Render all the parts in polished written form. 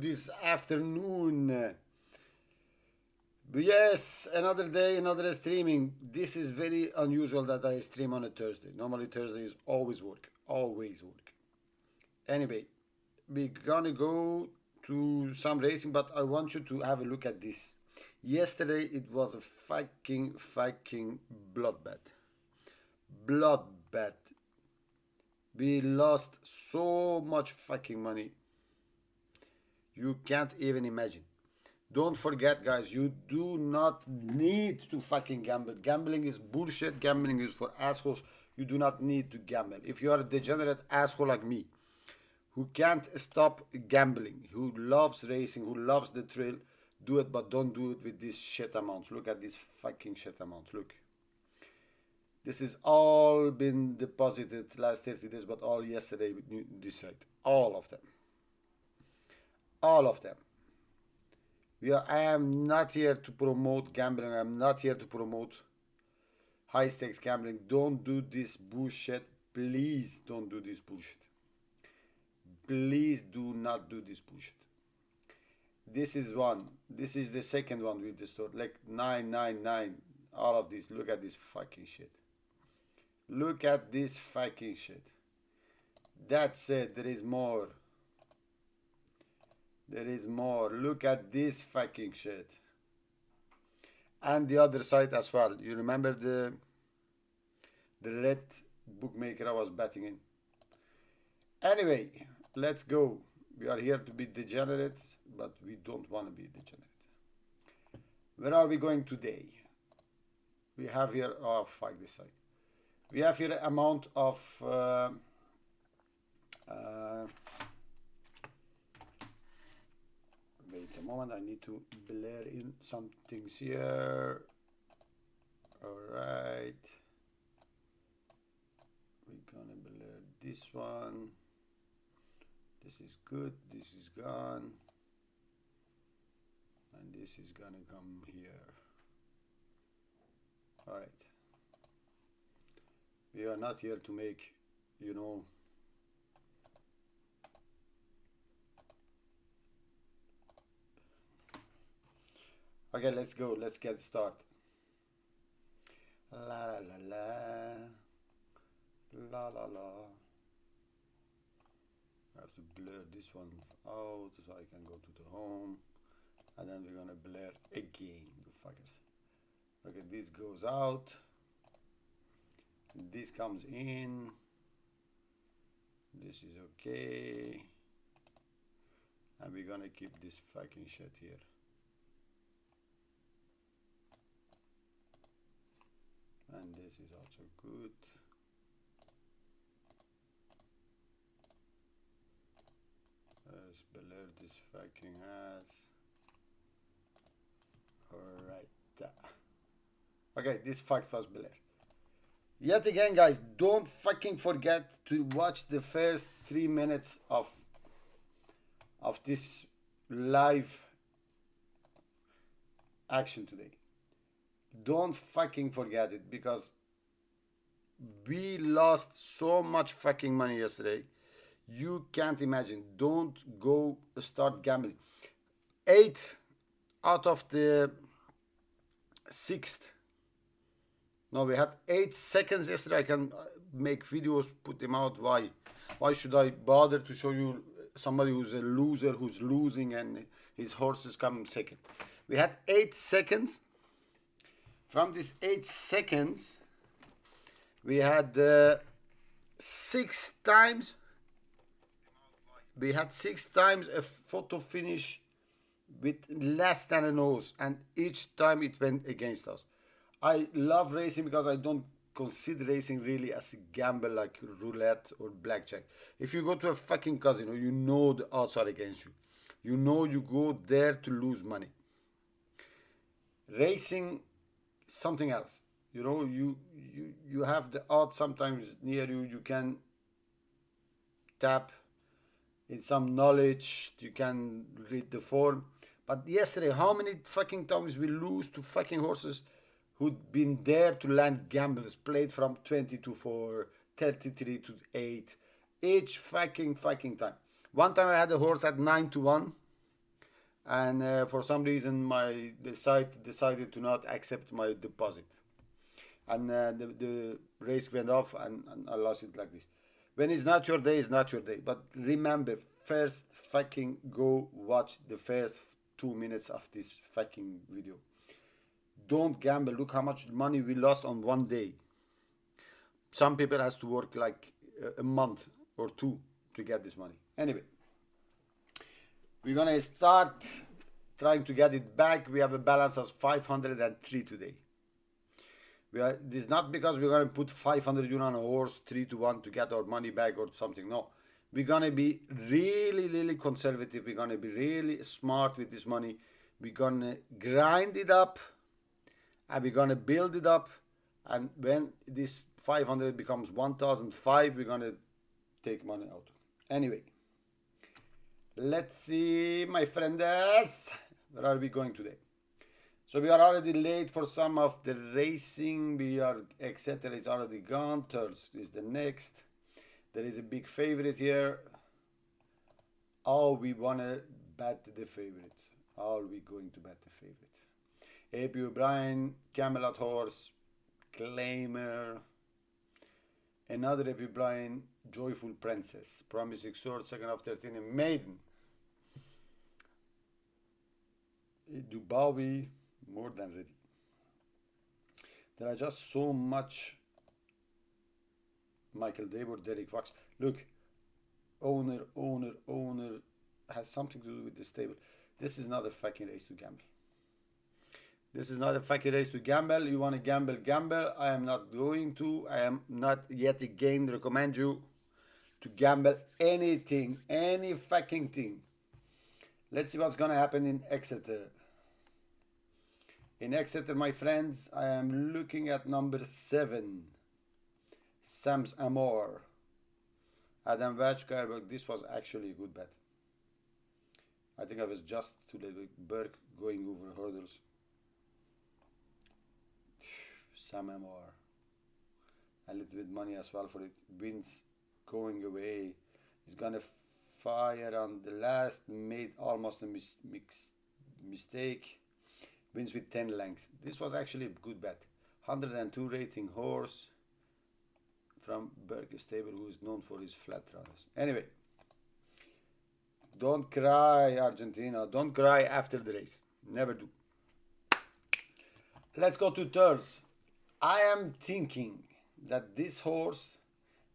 this afternoon. But yes, another day, another streaming. This is very unusual that I stream on a Thursday. Normally Thursday is always work. Always work. Anyway, we're gonna go to some racing, but I want you to have a look at this. Yesterday it was a fucking bloodbath. Bloodbath. We lost so much fucking money. You can't even imagine. Don't forget, guys, you do not need to fucking gamble. Gambling is bullshit. Gambling is for assholes. You do not need to gamble. If you are a degenerate asshole like me, who can't stop gambling, who loves racing, who loves the thrill, do it, but don't do it with these shit amounts. Look at these fucking shit amounts. Look. This is all been deposited last 30 days, but all yesterday with this site. All of them. All of them. I am not here to promote gambling. I am not here to promote high stakes gambling. Don't do this bullshit. Please don't do this bullshit. Please do not do this bullshit. This is one. This is the second one we destroyed. Like 999. All of this. Look at this fucking shit. Look at this fucking shit. That's it. There is more. There is more. Look at this fucking shit. And the other side as well. You remember the red bookmaker I was betting in? Anyway, let's go. We are here to be degenerate, but we don't want to be degenerate. Where are we going today? We have here, oh fuck this side. We have here amount of wait a moment, I need to blur in some things here. Alright. We're gonna blur this one. This is good, this is gone. And this is gonna come here. Alright. We are not here to make, you know, okay, let's go. Let's get started. La la la la. La la la. I have to blur this one out so I can go to the home. And then we're gonna blur again, you fuckers. Okay, this goes out. This comes in. This is okay. And we're gonna keep this fucking shit here. And this is also good. Let's blur this fucking ass. Alright. Okay, this fact was blurred. Yet again, guys, don't fucking forget to watch the first 3 minutes of this live action today. Don't fucking forget it, because we lost so much fucking money yesterday. You can't imagine. Don't go start gambling. 8 out of the 6th. No, we had 8 seconds yesterday. I can make videos, put them out. Why? Why should I bother to show you somebody who's a loser, who's losing, and his horses come second? We had 8 seconds. From these 8 seconds, we had 6 times. We had 6 times a photo finish with less than a nose, and each time it went against us. I love racing because I don't consider racing really as a gamble like roulette or blackjack. If you go to a fucking casino, you know the odds are against you. You know you go there to lose money. Racing, something else. You know, you have the odds sometimes near you. You can tap in some knowledge. You can read the form. But yesterday, how many fucking times we lose to fucking horses who'd been there to land gamblers, played from 20-4, 33-8, each fucking time. One time I had a horse at 9-1, and for some reason the site decided to not accept my deposit, and the race went off, and I lost it like this. When it's not your day, it's not your day. But remember, first fucking go watch the first 2 minutes of this fucking video. Don't gamble. Look how much money we lost on one day. Some people has to work like a month or two to get this money. Anyway, we're gonna start trying to get it back. We have a balance of 503 today. This is not because we're gonna put 500 euro on a horse 3-1 to get our money back or something. No, we're gonna be really conservative. We're gonna be really smart with this money. We're gonna grind it up, and we're gonna build it up. And when this 500 becomes 1005, we're gonna take money out. Anyway, let's see, my friends, where are we going today? So we are already late for some of the racing. We are, etc. is already gone. Thurs is the next. There is a big favorite here. Oh, we wanna bet the favorite. Are we going to bet the favorite? A.P. O'Brien, Camelot Horse, Claimer, another A.P. O'Brien, Joyful Princess, Promising Sword, second of 13, and Maiden. Dubawi, more than ready. There are just so much Michael Dabor, Derek Fox. Look, owner has something to do with this table. This is not a fucking race to gamble. This is not a fucking race to gamble. You want to gamble. I am not going to. I am not yet again recommend you to gamble anything, any fucking thing. Let's see what's gonna happen in Exeter. In Exeter, my friends, I am looking at number 7, Sam's Amor. Adam Vachkarberg. This was actually a good bet. I think I was just too late. Burke going over hurdles. Sam Amor. A little bit money as well for it. Wins going away. He's gonna fire on the last, made almost a mistake. Wins with 10 lengths. This was actually a good bet. 102 rating horse from Burke Stable, who is known for his flat runners. Anyway, don't cry, Argentina. Don't cry after the race. Never do. Let's go to Thurs. I am thinking that this horse,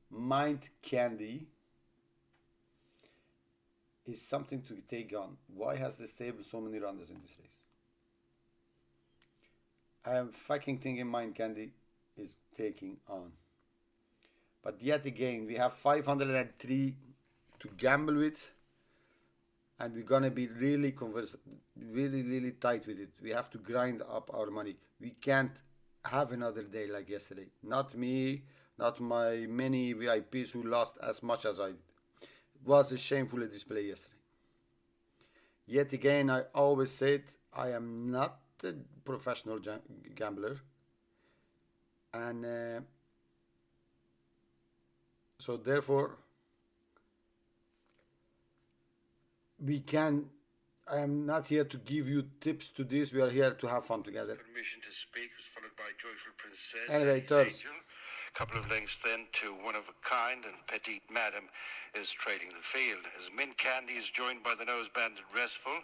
Mind Candy, is something to take on. Why has the stable so many runners in this race? I am fucking thinking Mind Candy is taking on. But yet again, we have 503 to gamble with, and we're gonna be really tight with it. We have to grind up our money. We can't have another day like yesterday. Not me, not my many VIPs who lost as much as I did. It was a shameful display yesterday. Yet again, I always said I am not a professional gambler, and so therefore I am not here to give you tips to this. We are here to have fun together. Permission to speak was followed by Joyful Princess. Anyway, Thurs. Couple of lengths then to One of a Kind, and Petite Madame is trailing the field. As Mint Candy is joined by the nose banded Restful.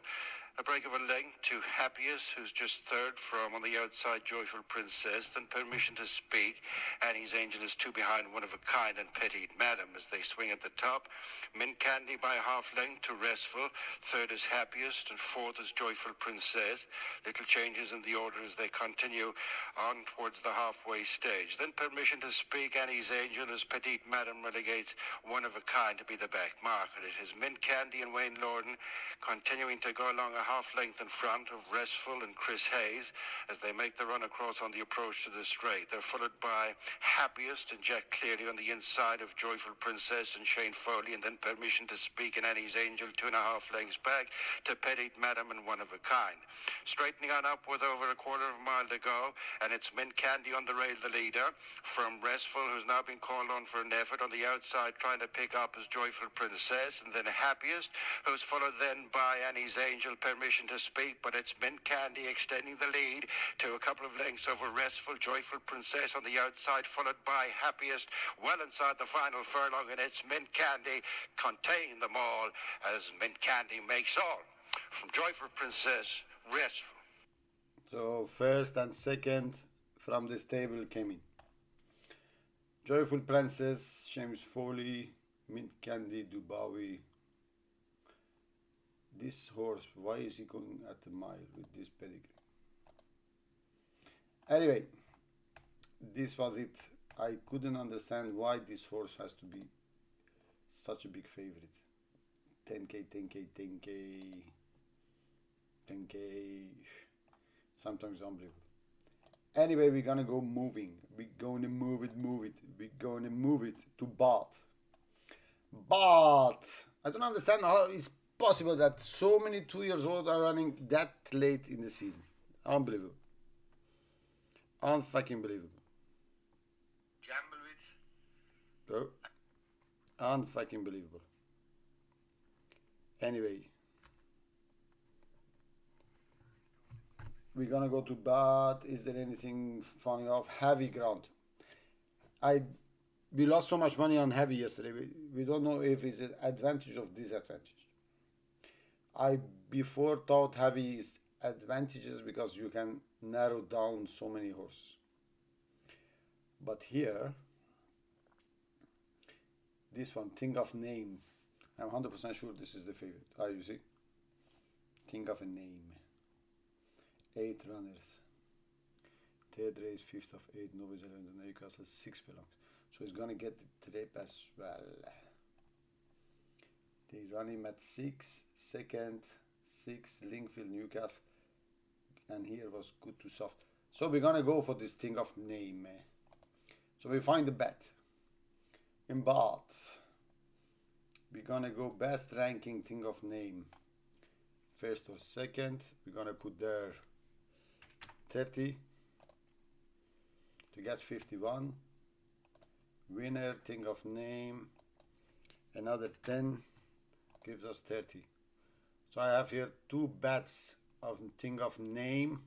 A break of a length to Happiest, who's just third from on the outside Joyful Princess. Then Permission to Speak. Annie's Angel is two behind One of a Kind and Petite Madame as they swing at the top. Mint Candy by a half length to Restful. Third is Happiest and fourth is Joyful Princess. Little changes in the order as they continue on towards the halfway stage. Then Permission to Speak. Annie's Angel as Petite Madame relegates One of a Kind to be the back marker. It is Mint Candy and Wayne Lorden continuing to go along a half length in front of Restful and Chris Hayes as they make the run across on the approach to the straight. They're followed by Happiest and Jack Cleary on the inside of Joyful Princess and Shane Foley, and then Permission to Speak and Annie's Angel 2.5 lengths back to Petite Madame and One of a Kind. Straightening on up with over a quarter of a mile to go, and it's Mint Candy on the rail, the leader from Restful, who's now been called on for an effort on the outside trying to pick up as Joyful Princess, and then Happiest, who's followed then by Annie's Angel, permission to speak, but it's Mint Candy extending the lead to a couple of lengths over Restful, Joyful Princess on the outside, followed by Happiest well inside the final furlong, and it's Mint Candy containing them all as Mint Candy makes all from Joyful Princess, Restful. So first and second from the stable came in. Joyful Princess, James Foley, Mint Candy, Dubawi. This horse, why is he going at the mile with this pedigree? Anyway, this was it. I couldn't understand why this horse has to be such a big favorite. 10k, 10k, 10k, 10k, sometimes unbelievable. Anyway, we're gonna go moving. We're gonna move it. We're gonna move it to Bath. But I don't understand how it's possible that so many 2 years old are running that late in the season. Unbelievable. Unfucking believable. Gamble with. Oh. Unfucking believable. Anyway. We're gonna go to Bath. Is there anything funny off heavy ground? We lost so much money on heavy yesterday. We don't know if it's an advantage or disadvantage. I before thought heavy is advantages because you can narrow down so many horses. But here, this one, think of name. I'm 100% sure this is the favorite. You see? Think of a name. 8 runners. Third race, 5th of 8, Nova Zealand, and Newcastle, 6 furlongs. So he's gonna get the trip as well. They run him at 6, second, 6, Lingfield, Newcastle, and here was good to soft. So we're gonna go for this thing of name. So we find the bet in Bath. We're gonna go best ranking thing of name. First or second, we're gonna put there 30 to get 51. Winner, thing of name, another 10 gives us 30. So I have here 2 bets of thing of name,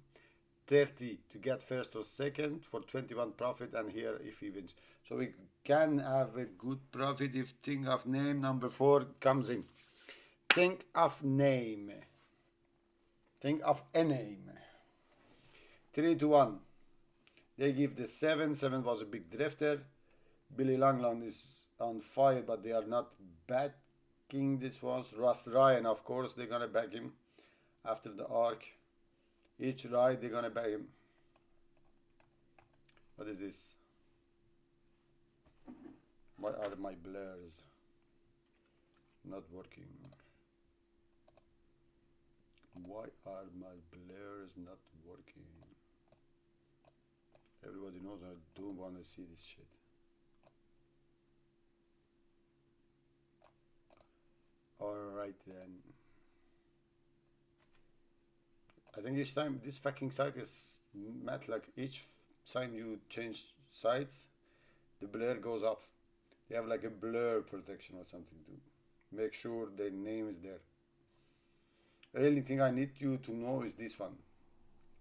30 to get first or second for 21 profit, and here if he wins. So we can have a good profit if thing of name number 4 comes in. Think of name. Think of a name. 3 to 1. They give the 7. 7 was a big drifter. Billy Langland is on fire, but they are not backing this one. Russ Ryan, of course, they're gonna back him after the arc. Each ride, they're gonna back him. What is this? Why are my blurs not working? Why are my blurs not working? Everybody knows I don't want to see this shit. Alright then. I think each time this fucking site is mad, like each time you change sites, the blur goes off. They have like a blur protection or something to make sure the name is there. The only thing I need you to know is this one.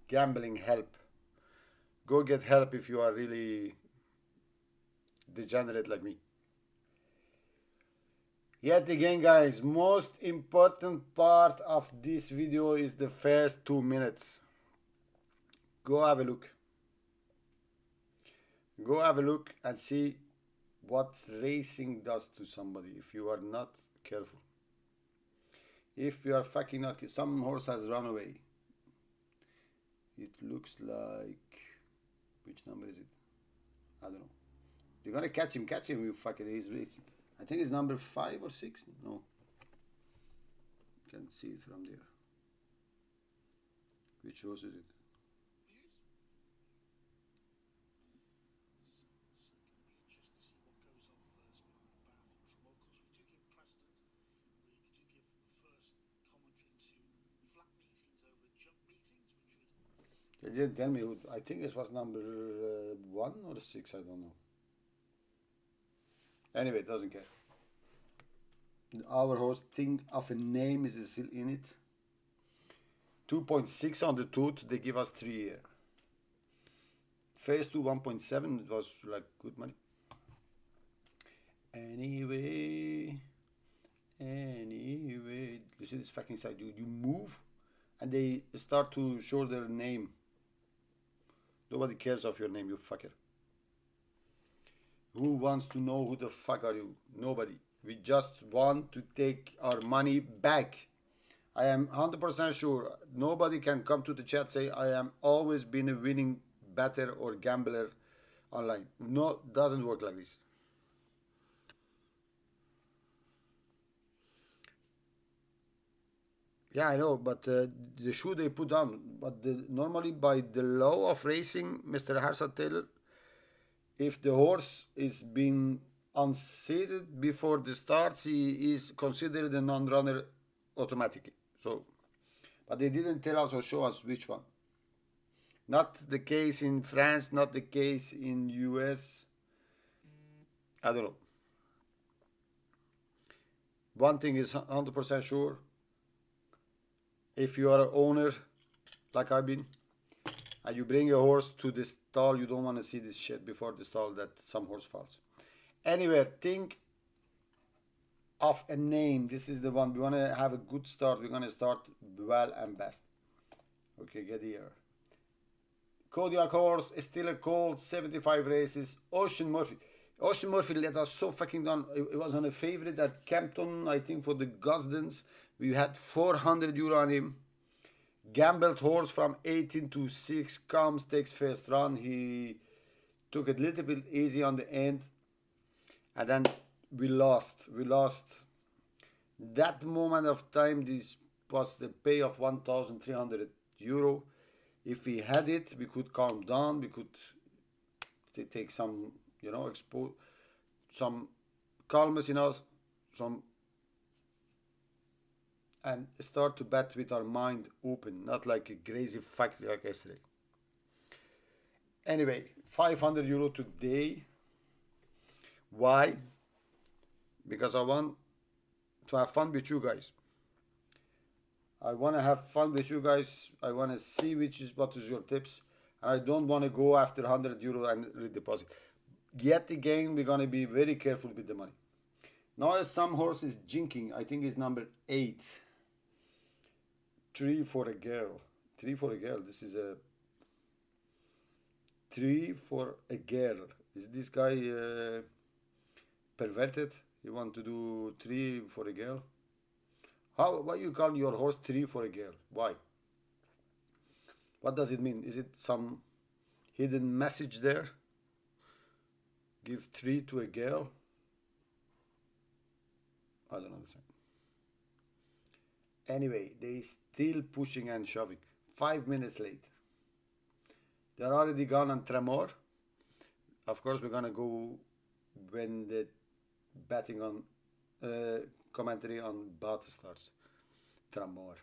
Gambling help. Go get help if you are really degenerate like me. Yet again, guys, most important part of this video is the first 2 minutes. Go have a look. Go have a look and see what racing does to somebody if you are not careful. If you are fucking not, some horse has run away. It looks like, which number is it? I don't know. You're gonna catch him, you fucking, I think it's number 5 or 6. No, you can see it from there. Which horse is it? They didn't tell me who. I think this was number 1 or 6. I don't know. Anyway, it doesn't care. Our host, think of a name is still in it. 2.6 on the tooth, they give us 3 here. Phase 2, 1.7, it was like good money. Anyway, you see this fucking side, you move and they start to show their name. Nobody cares of your name, you fucker. Who wants to know who the fuck are you? Nobody. We just want to take our money back. I am 100% sure nobody can come to the chat say I am always been a winning better or gambler online. No, doesn't work like this. Yeah, I know, but the shoe they put on, but normally by the law of racing, Mr. Harsa Taylor, if the horse is being unseated before the starts, he is considered a non-runner automatically. So, but they didn't tell us or show us which one. Not the case in France, not the case in US. I don't know. One thing is 100% sure. If you are an owner, like I've been, and you bring a horse to the stall, you don't want to see this shit before the stall that some horse falls. Anyway, think of a name. This is the one. We want to have a good start. We're going to start well and best. Okay, get here. Kodiak horse is still a colt, 75 races. Ocean Murphy. Ocean Murphy let us so fucking down. It was on a favorite at Campton, I think, for the Gosdens. We had 400 euro on him. Gambled horse from 18 to 6 comes, takes first run. He took it a little bit easy on the end. And then we lost. That moment of time, this was the pay of 1,300 euro. If we had it, we could calm down. We could take some, expose some calmness in us, and start to bet with our mind open, not like a crazy fact like yesterday. Anyway, 500 euro today. Why? Because I want to have fun with you guys. I want to have fun with you guys. I want to see what is your tips. And I don't want to go after 100 euro and redeposit. Yet again, we're going to be very careful with the money. Now some horse is jinking. I think it's number 8. 3 for a girl. 3 for a girl. This is a 3 for a girl. Is this guy perverted? You want to do 3 for a girl? Why you call your horse 3 for a girl? Why? What does it mean? Is it some hidden message there? Give 3 to a girl? I don't understand. Anyway, they still pushing and shoving. 5 minutes late. They're already gone on Tremor. Of course, we're gonna go when the betting on commentary on Bath starts. Tremor.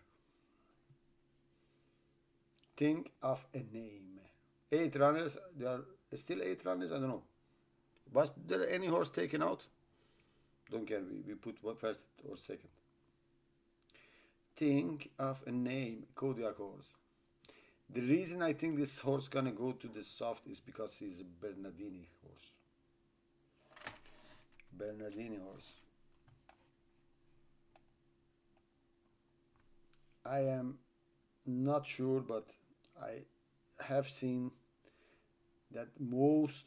Think of a name. 8 runners. There are still 8 runners. I don't know. Was there any horse taken out? Don't care. We put what first or second. Think of a name. Kodiak horse. The reason I think this horse gonna go to the soft is because he's a Bernardini horse. Bernardini horse. I am not sure, but I have seen that most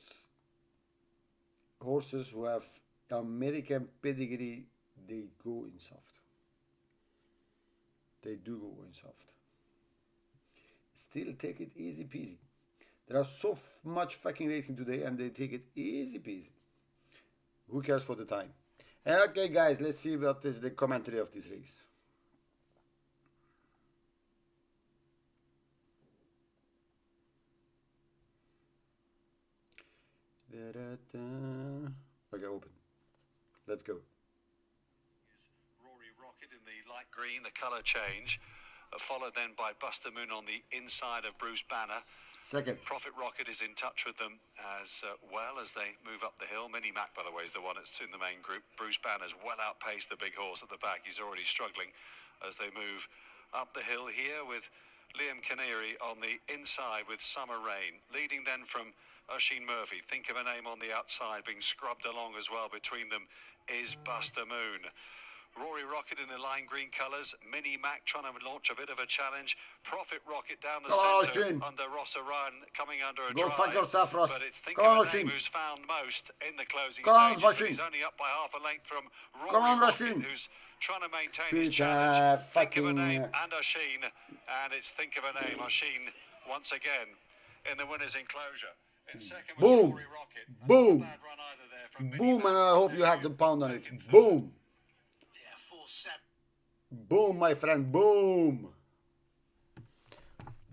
horses who have American pedigree, they go in soft. They do go in soft. Still take it easy peasy. There are so much fucking racing today and they take it easy peasy. Who cares for the time? Okay guys, let's see what is the commentary of this race. Okay, open. Let's go. Rory Rocket in the light green, the colour change, followed then by Buster Moon on the inside of Bruce Banner. Second. Prophet Rocket is in touch with them as well as they move up the hill. Mini Mac, by the way, is the one that's in the main group. Bruce Banner's well outpaced the big horse at the back. He's already struggling as they move up the hill here with Liam Canary on the inside with Summer Rain. Leading then from Oisin Murphy. Think of a name on the outside, being scrubbed along as well. Between them is Buster Moon. Rory Rocket in the lime green colours. Mini Mac trying to launch a bit of a challenge. Profit Rocket down the Come on, centre Oisin. under Ross Ryan coming under a Go drive. fuck yourself, Ross. But it's Think Come of on, a Name Oisin. who's found most in the closing Come on, stages. But Oisin. he's only up by half a length from Rory Come on, Rocket, Oisin. who's trying to maintain Peter, his challenge. Think of a fucking, Name and Oisin. And it's Think of a Name. Oisin once again in the winner's enclosure. In second was Boom. Rory Rocket. Boom. Not a bad run either there from Mini Boom, Mac. and I hope you had the pound on it. Back in third. Boom. Yeah, 4-7. Boom, my friend. Boom.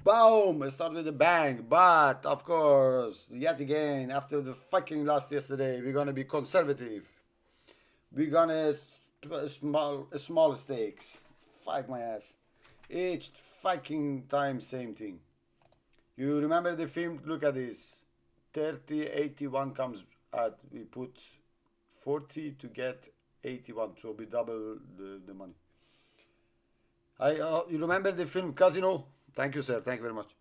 Boom. I start with a bang. But, of course, yet again, after the fucking loss yesterday, we're going to be conservative. We're going to small stakes. Fuck my ass. Each fucking time, same thing. You remember the film? Look at this. 30, 81 comes at, we put 40 to get 81, so we double the money. You remember the film Casino? Thank you, sir. Thank you very much.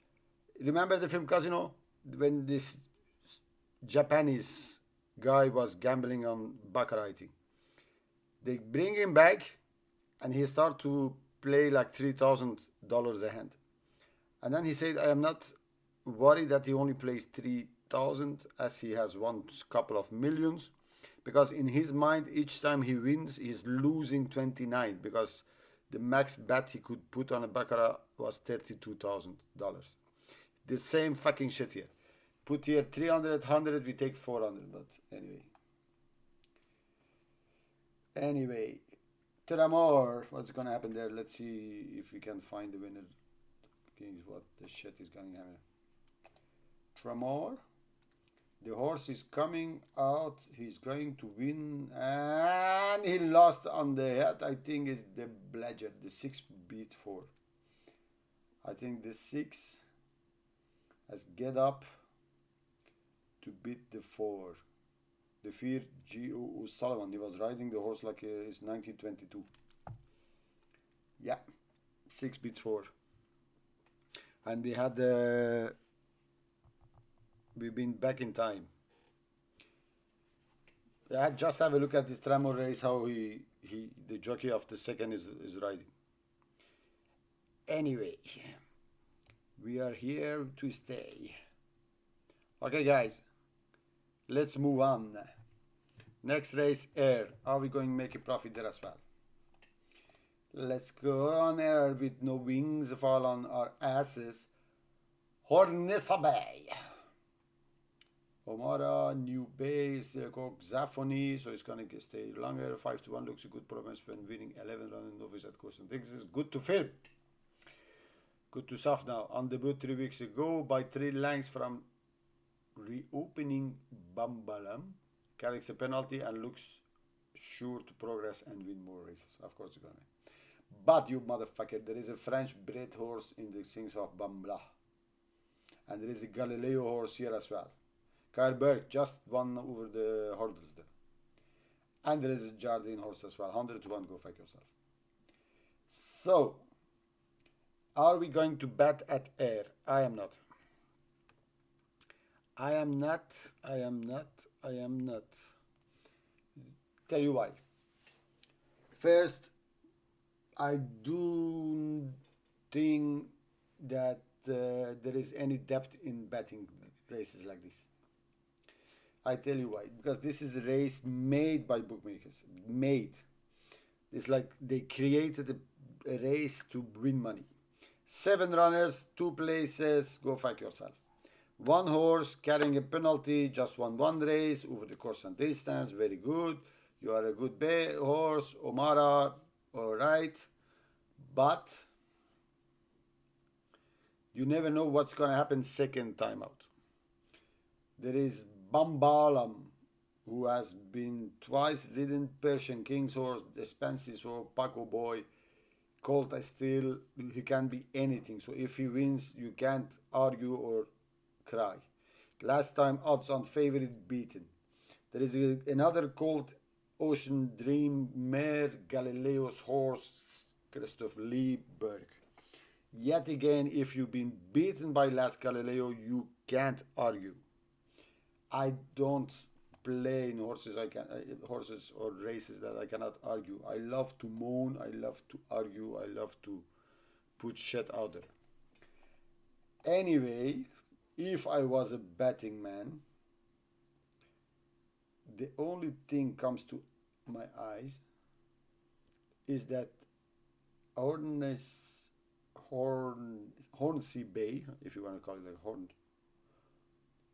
Remember the film Casino? When this Japanese guy was gambling on baccarat, I think. They bring him back, and he start to play like $3,000 a hand. And then he said, I am not worried that he only plays 3,000 as he has won couple of millions, because in his mind each time he wins he's losing 29, because the max bet he could put on a baccarat was $32,000. The same fucking shit here. Put here 300, 100, we take 400. But anyway, Tramor, what's gonna happen there? Let's see if we can find the winner. Kings, what the shit is going to happen? Tramor, the horse is coming out. He's going to win, and he lost on the head. I think is the Bledger. The 6 beat 4. I think the 6 has get up to beat the 4. The Fear G.O. O'Sullivan. He was riding the horse like it's 1922. Yeah, 6 beats 4. And we had we've been back in time. Yeah, just have a look at this Tramor race, how he the jockey of the second is riding. Anyway, we are here to stay. Okay, guys, let's move on. Next race, Air. Are we going to make a profit there as well? Let's go on Air with no wings fall on our asses. Hornissa Bay. Omara, New Base, Zaphony, so it's going to stay longer. 5-1 looks a good promise when winning 11 running novice at course. And this is good to film. Good to soft now. On debut 3 weeks ago by 3 lengths from reopening Bambalam. Carries a penalty and looks sure to progress and win more races. Of course, it's going to. But you motherfucker, there is a French bred horse in the things of Bambla. And there is a Galileo horse here as well. Kyle Burke just won over the hurdles there. And there is a Jardine horse as well. 100 to 1, go fuck yourself. So, are we going to bet at Air? I am not. I am not. Tell you why. First, I do think that there is any depth in betting races like this. I tell you why. Because this is a race made by bookmakers. Made. It's like they created a race to win money. 7 runners, 2 places, go fuck yourself. 1 horse carrying a penalty, just won 1 race over the course and distance, very good. You are a good horse, Omara, alright. But you never know what's going to happen second time out. There is Bambalam, who has been twice ridden Persian King's horse, the Spence's horse, Paco Boy, Colt Still. He can be anything. So if he wins, you can't argue or cry. Last time odds on favorite beaten. There is another Colt Ocean Dream mare, Galileo's horse, Christoph Lieberg. Yet again, if you've been beaten by Last Galileo, you can't argue. I don't play in horses. Horses or races that I cannot argue. I love to moan. I love to argue. I love to put shit out there. Anyway, if I was a betting man, the only thing comes to my eyes is that Horn's Hornsey Bay, if you want to call it like Horn,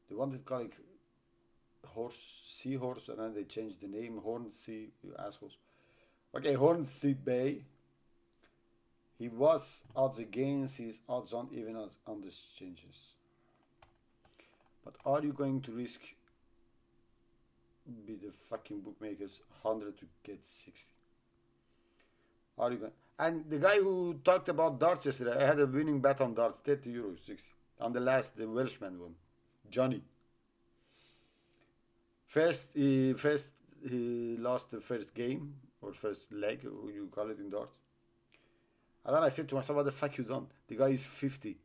they wanted to call it seahorse, and then they changed the name Hornsey, you assholes. Okay, Hornsey Bay. He was odds against, he's odds on even on the changes. But are you going to risk be the fucking bookmakers 100 to get 60? Are you going? And the guy who talked about darts yesterday, I had a winning bet on darts, 30 euros, 60. On the Welshman one, Johnny. First he lost the first game or first leg, you call it in darts. And then I said to myself, what the fuck you done? The guy is 50.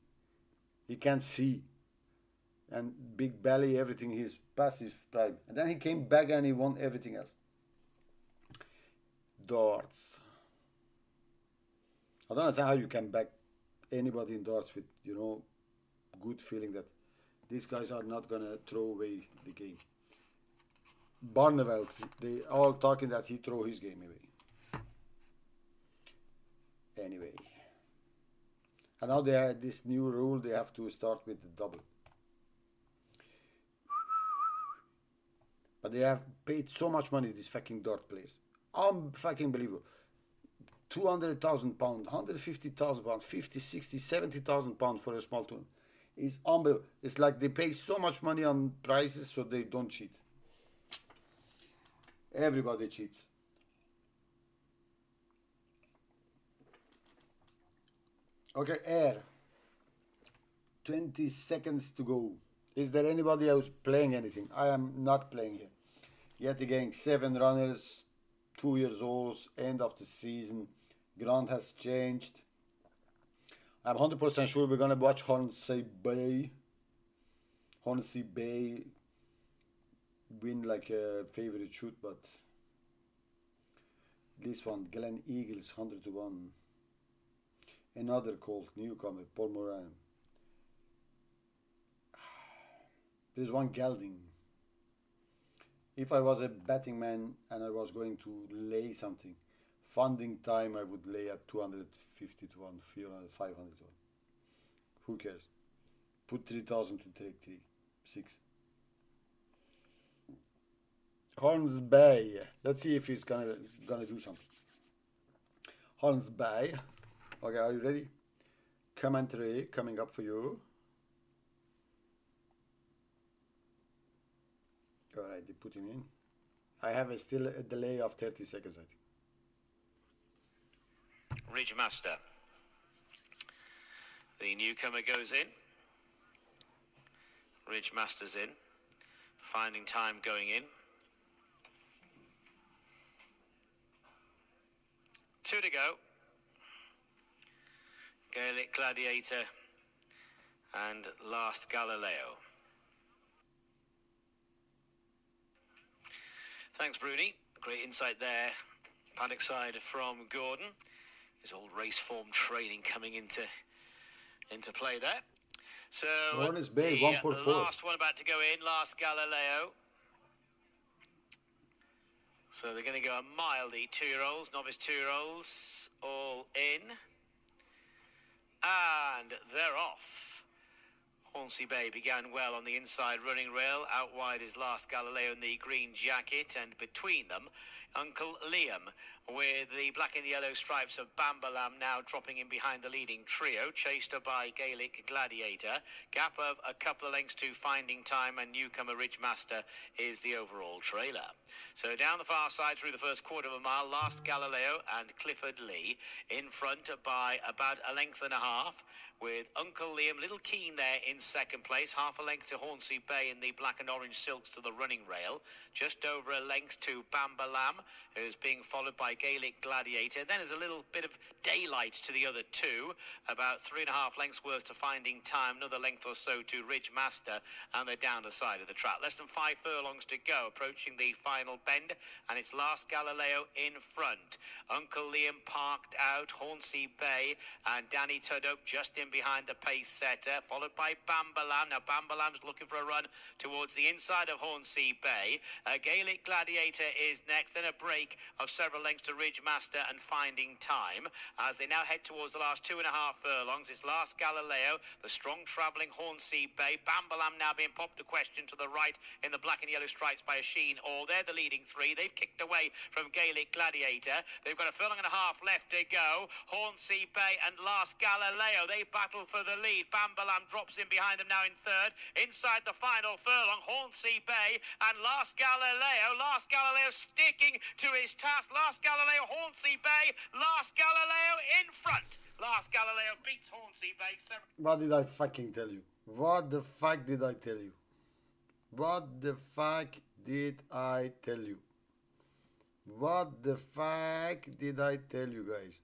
He can't see. And big belly, everything, he's passive prime. And then he came back and he won everything else. Darts. I don't understand how you can back anybody in darts with, good feeling that these guys are not going to throw away the game. Barneveld, they all talking that he throw his game away. Anyway. And now they have this new rule, they have to start with the double. But they have paid so much money, these fucking dart players. Fucking believable. 200,000 pounds, 150,000 pounds, 50, 60, 70,000 pounds for a small tournament. It's unbelievable. It's like they pay so much money on prices so they don't cheat. Everybody cheats. Okay, air. 20 seconds to go. Is there anybody else playing anything? I am not playing here. Yet again, 7 runners, 2 years old, end of the season. Ground has changed. I'm 100% sure we're going to watch Hornsey Bay. Hornsey Bay win like a favorite shoot, but this one, Glen Eagles, 100 to 1. Another Colt newcomer, Paul Moran. There's one Gelding. If I was a betting man and I was going to lay something, funding time I would lay at 250 to 1, 400, 500 to 1. Who cares? Put 3,000 to take 6. Horns Bay. Let's see if he's gonna do something. Horns Bay. Okay, are you ready? Commentary coming up for you. Alright, they put him in. I have still a delay of 30 seconds, I think. Ridgemaster. The newcomer goes in. Ridgemaster's in. Finding time going in. 2 to go. Gaelic Gladiator and Last Galileo. Thanks, Bruni. Great insight there. Paddock side from Gordon. His old race form training coming into play there. So Horns Bay, the 1.4. last one about to go in, Last Galileo. So they're going to go a mile, the 2-year-olds, novice 2-year-olds, all in. And they're off. Hornsey Bay began well on the inside running rail. Out wide is Last Galileo in the green jacket, and between them, Uncle Liam with the black and yellow stripes of Bambalam now dropping in behind the leading trio, chased by Gaelic Gladiator. Gap of a couple of lengths to Finding Time, and newcomer Ridgemaster is the overall trailer. So down the far side through the first quarter of a mile, Last Galileo and Clifford Lee in front by about a length and a half, with Uncle Liam, little keen there in second place, half a length to Hornsey Bay in the black and orange silks to the running rail, just over a length to Bambalam, who's being followed by Gaelic Gladiator. Then there's a little bit of daylight to the other two, about 3.5 lengths worth to Finding Time, another length or so to Ridge Master, and they're down the side of the track. Less than 5 furlongs to go, approaching the final bend, and it's Last Galileo in front. Uncle Liam parked out, Hornsey Bay and Danny Tudhope just in behind the pace setter, followed by Bambalam. Now Bambalam's looking for a run towards the inside of Hornsey Bay. Gaelic Gladiator is next, then a break of several lengths to Ridge Master and Finding Time as they now head towards the last 2.5 furlongs. It's Last Galileo, the strong travelling Hornsey Bay. Bambalam now being popped to question to the right in the black and yellow stripes by a Sheen. Or they're the leading three. They've kicked away from Gaelic Gladiator. They've got a furlong and a half left to go. Hornsey Bay and Last Galileo, they battle for the lead. Bambalam drops in behind them now in third. Inside the final furlong, Hornsey Bay and Last Galileo. Last Galileo sticking to his task. Last Galileo, Hornsey Bay. Last Galileo in front. Last Galileo beats Hornsey Bay. What did I fucking tell you? What the fuck did I tell you? What the fuck did I tell you? What the fuck did I tell you guys?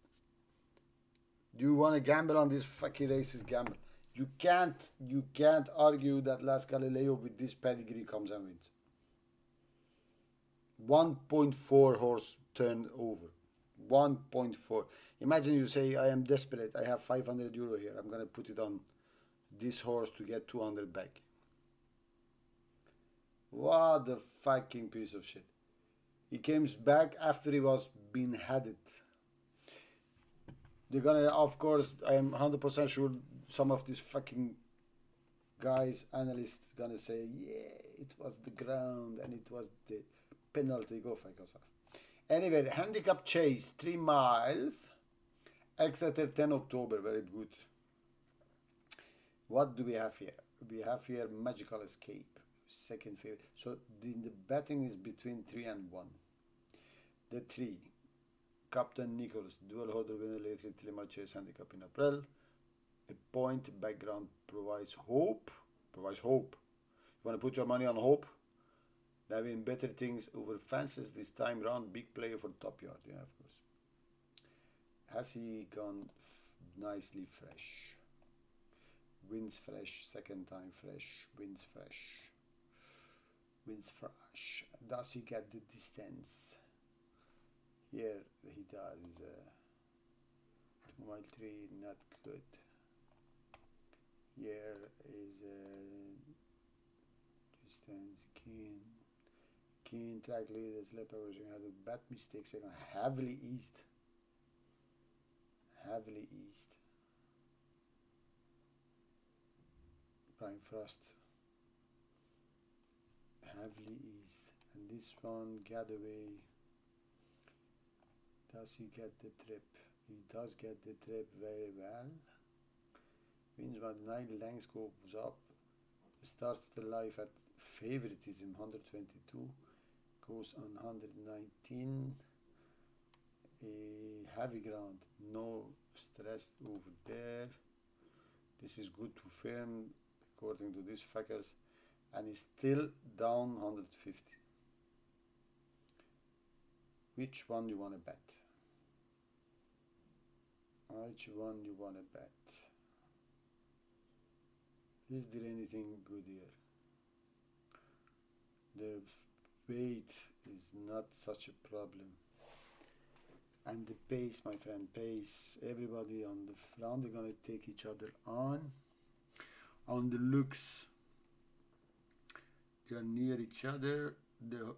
Do you want to gamble on this fucking races? Gamble. You can't argue that Last Galileo with this pedigree comes and wins. 1.4 horse turnover. 1.4. Imagine you say, I am desperate. I have 500 euro here. I'm going to put it on this horse to get 200 back. What a fucking piece of shit. He came back after he was being headed. They're gonna, of course, I am 100% sure some of these fucking guys, analysts, gonna say, yeah, it was the ground and it was the penalty. Go fuck yourself. Anyway, handicap chase, 3 miles. Exeter 10 October, very good. What do we have here? We have here Magical Escape, second favorite. So the betting is between 3 and 1. The 3, Captain Nicholas, dual holder winner lately, Tilimal Chase handicap in April. A point background provides hope. Provides hope. You want to put your money on hope? They win better things over fences this time round. Big player for top yard, yeah, of course. Has he gone nicely fresh? Wins fresh, second time fresh, wins fresh. Wins fresh. Does he get the distance? Here he does. 2 mile 3, not good. Here is distance keen. Keen track leaders, lepers had a bad mistake. Second, heavily east. Heavily east. Prime Frost. Heavily east. And this one, Getaway. Does he get the trip? He does get the trip very well. Wins by 9 lengths, goes up. Starts the life at favoritism 122. Goes on 119. A heavy ground, no stress over there. This is good to firm according to these fuckers, and is still down 150. Which one you want to bet? Which one you want to bet? Is there anything good here? The weight is not such a problem. And the pace, my friend, pace. Everybody on the front, they're going to take each other on. On the looks, they are near each other. The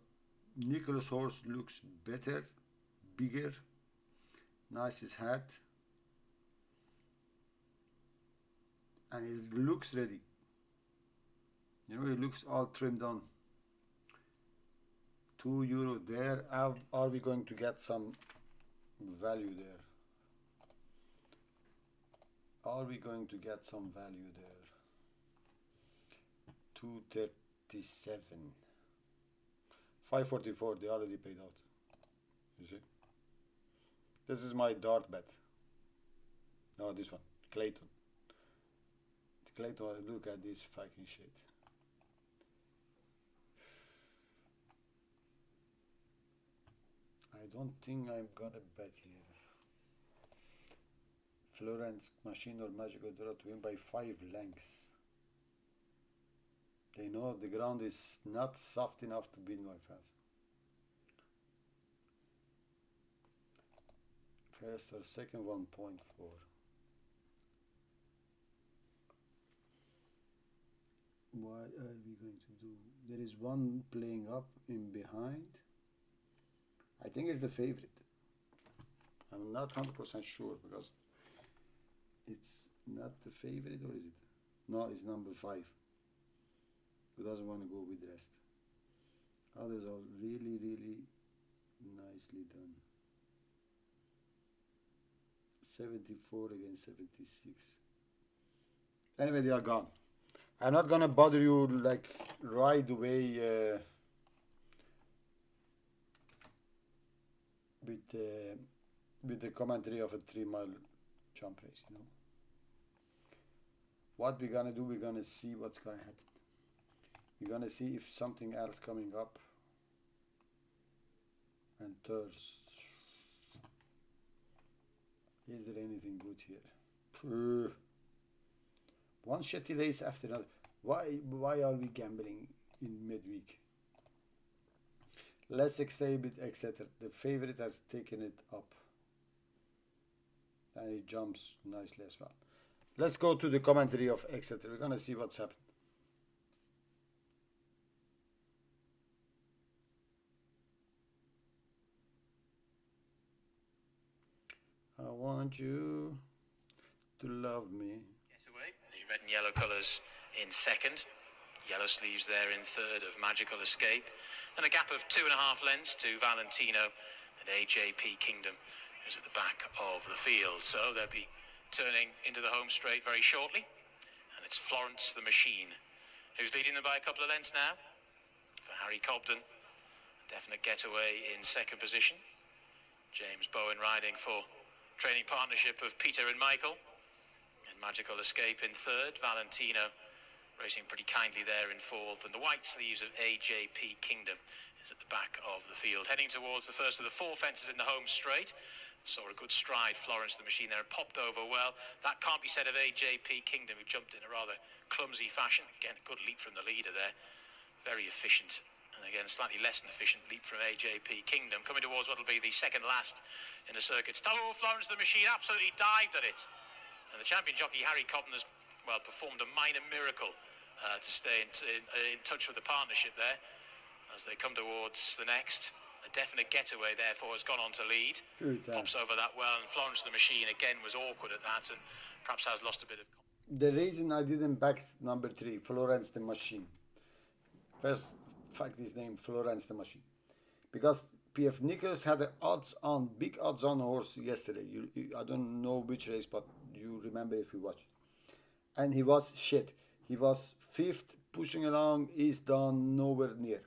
Nicholas horse looks better, bigger, nice his head. And he looks ready. You know, he looks all trimmed on. €2 there. Are we going to get some value there? Are we going to get some value there? 237. 544, they already paid out. You see? This is my dart bet. No, this one. Clayton. Clayton, look at this fucking shit. I don't think I'm gonna bet here. Florence Machine or Magical Draw to win by 5 lengths. They know the ground is not soft enough to beat my fans. First or second 1.4. What are we going to do? There is one playing up in behind. I think it's the favorite. I'm not 100% sure because it's not the favorite, or is it? No, it's number 5. Who doesn't want to go with the rest? Others are really, really nicely done. 74 against 76. Anyway, they are gone. I'm not gonna bother you like right away with the commentary of a 3-mile jump race. You know what we're gonna do? We're gonna see what's gonna happen. We're gonna see if something else coming up and thirst. Is there anything good here? One shitty race after another. Why are we gambling in midweek? Let's Exhibit, etc. The favorite has taken it up. And it jumps nicely as well. Let's go to the commentary of etc. We're gonna see what's happened. I want you to love me. Getaway, the red and yellow colours in second. Yellow sleeves there in third of Magical Escape. Then a gap of 2.5 lengths to Valentino and AJP Kingdom, who's at the back of the field. So they'll be turning into the home straight very shortly. And it's Florence the Machine who's leading them by a couple of lengths now. For Harry Cobden, definite getaway in second position. James Bowen riding for training partnership of Peter and Michael. And Magical Escape in third. Valentino racing pretty kindly there in fourth. And the white sleeves of AJP Kingdom is at the back of the field. Heading towards the first of the 4 fences in the home straight. Saw a good stride, Florence the Machine there, and popped over well. That can't be said of AJP Kingdom, who jumped in a rather clumsy fashion. Again, a good leap from the leader there. Very efficient. And again, slightly less than efficient leap from AJP Kingdom. Coming towards what will be the second last in the circuit. Oh, Florence the Machine absolutely dived at it. And the champion jockey, Harry Cobden, has, well, performed a minor miracle to stay in touch with the partnership there. As they come towards the next. A definite getaway, therefore, has gone on to lead. Pops over that well, and Florence the Machine, again, was awkward at that and perhaps has lost a bit of... The reason I didn't back number 3, Florence the Machine. First fact is named Florence the Machine. Because P.F. Nichols had the big odds on horse yesterday. I don't know which race, but you remember if you watched. And he was shit. He was 5th, pushing along, is done, nowhere near.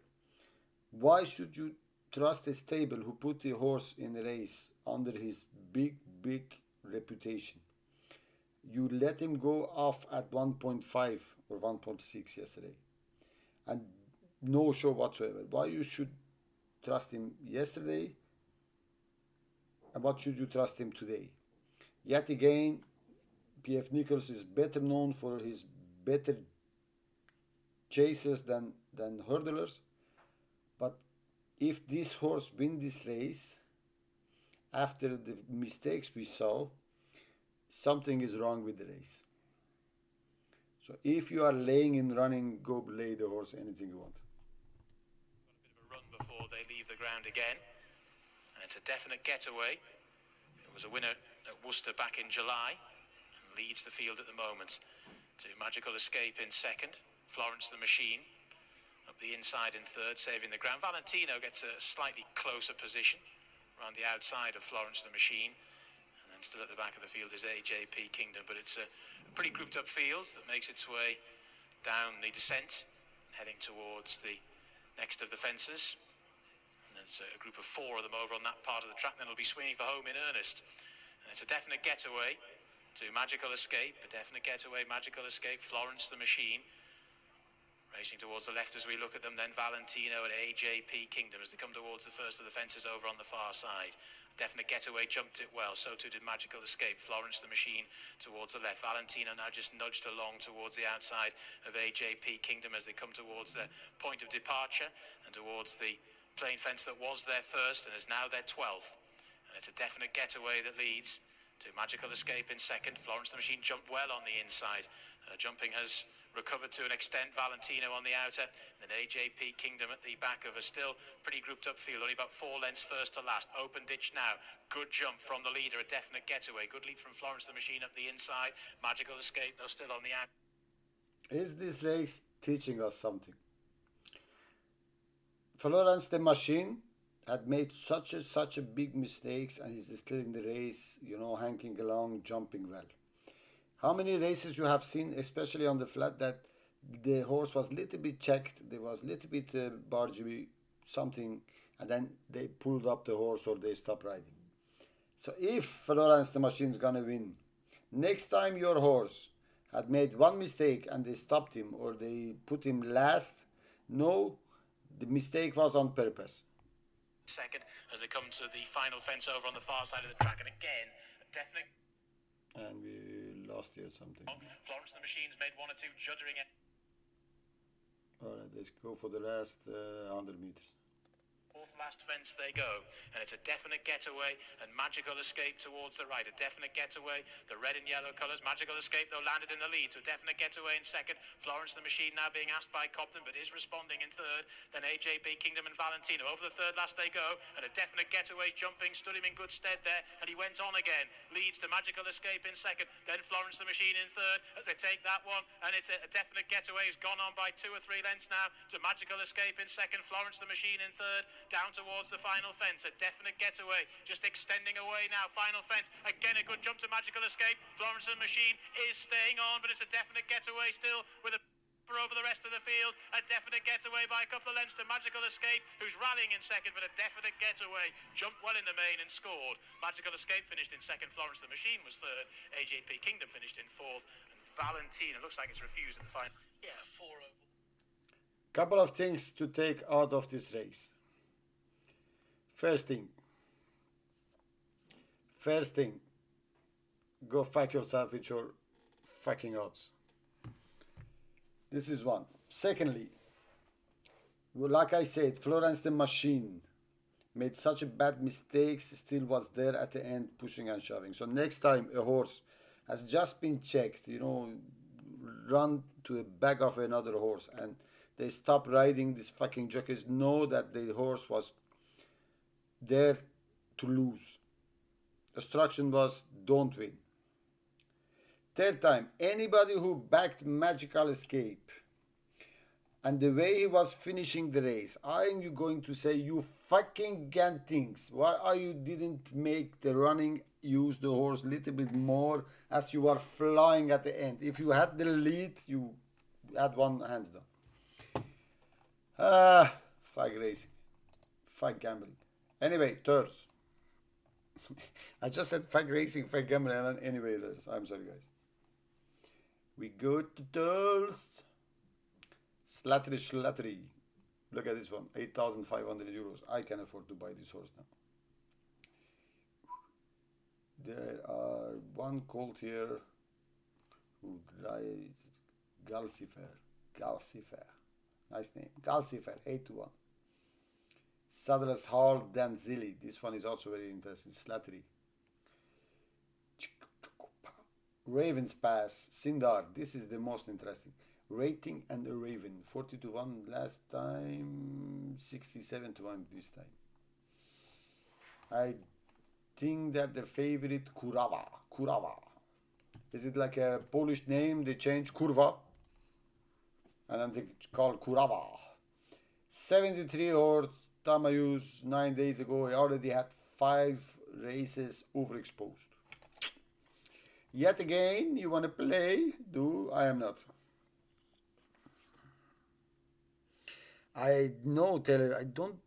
Why should you trust a stable who put the horse in the race under his big reputation? You let him go off at 1.5 or 1.6 yesterday. And no show whatsoever. Why you should trust him yesterday? And what should you trust him today? Yet again, P.F. Nichols is better known for his better chasers than hurdlers. But if this horse wins this race, after the mistakes we saw, something is wrong with the race. So if you are laying in running, go lay the horse anything you want. Got a bit of a run before they leave the ground again. And it's a definite getaway. It was a winner at Worcester back in July and leads the field at the moment. To Magical Escape in second. Florence the Machine up the inside in third, saving the ground. Valentino gets a slightly closer position around the outside of Florence the Machine. And then still at the back of the field is AJP Kingdom. But it's a pretty grouped up field that makes its way down the descent, heading towards the next of the fences. And there's a group of 4 of them over on that part of the track. Then it'll be swinging for home in earnest. And it's a definite getaway to Magical Escape. A definite getaway, Magical Escape, Florence the Machine. Racing towards the left as we look at them, then Valentino and AJP Kingdom as they come towards the first of the fences over on the far side. Definite Getaway jumped it well, so too did Magical Escape. Florence the Machine towards the left. Valentino now just nudged along towards the outside of AJP Kingdom as they come towards the point of departure and towards the plain fence that was their first and is now their 12th. And it's a Definite Getaway that leads to Magical Escape in second. Florence the Machine jumped well on the inside. Jumping has recovered to an extent. Valentino on the outer, and then AJP Kingdom at the back of a still pretty grouped up field, only about 4 lengths first to last. Open ditch now, good jump from the leader, a Definite Getaway, good lead from Florence the Machine up the inside. Magical Escape though still on the out. Is this race teaching us something? Florence the Machine had made such a big mistakes, and he's still in the race, you know, hanging along, jumping well. How many races you have seen, especially on the flat, that the horse was little bit checked, there was little bit bargy something, and then they pulled up the horse or they stopped riding. So if Florence the Machine is gonna win, next time your horse had made one mistake and they stopped him or they put him last, no, the mistake was on purpose. Second as they come to the final fence over on the far side of the track, and again, Definite. And we lost here something. Florence the Machine's made 1 or 2 juddering. Alright, let's go for the last 100 meters. Fourth last fence they go, and it's a Definite Getaway and Magical Escape towards the right. A Definite Getaway, the red and yellow colours. Magical Escape though landed in the lead, so Definite Getaway in second. Florence the Machine now being asked by Cobden, but is responding in third. Then AJB Kingdom and Valentino over the third last they go, and a Definite Getaway jumping stood him in good stead there, and he went on again. Leads to Magical Escape in second, then Florence the Machine in third as they take that one, and it's a Definite Getaway who's gone on by 2 or 3 lengths now to Magical Escape in second. Florence the Machine in third. Down towards the final fence, a Definite Getaway just extending away now. Final fence, again a good jump to Magical Escape. Florence and Machine is staying on, but it's a Definite Getaway still with a over the rest of the field. A Definite Getaway by a couple of lengths to Magical Escape, who's rallying in second, but a Definite Getaway jumped well in the main and scored. Magical Escape finished in second. Florence the Machine was third. AJP Kingdom finished in fourth, and Valentino looks like it's refused at the final. Yeah, 4 over. Couple of things to take out of this race. First thing, go fuck yourself with your fucking odds. This is one. Secondly, like I said, Florence the Machine made such a bad mistakes, still was there at the end pushing and shoving. So next time a horse has just been checked, you know, run to a back of another horse and they stop riding, these fucking jockeys know that the horse was there to lose. Instruction was don't win. Third time, anybody who backed Magical Escape and the way he was finishing the race, are you going to say, you fucking gantings, why are you didn't make the running use the horse a little bit more as you are flying at the end? If you had the lead, you had one hands down. Fuck racing, fuck gambling. Anyway, thirds. I just said fuck racing, fuck gambling, and then anyway, I'm sorry guys. We go to thirds. Slattery. Look at this one, 8,500 euros. I can afford to buy this horse now. There are one colt here who rides Galcifer. Nice name. Galcifer, 8-1. Saddler's Hall Danzili. This one is also very interesting. Slattery. Raven's Pass. Sindar. This is the most interesting. Rating and a Raven. 40-1 last time. 67-1 this time. I think that the favorite Kurava. Is it like a Polish name? They change Kurva. And then they call Kurava. 73 horse. Time I used 9 days ago, I already had 5 races overexposed. Yet again, you want to play? I am not. I know, Taylor, I don't,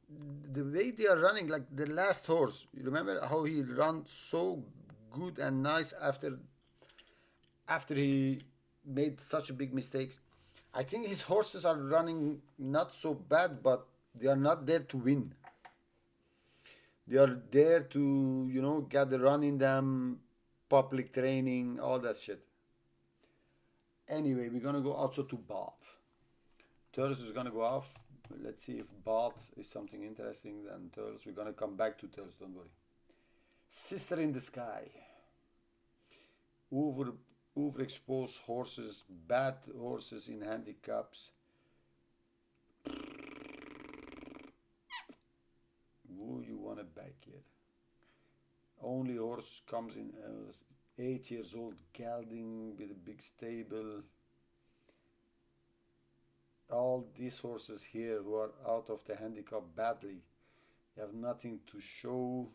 the way they are running, like the last horse, you remember how he ran so good and nice after he made such a big mistakes? I think his horses are running not so bad, but they are not there to win. They are there to, get the run in them, public training, all that shit. Anyway, we're gonna go also to Bath. Turles is gonna go off. Let's see if Bath is something interesting than Turles. We're gonna come back to Turles, don't worry. Sister in the Sky. Overexposed horses, bad horses in handicaps. Who you wanna back here? Only horse comes in 8 years old gelding with a big stable. All these horses here who are out of the handicap badly, they have nothing to show.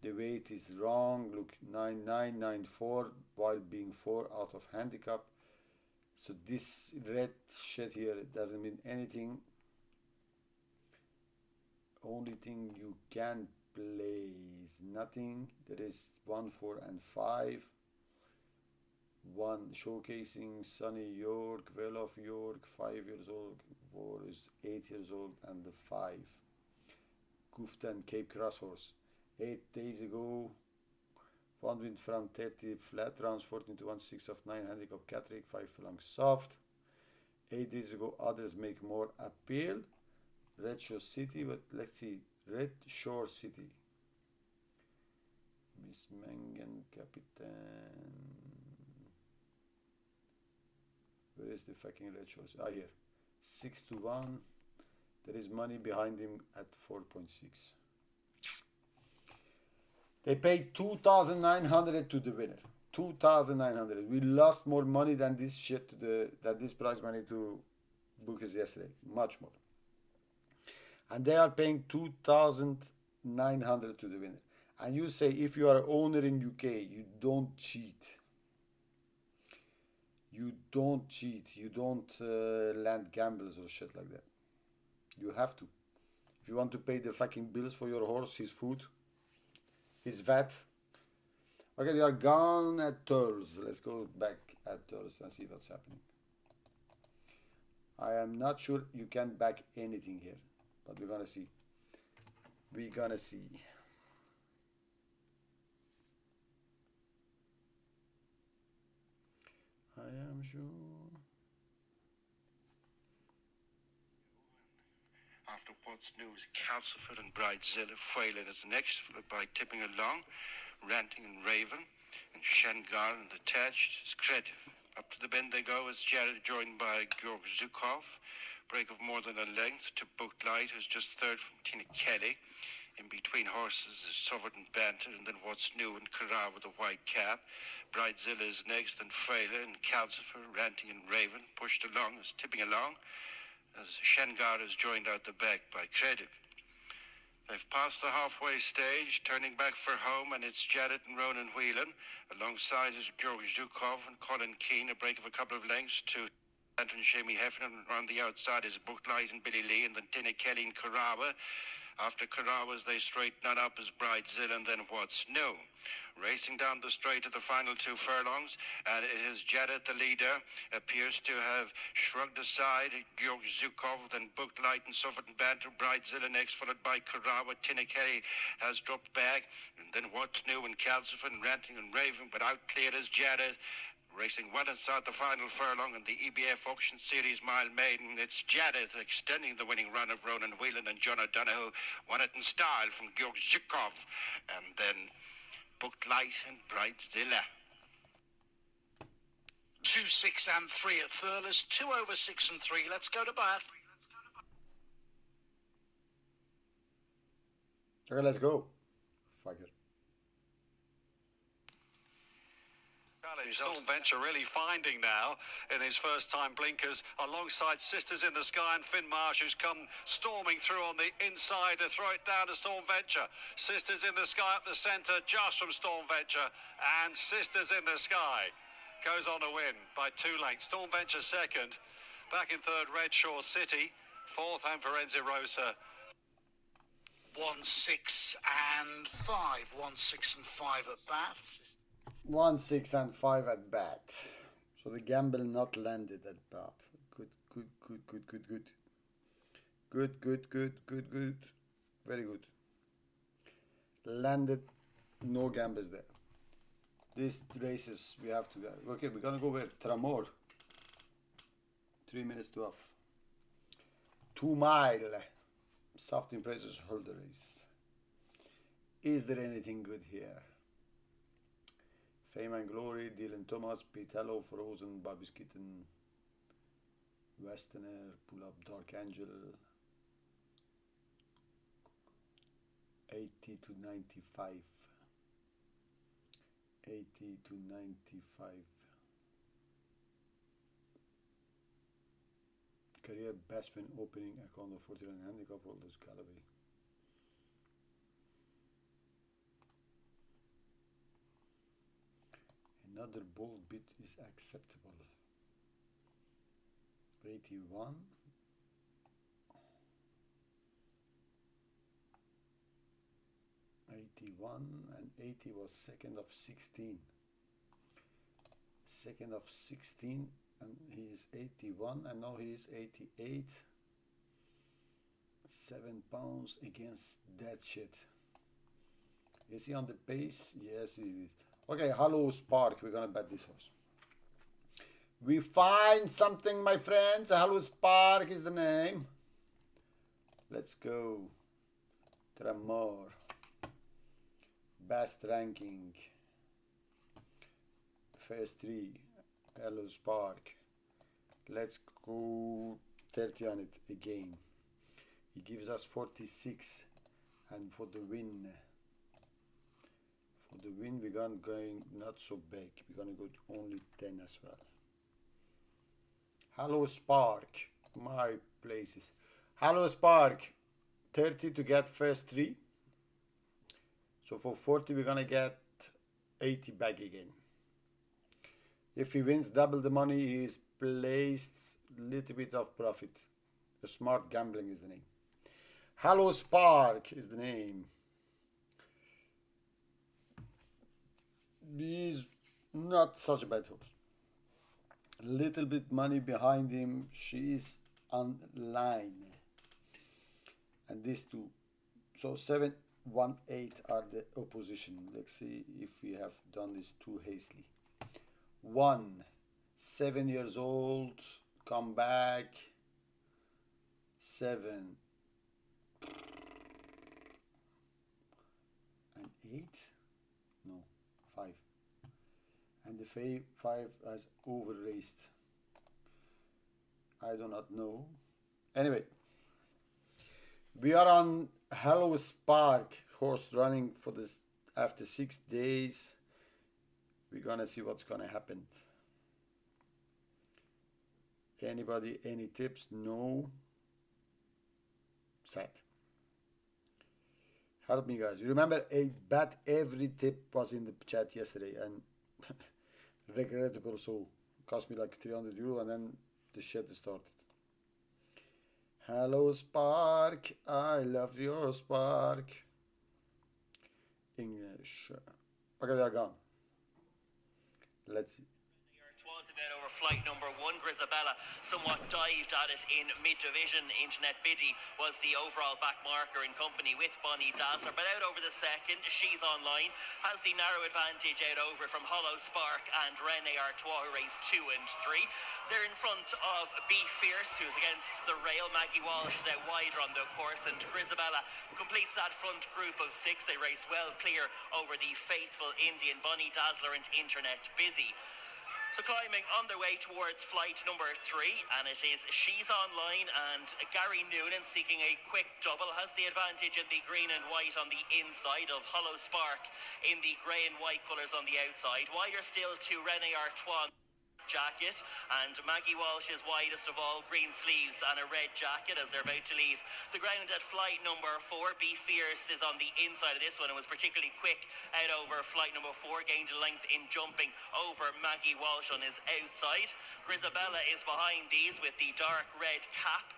The weight is wrong. Look, 9994 while being 4 out of handicap. So this red shit here, it doesn't mean anything. Only thing you can play is nothing. There is 1, 4, and 5. 1 showcasing Sunny York, Well of York, 5 years old, 4 is 8 years old, and the 5. Gufta and Cape Cross horse. 8 days ago, 1 win from 30 flat rounds, 14 to 1, 6 of 9 handicap Catrick, 5 furlong soft. 8 days ago, others make more appeal. Red Shore City, but let's see, Red Shore City. Miss Mengen Capitan. Where is the fucking Red Shore? Ah, here. 6 to 1. There is money behind him at 4.6. They paid 2,900 to the winner. 2,900. We lost more money than this shit than this prize money to bookers yesterday. Much more. And they are paying 2,900 to the winner. And you say if you are an owner in UK, you don't cheat. You don't cheat. You don't land gambles or shit like that. You have to. If you want to pay the fucking bills for your horse, his food, his vet. Okay, they are gone at Turles. Let's go back at Turles and see what's happening. I am not sure you can back anything here, but we're gonna see. We're gonna see. I am sure. After what's news, Calcifer and Bridezilla Foiling is next, followed by Tipping Along, Ranting and Raven, and Shangar and Attached is Creative. Up to the bend they go as Jared, joined by Georg Zukov. Break of more than a length to Booked Light, who's just third from Tina Kelly. In between horses is Sovereign and Banter, and then What's New and Kara with a white cap. Bridezilla is next, and Frailer and Calcifer, Ranting and Raven, pushed along as Tipping Along, as Shangar is joined out the back by Creative. They've passed the halfway stage, turning back for home, and it's Jared and Ronan Whelan. Alongside is Georg Zukov and Colin Keane, a break of a couple of lengths to Anton Shamie Heffernan. On the outside is Booked Light and Billy Lee, and then Tina Kelly and Karawa. After Karawas, they straighten on up as Bridezilla and then What's New. Racing down the straight of the final 2 furlongs, and it is Jared, the leader, appears to have shrugged aside Georg Zukov, then Booked Light and Suffered and Banter. Bridezilla next, followed by Karawa. Tina Kelly has dropped back, and then What's New and Calcifer and Ranting and Raven, but out clear is Jared. Racing well inside the final furlong in the EBF Auction Series Mile Maiden. It's Jared extending the winning run of Ronan Whelan, and John O'Donoghue won it in style from Georg Zukov. And then Booked Light and Bridezilla. 2, 6 and 3 at Thurles, 2 over 6 and 3. Let's go to Bath. Okay, let's go. Fuck it. Storm Venture really finding now in his first time blinkers alongside Sisters in the Sky and Finn Marsh, who's come storming through on the inside to throw it down to Storm Venture. Sisters in the Sky up the centre just from Storm Venture, and Sisters in the Sky goes on to win by 2 lengths. Storm Venture second, back in third Red Shore City, fourth home for Renzi Rosa. 1, 6 and 5. 1, 6 and 5 at Bath. 1, 6 and 5 at Bath. So the gamble not landed at Bath. Good, good, good, good, good. Good, good, good, good, good. Very good. Landed, no gambles there. These races we have to go. Okay, we're gonna go with Tramor. 3 minutes to off. 2 mile. Soft impressions holder race. Is there anything good here? Fame and Glory, Dylan Thomas, Pitello, Frozen, Bobby's Kitten, Westerner, Pull Up, Dark Angel. 80 to 95. 80 to 95. Career best when opening account of 49 handicap holders, Galloway. Another bold bid is acceptable. 81. 81 and 80 was second of 16. Second of 16 and he is 81 and now he is 88. 7 pounds against that shit. Is he on the pace? Yes, he is. Okay, Hello Spark. We're gonna bet this horse. We find something, my friends. Hello Spark is the name. Let's go. Tramor. Best ranking. First 3. Hello Spark. Let's go 30 on it again. He gives us 46. And for the win, we're gonna going not so big. We're gonna go to only 10 as well. Hello Spark. My places. Hello Spark. 30 to get first 3. So for 40 we're gonna get 80 back again. If he wins double the money, he is placed a little bit of profit. A smart gambling is the name. Hello Spark is the name. He's not such a bad horse. A little bit money behind him. She's on line. And these two. So 7, 1, 8 are the opposition. Let's see if we have done this too hastily. 1, 7 years old, come back. 7 and 8. No, 5. And the 5 has over raced. I do not know. Anyway, we are on Hello Spark horse running for this after 6 days. We're gonna see what's gonna happen. Anybody, any tips? No. Sad. Help me, guys. You remember I bet every tip was in the chat yesterday and regrettable, so cost me like 300 euro and then the shit started. Hello Spark, I love your Spark. English. Okay, they're gone. Let's see. Over flight number 1, Grisabella somewhat dived at it in mid-division. Internet Biddy was the overall back marker in company with Bonnie Dazzler, but out over the second, She's Online has the narrow advantage out over from Hollow Spark and Rene Artois, who race 2 and 3. They're in front of Be Fierce, who's against the rail. Maggie Walsh is out wider on the course, and Grisabella completes that front group of 6. They race well clear over the faithful Indian Bonnie Dazzler and Internet Busy. So climbing on their way towards flight number 3, and it is She's Online, and Gary Noonan seeking a quick double has the advantage in the green and white on the inside of Hollow Spark in the grey and white colours on the outside. Wider still to Rene Artois jacket, and Maggie Walsh is widest of all, green sleeves and a red jacket as they're about to leave the ground at flight number 4. Be Fierce is on the inside of this one and was particularly quick out over flight number 4, gained length in jumping over Maggie Walsh on his outside. Grisabella is behind these with the dark red cap.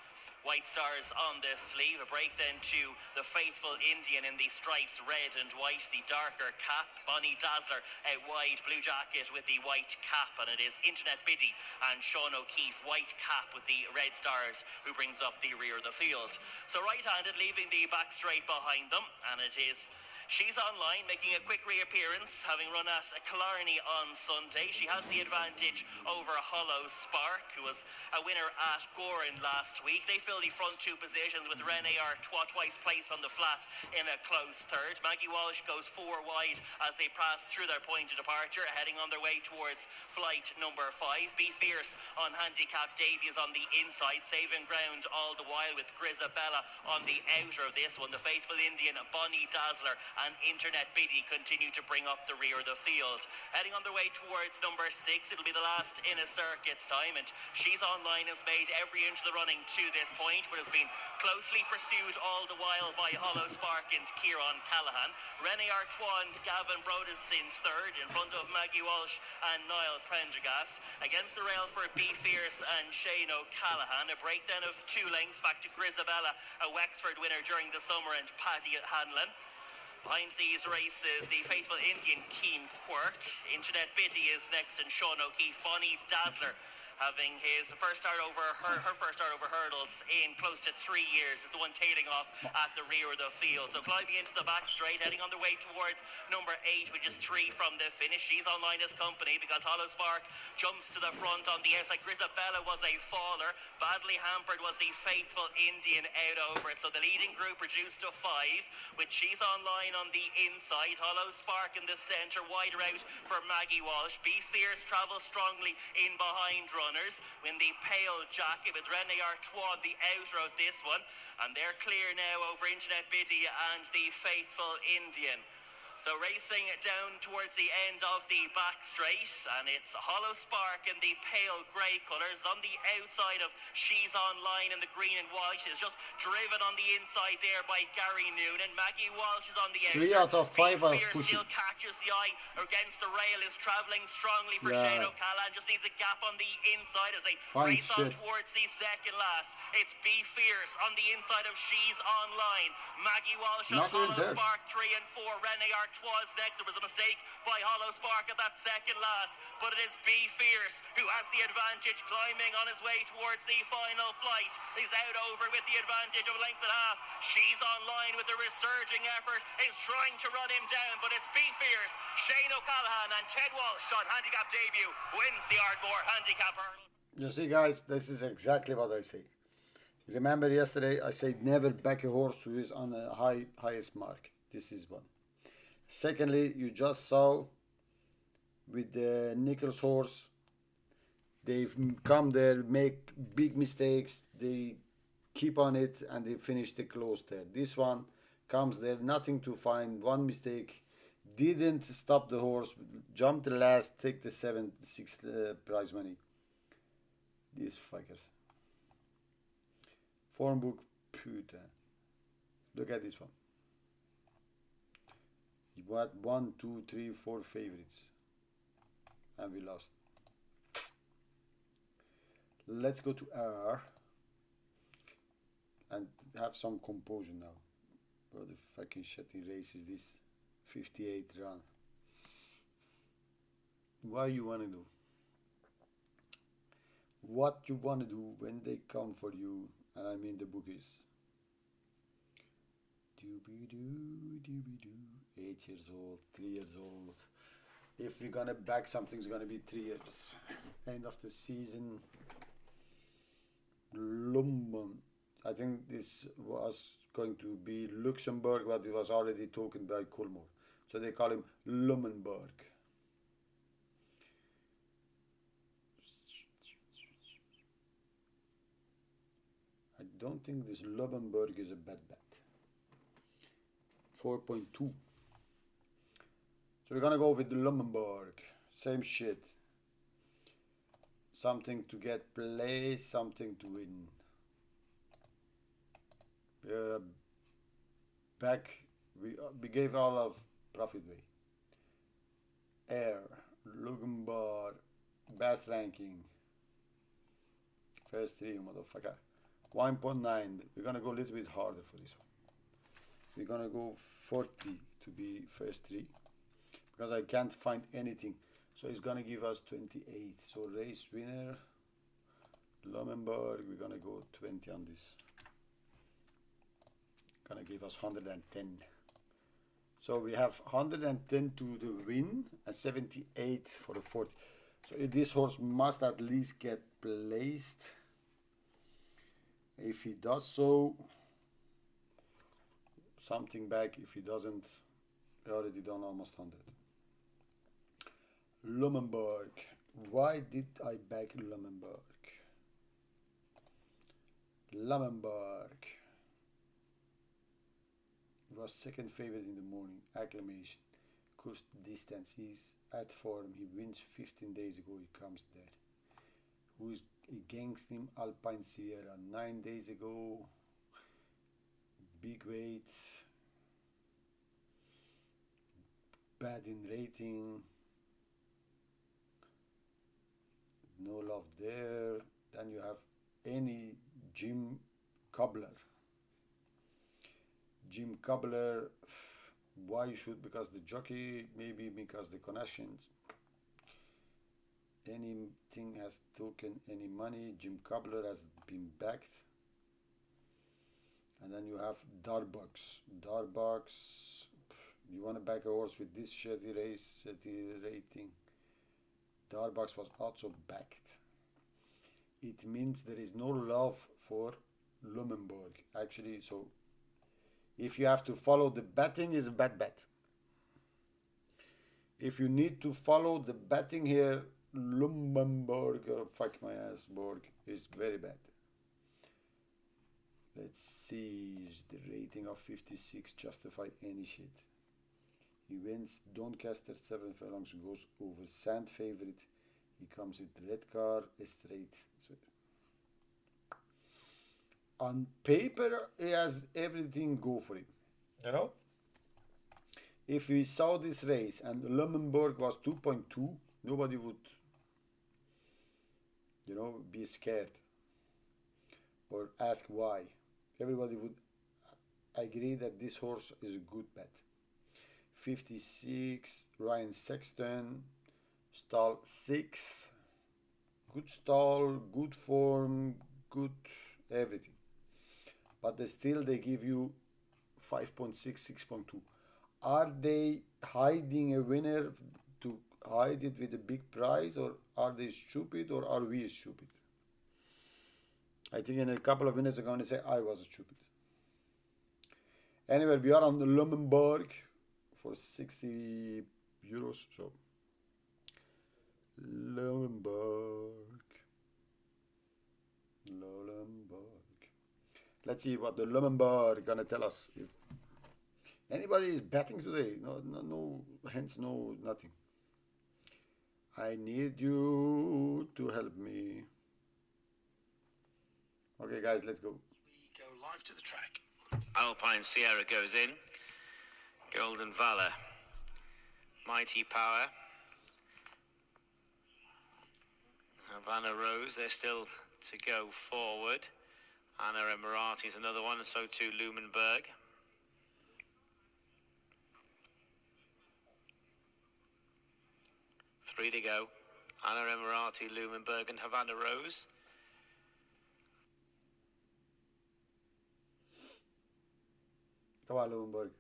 white stars on the sleeve. A break then to the faithful Indian in the stripes red and white, the darker cap. Bonnie Dazzler out wide, blue jacket with the white cap, and it is Internet Biddy and Sean O'Keefe, white cap with the red stars, who brings up the rear of the field. So right-handed, leaving the back straight behind them, and it is She's Online making a quick reappearance, having run at Killarney on Sunday. She has the advantage over Hollow Spark, who was a winner at Gorin last week. They fill the front two positions with Rene Artois twice placed on the flat in a close third. Maggie Walsh goes 4 wide as they pass through their point of departure, heading on their way towards flight number 5. Be Fierce on handicap debuts on the inside, saving ground all the while with Grisabella on the outer of this one. The faithful Indian, Bonnie Dazzler, and Internet Biddy continue to bring up the rear of the field. Heading on their way towards number 6, it'll be the last in a circuit's time, and She's Online has made every inch of the running to this point, but has been closely pursued all the while by Hollow Spark and Kieran Callahan. Rene Artois and Gavin Brodus in third, in front of Maggie Walsh and Niall Prendergast. Against the rail for Be Fierce and Shane O'Callaghan. A break then of 2 lengths back to Grisabella, a Wexford winner during the summer, and Paddy Hanlon. Behind these races, the faithful Indian Keen Quirk. Internet Biddy is next, and Sean O'Keefe. Bonnie Dazzler having his first start over her first start over hurdles in close to 3 years, is the one tailing off at the rear of the field. So climbing into the back straight, heading on their way towards number 8, which is 3 from the finish. She's Online as company because Hollow Spark jumps to the front on the outside. Grisabella was a faller. Badly hampered was the faithful Indian out over it. So the leading group reduced to 5, with She's Online on the inside. Hollow Spark in the centre, wider out for Maggie Walsh. Be Fierce travels strongly in behind runners. Win the pale jacket with Rene Artois the outer of this one, and they're clear now over Internet Biddy and the faithful Indian. So racing down towards the end of the back straight, and it's Hollow Spark in the pale grey colours on the outside of She's Online in the green and white. Is just driven on the inside there by Gary Noonan. Maggie Walsh is on the outside. 3 out of 5 are pushing. Still catches the eye against the rail, is travelling strongly for Shane O'Callaghan. Just needs a gap on the inside as they Fine race on shit. towards the second last. It's Be Fierce on the inside of She's Online. Maggie Walsh on Not even Hollow third. Spark 3 and 4. Rene Artois next. There was a mistake by Hollow Spark at that second last, but it is Be Fierce who has the advantage, climbing on his way towards the final flight. He's out over with the advantage of a length and a half. She's Online with a resurging effort, is trying to run him down, but it's Be Fierce, Shane O'Callaghan, and Ted Walsh on handicap debut wins the Ardmore handicap hurdle. You see, guys, this is exactly what I say. Remember yesterday I said never back a horse who is on a highest mark. This is one. Secondly, you just saw with the Nichols horse, they've come there, make big mistakes, they keep on it, and they finish the close there. This one comes there, nothing to find, one mistake, didn't stop the horse, jumped the last, take the 7-6 prize money. These fuckers. Form book, puta. Look at this one. What 1, 2, 3, 4 favorites, and we lost. Let's go to R and have some composure now. What the fucking shitty race is this? 58 run. What you wanna do? What you wanna do when they come for you? And I mean the bookies. Doobie-doo, doobie-doo. 8 years old, 3 years old. If we're gonna back something, it's gonna be 3 years. End of the season. Lumben. I think this was going to be Luxembourg, but it was already taken by Colmore. So they call him Lummenberg. I don't think this Lummenberg is a bad bet. 4.2. So we're gonna go with the Lummenberg. Same shit. Something to get play, something to win. Back, we gave all of profit way. Air, Luxembourg, best ranking. First 3, motherfucker. 1.9. We're gonna go a little bit harder for this one. We're gonna go 40 to be first three because I can't find anything. So it's gonna give us 28. So race winner, Lumenberg, we're gonna go 20 on this. Gonna give us 110. So we have 110 to the win and 78 for the 40. So this horse must at least get placed. If he does so, something back. If he doesn't, he already done almost 100. Lumenberg. Why did I back Lumenberg? Lumenberg. He was second favorite in the morning. Acclamation. Course distance. He's at form. He wins 15 days ago. He comes there. Who is against him? Alpine Sierra. 9 days ago. Big weight. Bad in rating. No love there. Then you have any Jim Cobbler. Jim Cobbler, why you should? Because the jockey, maybe because the connections. Anything has taken any money. Jim Cobbler has been backed. And then you have Darbucks. Darbucks, you want to back a horse with this shitty race, shitty rating. Darbucks was also backed. It means there is no love for Lumenberg. Actually, so if you have to follow the betting, is a bad bet. If you need to follow the betting here, Lumenberg or fuck my ass Borg is very bad. Let's see, is the rating of 56 justify any shit? He wins Doncaster 7 furlongs, goes over Sand favorite. He comes with red car, a straight. So on paper, he has everything go for him. You know? If we saw this race and Lumenberg was 2.2, nobody would, you know, be scared or ask why. Everybody would agree that this horse is a good bet. 56, Ryan Sexton, stall 6, good stall, good form, good everything. But they give you 5.6, 6.2. Are they hiding a winner to hide it with a big prize, or are they stupid, or are we stupid? I think in a couple of minutes I'm going to say I was stupid. Anyway, we are on the Lumenberg for 60 euros. So Lumenberg. Let's see what the Lumenberg gonna tell us. If anybody is betting today, no hands, no nothing. I need you to help me. Okay, guys, let's go. We go live to the track. Alpine Sierra goes in. Golden Valor. Mighty Power. Havana Rose, they're still to go forward. Anna Emirati is another one, and so too Lumenberg. Three to go. Anna Emirati, Lumenberg, and Havana Rose. Come on, Lumenberg.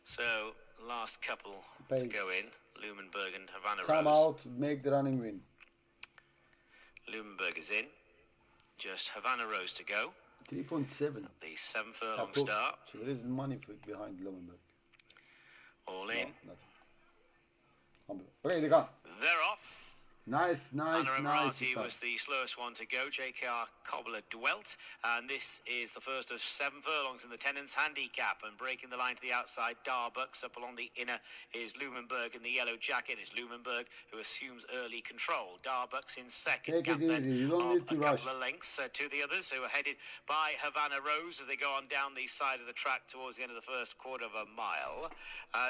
So, last couple to Pace. go in. Lumenberg and Havana Come Rose. out, make the running win. Lumenberg is in. Just Havana Rose to go. 3.7. The 7 furlong start. So there is money behind Lumenberg. All in. No, nothing. Okay, they go. They're off. Nice. Anna Nice Emirati start. was the slowest one to go. JKR Cobbler dwelt, and this is the first of 7 furlongs in the Tenants handicap. And breaking the line to the outside, Darbucks up along the inner is Lumenberg in the yellow jacket. It's Lumenberg who assumes early control. Darbucks in second. Take it Gap then easy. You don't need to a rush. couple of lengths to the others who are headed by Havana Rose as they go on down the side of the track towards the end of the first quarter of a mile.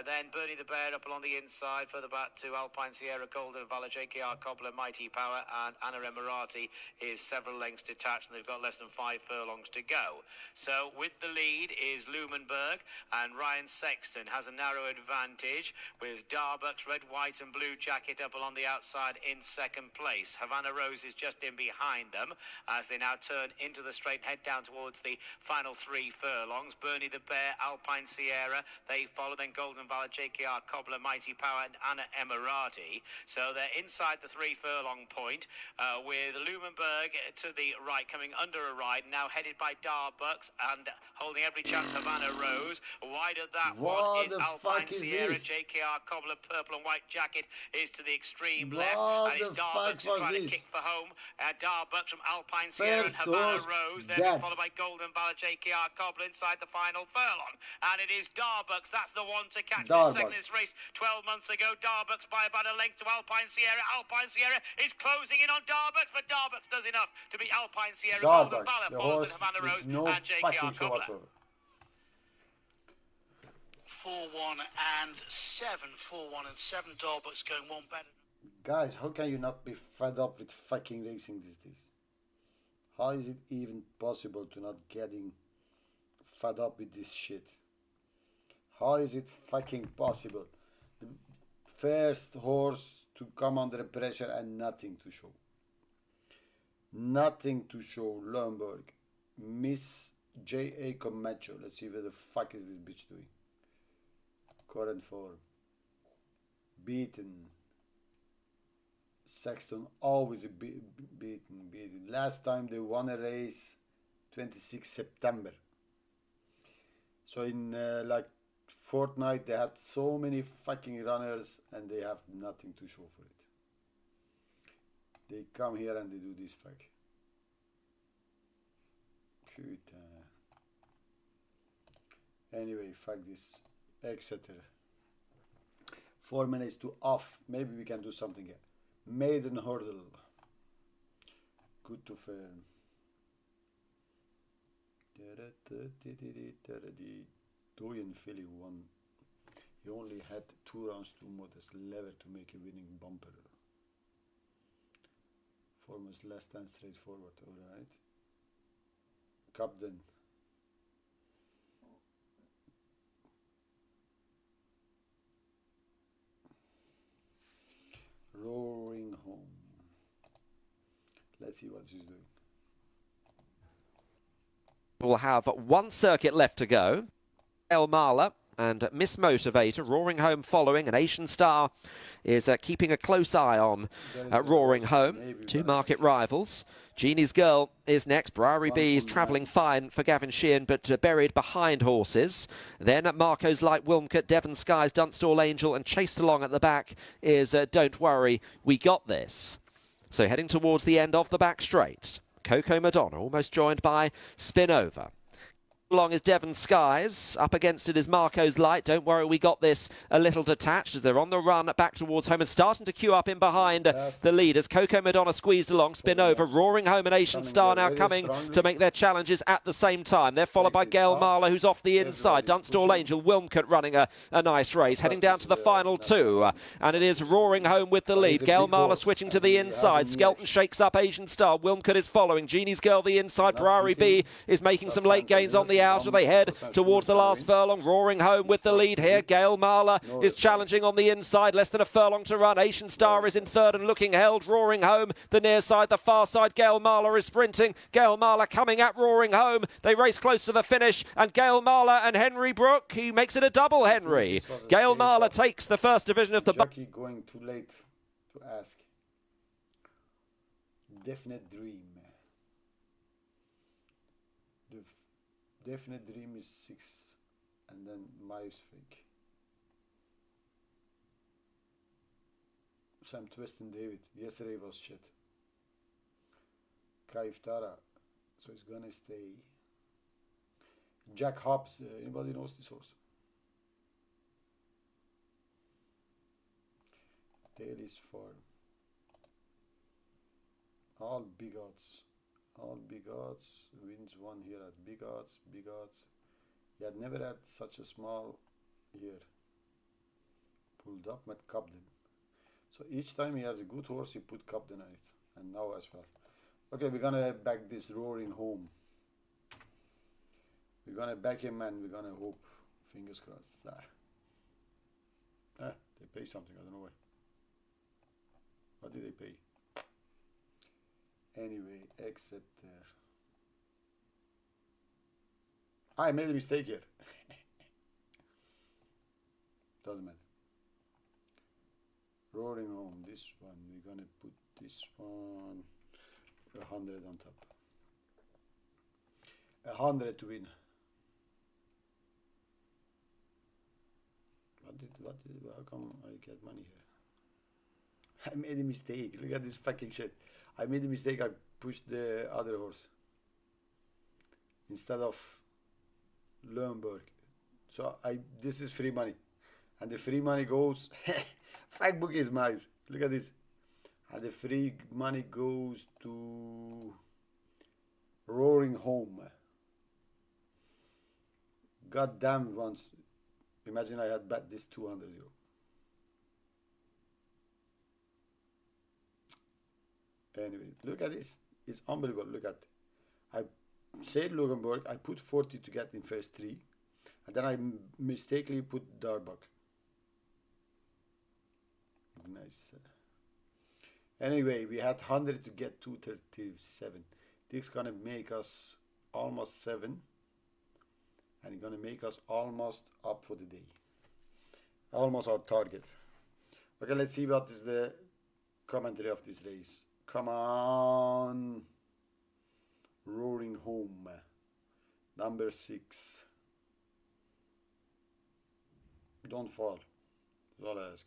Then Bernie the Bear up along the inside, further back to Alpine Sierra, Golden Valor, JKR Cobbler, Mighty Power, and Anna Emirati is several lengths detached, and they've got less than 5 furlongs to go. So with the lead is Lumenberg, and Ryan Sexton has a narrow advantage with Darbuck's red, white and blue jacket up along the outside in second place. Havana Rose is just in behind them as they now turn into the straight and head down towards the final 3 furlongs. Bernie the Bear, Alpine Sierra, they follow, then Golden Valor, JKR Cobbler, Mighty Power and Anna Emirati. So they're inside the 3 furlong point with Lumenberg to the right, coming under a ride, now headed by Darbucks and holding every chance Havana Rose. Wide of that one is Alpine Sierra, JKR Cobbler, purple and white jacket is to the extreme left, and it's Darbucks trying to kick for home. Darbucks from Alpine Sierra and Havana Rose, then followed by Golden Valor, JKR Cobbler inside the final furlong, and it is Darbucks, that's the one to catch. Second in this race 12 months ago. Darbucks by about a length to Alpine Sierra. Alpine Sierra is closing in on Darbucks, but Darbucks does enough to beat Alpine Sierra. Golden Valor follows in Havana Rose and JKR Cobbler. 4-1 and 7. 4-1 and 7. Darbuck's going one better. Guys, how can you not be fed up with fucking racing these days? How is it even possible to not getting fed up with this shit? How is it fucking possible? The first horse to come under pressure and nothing to show. Nothing to show. Lumenberg. Miss J.A. Comacho. Let's see what the fuck is this bitch doing. Current form. Beaten. Sexton always beaten. Last time they won a race 26 September. So in like fortnight they had so many fucking runners and they have nothing to show for it. They come here and they do this fuck. Putain. Anyway, fuck this. Etc. 4 minutes to off. Maybe we can do something here. Maiden hurdle. Good to firm. The Doyen filly won. He only had 2 rounds to modest lever to make a winning bumper. Form was less than straightforward, alright. Captain. Roaring home. Let's see what she's doing. We'll have 1 circuit left to go. El Marla and Miss Motivator, Roaring Home following, and Asian Star is keeping a close eye on Roaring Home. 2 market rivals. Jeannie's Girl is next. Briary B is travelling fine for Gavin Sheehan, but buried behind horses. Then Marco's Light Wilmcote, Devon Skies, Dunstall Angel, and chased along at the back is Don't Worry, We Got This. So heading towards the end of the back straight. Coco Madonna, almost joined by Spinover. Along is Devon Skies. Up against it is Marco's Light. Don't Worry, We Got This a little detached as they're on the run back towards home and starting to queue up in behind the leaders. Coco Madonna squeezed along, Spinover, Roaring Home and Asian Star now coming to make their challenges at the same time. They're followed by Gail Marler, who's off the inside. Dunstall Angel, Wilmcote running a nice race. Heading down to the final 2. And it is Roaring Home with the lead. Gail Marler switching to the inside. Skelton shakes up Asian Star. Wilmcote is following. Jeannie's Girl the inside. Briary B is making some late gains on the outer. They head towards the last furlong. Roaring Home with the lead here. Gail Marler is challenging on the inside. Less than a furlong to run. Asian Star is in third and looking held. Roaring Home the near side, the far side. Gail Marler is sprinting. Gail Marler coming at Roaring Home. They race close to the finish, and Gail Marler and Henry Brook, he makes it a double, Henry. Gail Marler takes the first division of the jockey going too late to ask. Definite Dream. Definite Dream is 6, and then Miles Fake. Sam Twist and David. Yesterday was shit. Kaiftara. So it's gonna stay. Jack Hobbs. Anybody knows this horse? Tail is 4. All big odds. All big odds, wins 1 here at big odds, big odds. He had never had such a small year. Pulled up with Cobden. So each time he has a good horse, you put captain on it. And now as well. Okay, we're gonna back this Roaring Home. We're gonna back him and we're gonna hope. Fingers crossed. They pay something, I don't know why. What did they pay? Anyway, Exeter. I made a mistake here. Doesn't matter. Roaring Home, this one, we're gonna put this one 100 on top. 100 to win. How come I get money here? I made a mistake. Look at this fucking shit. I made a mistake. I pushed the other horse instead of Löwenberg. So this is free money. And the free money goes... Fact book is nice. Look at this. And the free money goes to Roaring Home. God damn once. Imagine I had bet this 200 euro. Anyway, look at this. It's unbelievable. Look at. I said Luxembourg. I put 40 to get in first 3. And then I mistakenly put Darbuck. Nice. Anyway, we had 100 to get 237. This is gonna make us almost 7. And it's gonna make us almost up for the day. Almost our target. Okay, let's see what is the commentary of this race. Come on. Roaring Home. Number 6. Don't fall. That's all I ask.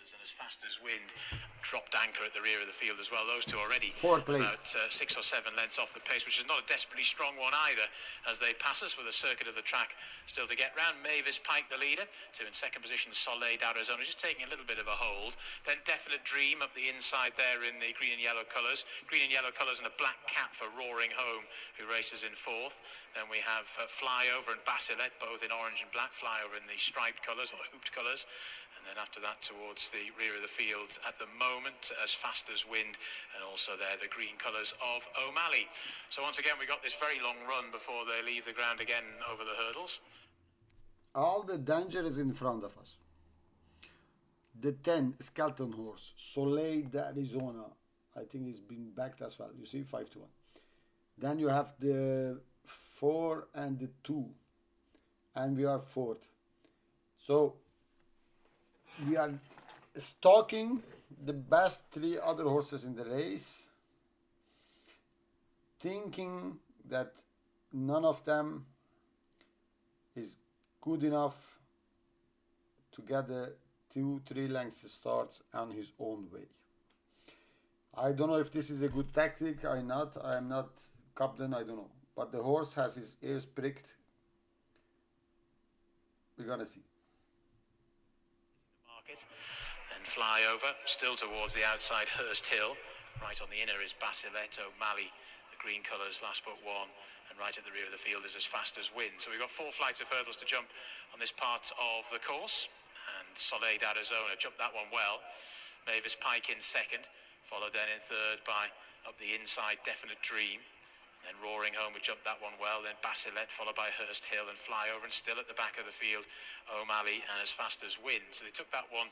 And as fast as wind, dropped anchor at the rear of the field as well. Those two already 4th place. About 6 or 7 lengths off the pace, which is not a desperately strong one either, as they pass us with a circuit of the track still to get round. Mavis Pike, the leader, 2 in second position. Soleil d'Arizona just taking a little bit of a hold. Then Definite Dream up the inside there in the green and yellow colours. Green and yellow colours and a black cap for Roaring Home, who races in 4th. Then we have Flyover and Basilet, both in orange and black. Flyover in the striped colours or hooped colours. And then after that towards the rear of the field at the moment, as fast as wind, and also there the green colours of O'Malley. So once again we got this very long run before they leave the ground again over the hurdles. All the danger is in front of us. The 10 Skeleton Horse, Soleil d'Arizona, I think it's been backed as well. You see, 5 to 1. Then you have the 4 and the 2, and we are 4th. So we are stalking the best 3 other horses in the race, thinking that none of them is good enough to get the 2-3 lengths starts on his own way. I don't know if this is a good tactic or not. I am not captain, I don't know. But the horse has his ears pricked. We're gonna see. And Flyover still towards the outside. Hurst Hill, right on the inner is Basilet. O'Malley, the green colours, last but 1, and right at the rear of the field is as fast as wind. So we've got 4 flights of hurdles to jump on this part of the course, and Soleil d'Arizona jumped that one well. Mavis Pike in 2nd, followed then in 3rd by up the inside Definite Dream. Then Roaring Home, we jumped that one well. Then Basilet, followed by Hurst Hill and Flyover, and still at the back of the field, O'Malley and as fast as wind. So they took that one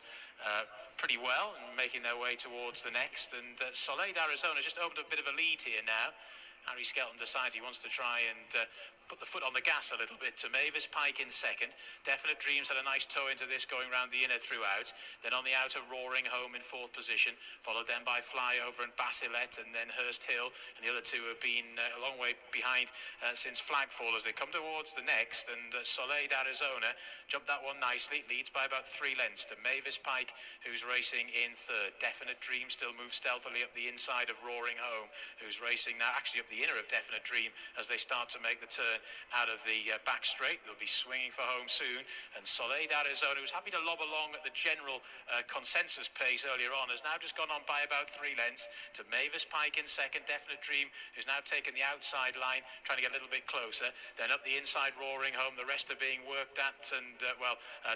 pretty well and making their way towards the next. And Soleil d'Arizona just opened a bit of a lead here now. Harry Skelton decides he wants to try and put the foot on the gas a little bit to Mavis Pike in 2nd. Definite Dreams had a nice toe into this going round the inner throughout. Then on the outer, Roaring Home in 4th position, followed then by Flyover and Basilet, and then Hurst Hill, and the other 2 have been a long way behind since Flagfall as they come towards the next. And Soleil d'Arizona jumped that one nicely, leads by about 3 lengths to Mavis Pike, who's racing in 3rd. Definite Dream still moves stealthily up the inside of Roaring Home, who's racing now actually up the the inner of Definite Dream as they start to make the turn out of the back straight. They'll be swinging for home soon. And Soleil Arizona, who's happy to lob along at the general consensus pace earlier on, has now just gone on by about 3 lengths to Mavis Pike in second. Definite Dream, who's now taken the outside line, trying to get a little bit closer. Then up the inside, Roaring Home. The rest are being worked at and,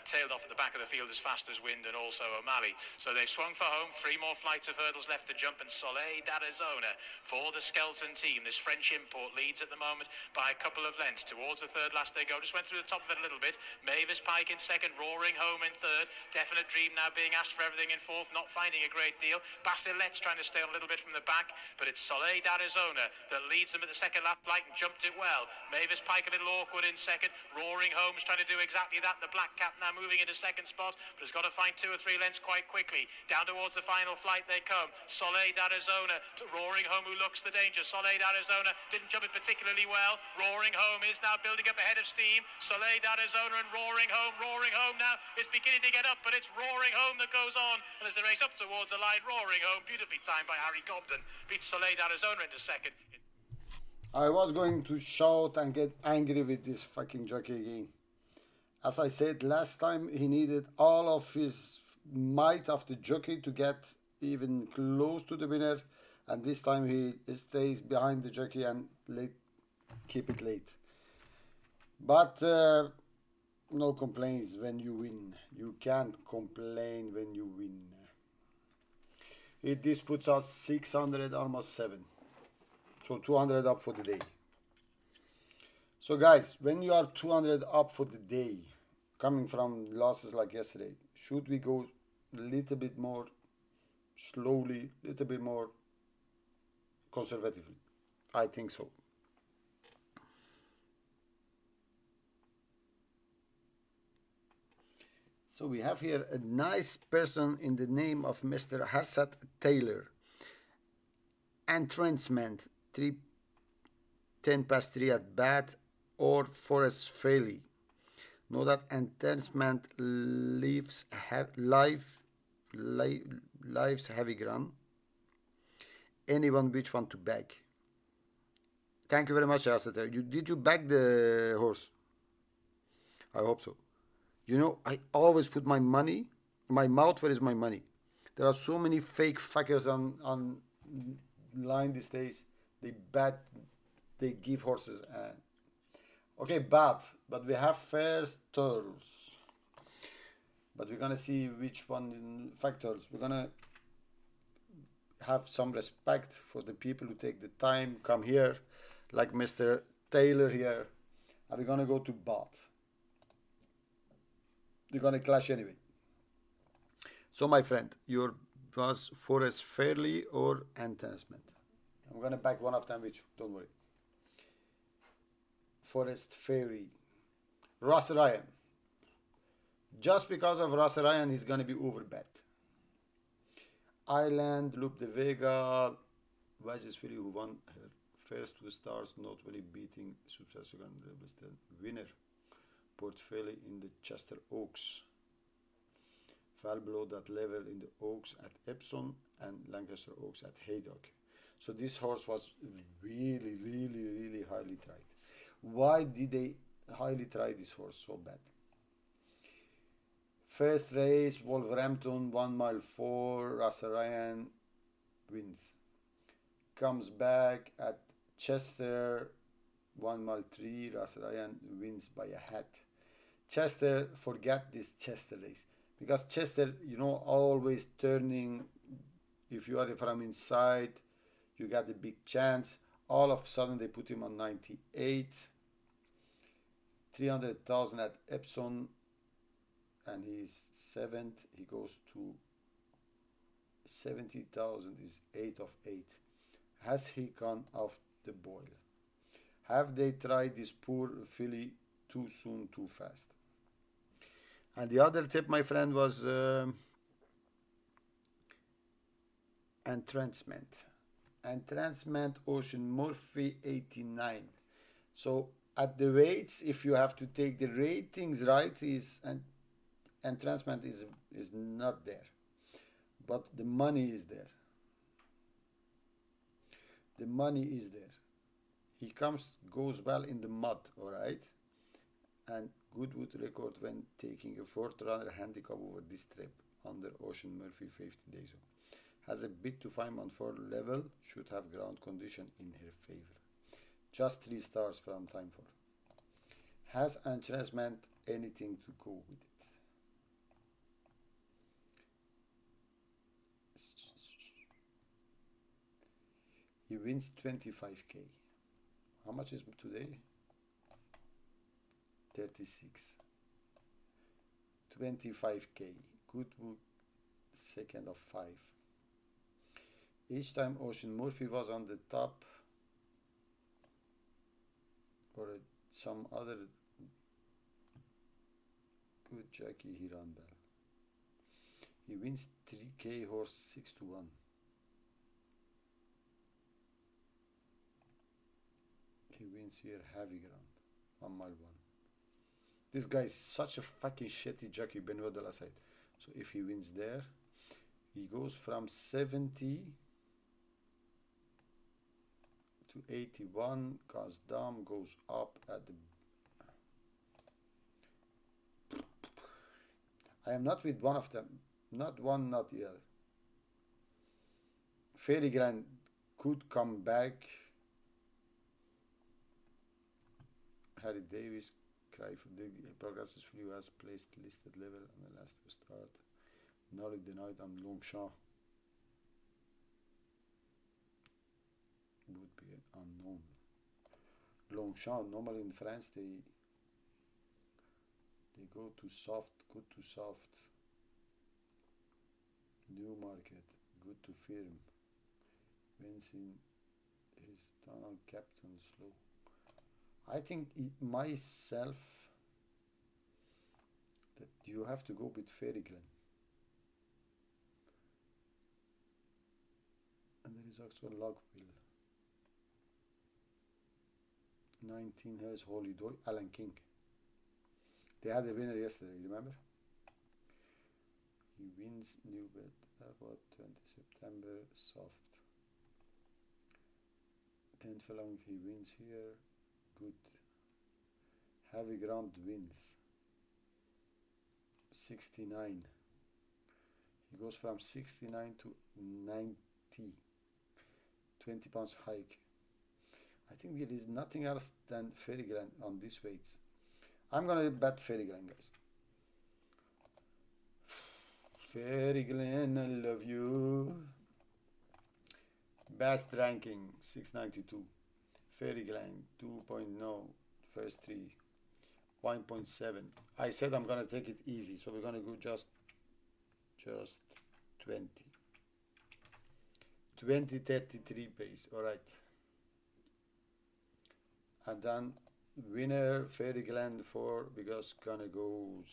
tailed off at the back of the field as fast as Wind and also O'Malley. So they've swung for home. 3 more flights of hurdles left to jump, and Soleil Arizona for the Skelton team. This French import leads at the moment by a couple of lengths. Towards the third last they go. Just went through the top of it a little bit. Mavis Pike in second, Roaring Home in third. Definite Dream now being asked for everything in fourth, not finding a great deal. Basilette's trying to stay on a little bit from the back, but it's Soleil Arizona that leads them at the second lap flight and jumped it well. Mavis Pike a little awkward in second. Roaring Home's trying to do exactly that. The black cap now moving into second spot, but has got to find 2 or 3 lengths quite quickly. Down towards the final flight they come. Soleil Arizona to Roaring Home, who looks the danger. Soleil Arizona didn't jump it particularly well. Roaring Home is now building up ahead of steam. Soleil Arizona and Roaring Home. Roaring Home now is beginning to get up, but it's Roaring Home that goes on. And as they race up towards the line, Roaring Home, beautifully timed by Harry Cobden, beats Soleil Arizona into second. I was going to shout and get angry with this fucking jockey again. As I said last time, he needed all of his might of the jockey to get even close to the winner, and this time he stays behind the jockey and keep it late. But no complaints when you win. You can't complain when you win. This puts us 600, almost 7. So 200 up for the day. So guys, when you are 200 up for the day, coming from losses like yesterday, should we go a little bit more slowly, a little bit more conservatively? I think so. So we have here a nice person in the name of Mr. Harsat Taylor. Entrancement, 10 past 3 at bat, or Forest Fairly. Know that entrancement lives heavy ground. Anyone which want to back? Thank you very much, Harsat. Did you back the horse? I hope so. You know, I always put my money, my mouth where is my money. There are so many fake fuckers on line these days. They give horses. Okay, but we have first turtles. But we're gonna see which one in factors. We're gonna have some respect for the people who take the time, come here, like Mr. Taylor here. And we're gonna go to Bath. They're gonna clash anyway. So my friend, your was Forest Fairly or Entrancement? I'm gonna back one of them with you, don't worry. Forest Fairy. Ross Ryan. Just because of Ross Ryan, he's gonna be overbet. Island, Loop de Vega, Wedges Philly, who won her first 2 stars, not really beating successful winner. Port Valley in the Chester Oaks. Fell below that level in the Oaks at Epsom and Lancaster Oaks at Haydock. So this horse was really, really, really highly tried. Why did they highly try this horse so bad? First race, Wolverhampton, 1 mile 4, Russell Ryan wins. Comes back at Chester, 1 mile 3, Russell Ryan wins by a hat. Chester, forget this Chester race. Because Chester, you know, always turning. If you are from inside, you got a big chance. All of a sudden, they put him on 98. 300,000 at Epsom. And he's 7th. He goes to 70,000. Is 8 of 8. Has he gone off the boil? Have they tried this poor filly too soon, too fast? And the other tip, my friend, was entrancement. Entrancement, Ocean Murphy, 89. So at the weights, if you have to take the ratings right, entrancement is not there. But the money is there. The money is there. he goes well in the mud, all right, and good wood record when taking a fourth runner handicap over this trip under Ocean Murphy 50 days. Has a bit to find on 4 level, should have ground condition in her favor. Just 3 stars from time 4. Has entrancement anything to go with it? He wins 25k. How much is today? 36. 25k. Good wood, second of 5. Each time Ocean Murphy was on the top, or some other good jockey, he ran well. He wins 3k horse 6 to 1. He wins here heavy ground, 1 mile 1. This guy is such a fucking shitty jockey, Benoit de la Salle. So if he wins there, he goes from 70 to 81, goes down, goes up at the... I am not with one of them. Not one, not the other. Fairy Grand could come back. Harry Davis, Cry for the progresses for you as placed listed level on the last to start. Nolly denied on Longchamp. Would be unknown. Longchamp, normally in France they go to soft, good to soft. Newmarket, good to firm. Wins in his Donald Captain slow. I think myself that you have to go with Fairy Glen. And there is also Logville. 19 Hills Holy Doy, Alan King. They had a winner yesterday, remember? He wins new bet about 20 September, soft. 10 furlong, he wins here, good. Heavy ground wins. 69. He goes from 69 to 90. 20 pounds hike. I think there is nothing else than Fairy Glen on these weights. I'm gonna bet Fairy Glen, guys. Fairy Glen, I love you. Best ranking 692. Fairy Glen 2.0. First 3 1.7. I said I'm gonna take it easy, so we're gonna go just 20. 20.33 pace. All right. And then winner Fairy Glen 4 because gonna go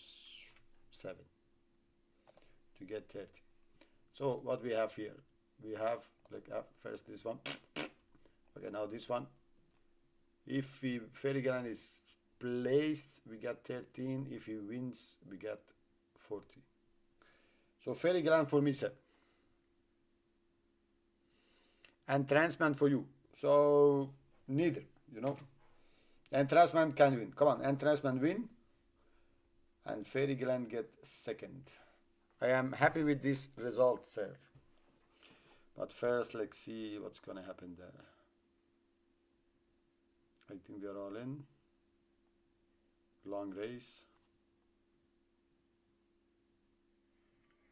7 to get 30. So what we have here, we have like first this one. Okay, now this one. If Fairy Glen is placed, we get 13. If he wins, we get 40. So Fairy Glen for me, sir. And Entrancement for you. So neither, you know. Entrancement can win. Come on, Entrancement win. And Fairy Glen get second. I am happy with this result, sir. But first, let's see what's gonna happen there. I think they're all in. Long race.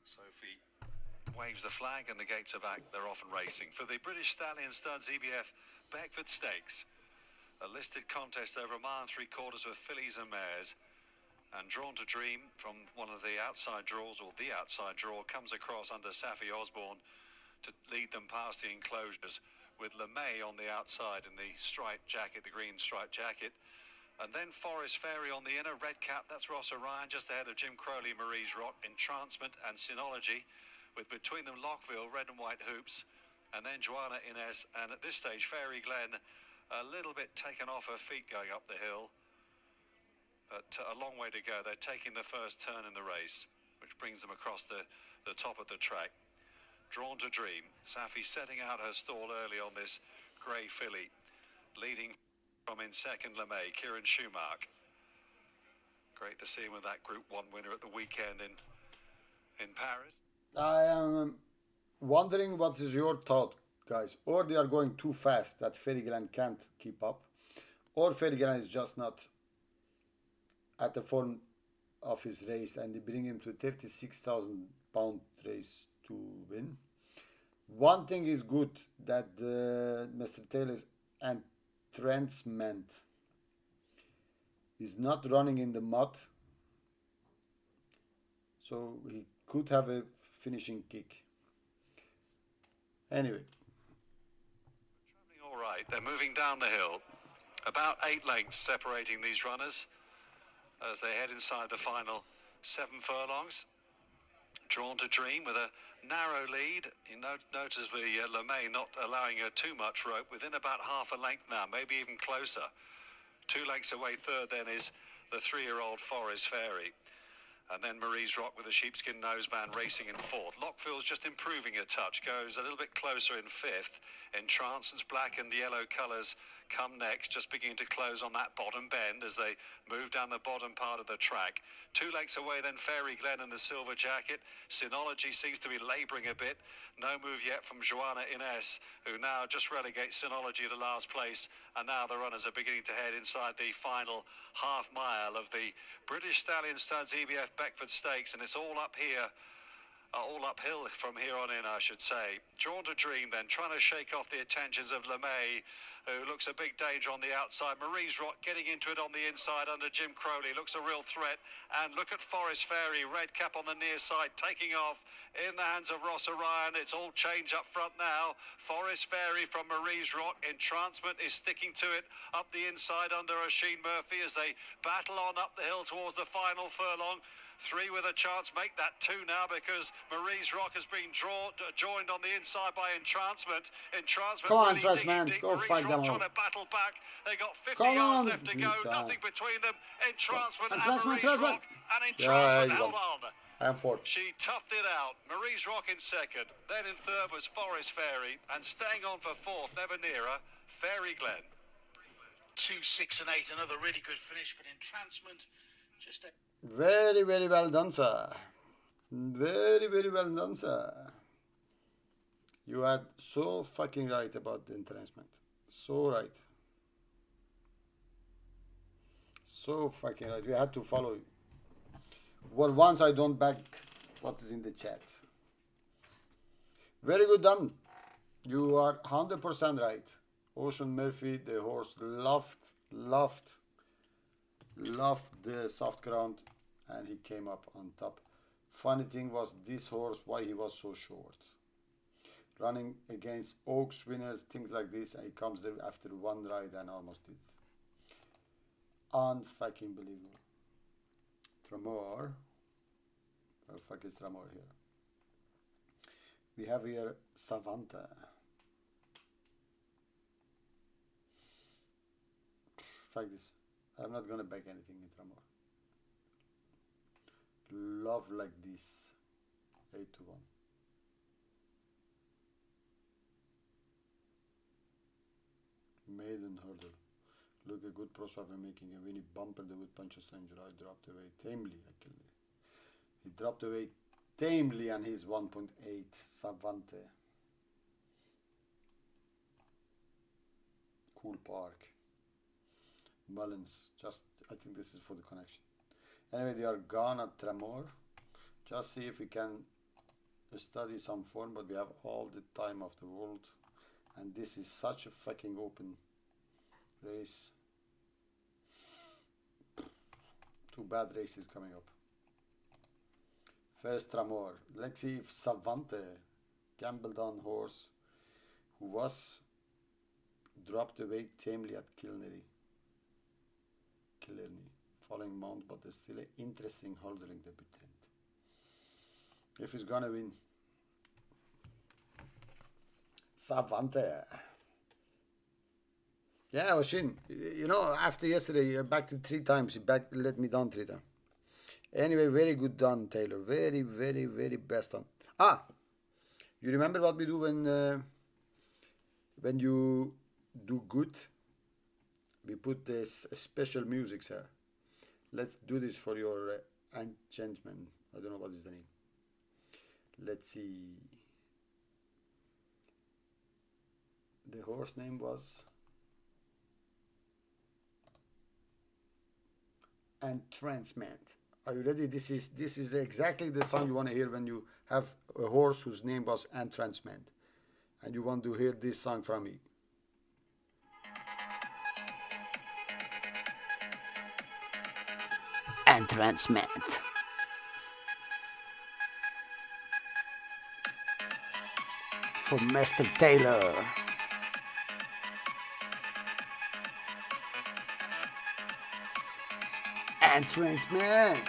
Sophie waves the flag and the gates are back. They're off and racing for the British Stallion Studs EBF Beckford Stakes. A listed contest over a mile and 3/4 with fillies and mares. And Drawn to Dream from one of the outside draws, or the outside draw, comes across under Safi Osborne to lead them past the enclosures, with LeMay on the outside in the striped jacket, the green striped jacket. And then Forest Fairy on the inner, red cap, that's Ross Orion, just ahead of Jim Crowley, Marie's Rock, Entrancement and Synology, with between them Lockville, red and white hoops, and then Joanna Inez, and at this stage Fairy Glen a little bit taken off her feet going up the hill. But a long way to go. They're taking the first turn in the race, which brings them across the top of the track. Drawn to Dream. Safi setting out her stall early on this grey filly, leading From in second, LeMay, Kieran Schumacher. Great to see him with that Group 1 winner at the weekend in Paris. I am wondering what is your thought, guys. Or they are going too fast that Ferryglen can't keep up, or Ferryglen is just not at the form of his race and they bring him to a 36,000 pound race to win. One thing is good that Mr. Taylor entrancement is not running in the mud, so he could have a finishing kick. Anyway, Travelling all right. They're moving down the hill. About 8 lengths separating these runners as they head inside the final 7 furlongs. Drawn to Dream with a narrow lead. You notice the LeMay not allowing her too much rope, within about half a length now, maybe even closer. 2 lengths away third then is the 3-year-old Forest Fairy. And then Marie's Rock with a sheepskin noseband racing in fourth. Lockfield's just improving a touch, goes a little bit closer in fifth. Entrancent's black and yellow colours come next, just beginning to close on that bottom bend as they move down the bottom part of the track. 2 lengths away then Fairy Glen and the Silver Jacket. Synology seems to be labouring a bit. No move yet from Joanna Ines, who now just relegates Synology to last place. And now the runners are beginning to head inside the final half mile of the British Stallion Studs EBF Beckford Stakes, and it's all up here. All uphill from here on in, I should say. Drawn to Dream then, trying to shake off the attentions of LeMay, who looks a big danger on the outside. Marie's Rock getting into it on the inside under Jim Crowley, looks a real threat. And look at Forest Fairy, red cap on the near side, taking off in the hands of Ross Orion. It's all change up front now. Forest Fairy from Marie's Rock. Entrancement is sticking to it up the inside under Oisin Murphy as they battle on up the hill towards the final furlong. 3 with a chance, make that 2 now because Marie's Rock has been joined on the inside by Entrancement. Entrancement come on, really Entrancement, digging deep. go Marie's fight them Rock trying all. to battle back. They got 50 Come yards on, left to go, nothing between them. Entrancement and Entrancement, Marie's Rock, and Entrancement held on. I am fourth. She toughed it out. Marie's Rock in second. Then in third was Forest Fairy, and staying on for fourth, never nearer, Fairy Glen. 2, 6 and 8, another really good finish, but Entrancement just a... Very, very well done, sir. Very, very well done, sir. You are so fucking right about the entrancement. So right. So fucking right. We had to follow you. Well, once I don't back what is in the chat. Very good done. You are 100% right. Oisin Murphy, the horse, loved the soft ground, and he came up on top. Funny thing was this horse, why he was so short. Running against Oaks winners, things like this, and he comes there after one ride and almost did. Unfucking believable. Tramor. Where the fuck is Tramor here? We have here Savanta. Fuck this. I'm not gonna back anything in Tramor. Love like this. 8-1. Maiden hurdle. Look, a good prosper making a winning bumper. The wood puncher stranger. I dropped away tamely. I killed it. He dropped away tamely and he's 1.8. Savante. Cool Park. Mullins. Just, I think this is for the connection. Anyway, they are gone at Tremor. Just see if we can study some form, but we have all the time of the world. And this is such a fucking open race. 2 bad races coming up. First Tremor. Let's see if Savante, Gambledon horse, who was dropped away tamely at Killarney, following Mount, but there's still an interesting holdering debutant. If he's gonna win. Savante. Yeah, Oisin, you know, after yesterday, you backed it 3 times. You let me down 3 times. Anyway, very good done, Taylor. Very, very, very best done. Ah, you remember what we do when you do good? we put this special music here. Let's do this for your enchantment. I don't know what is the name. Let's see. The horse name was Entrancement. Are you ready? This is exactly the song you want to hear when you have a horse whose name was Entrancement, and you want to hear this song from me. Entrancement. For Mr. Taylor. Entrancement.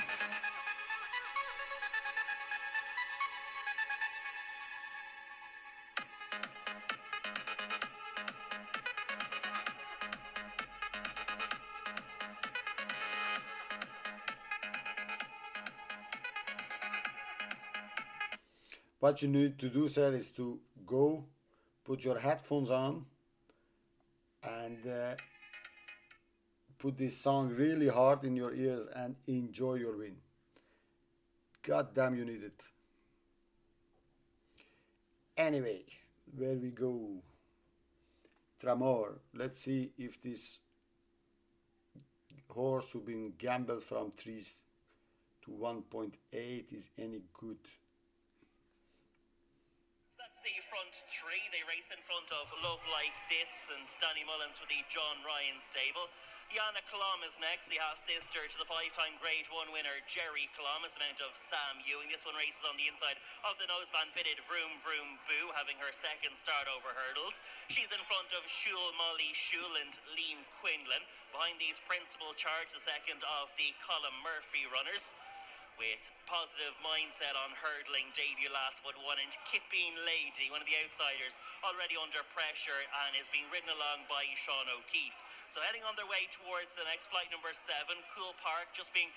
What you need to do, sir, is to go, put your headphones on, and put this song really hard in your ears and enjoy your win. God damn, you need it. Anyway, where we go? Tramor. Let's see if this horse who been gambled from 3 to 1.8 is any good. That's the front three. They race in front of Love Like This and Danny Mullins with the John Ryan stable. Yana Kalam is next, the half-sister to the 5-time Grade 1 winner Jerry Kalam, is the mount of Sam Ewing. This one races on the inside of the noseband-fitted Vroom Vroom Boo, having her second start over hurdles. She's in front of Shul Molly Shul and Liam Quinlan. Behind these, Principal Charge, the second of the Colin Murphy runners, with Positive Mindset on hurdling debut last but one, and Kipping Lady, one of the outsiders, already under pressure and is being ridden along by Sean O'Keefe. So heading on their way towards the next flight, number 7, Cool Park, just being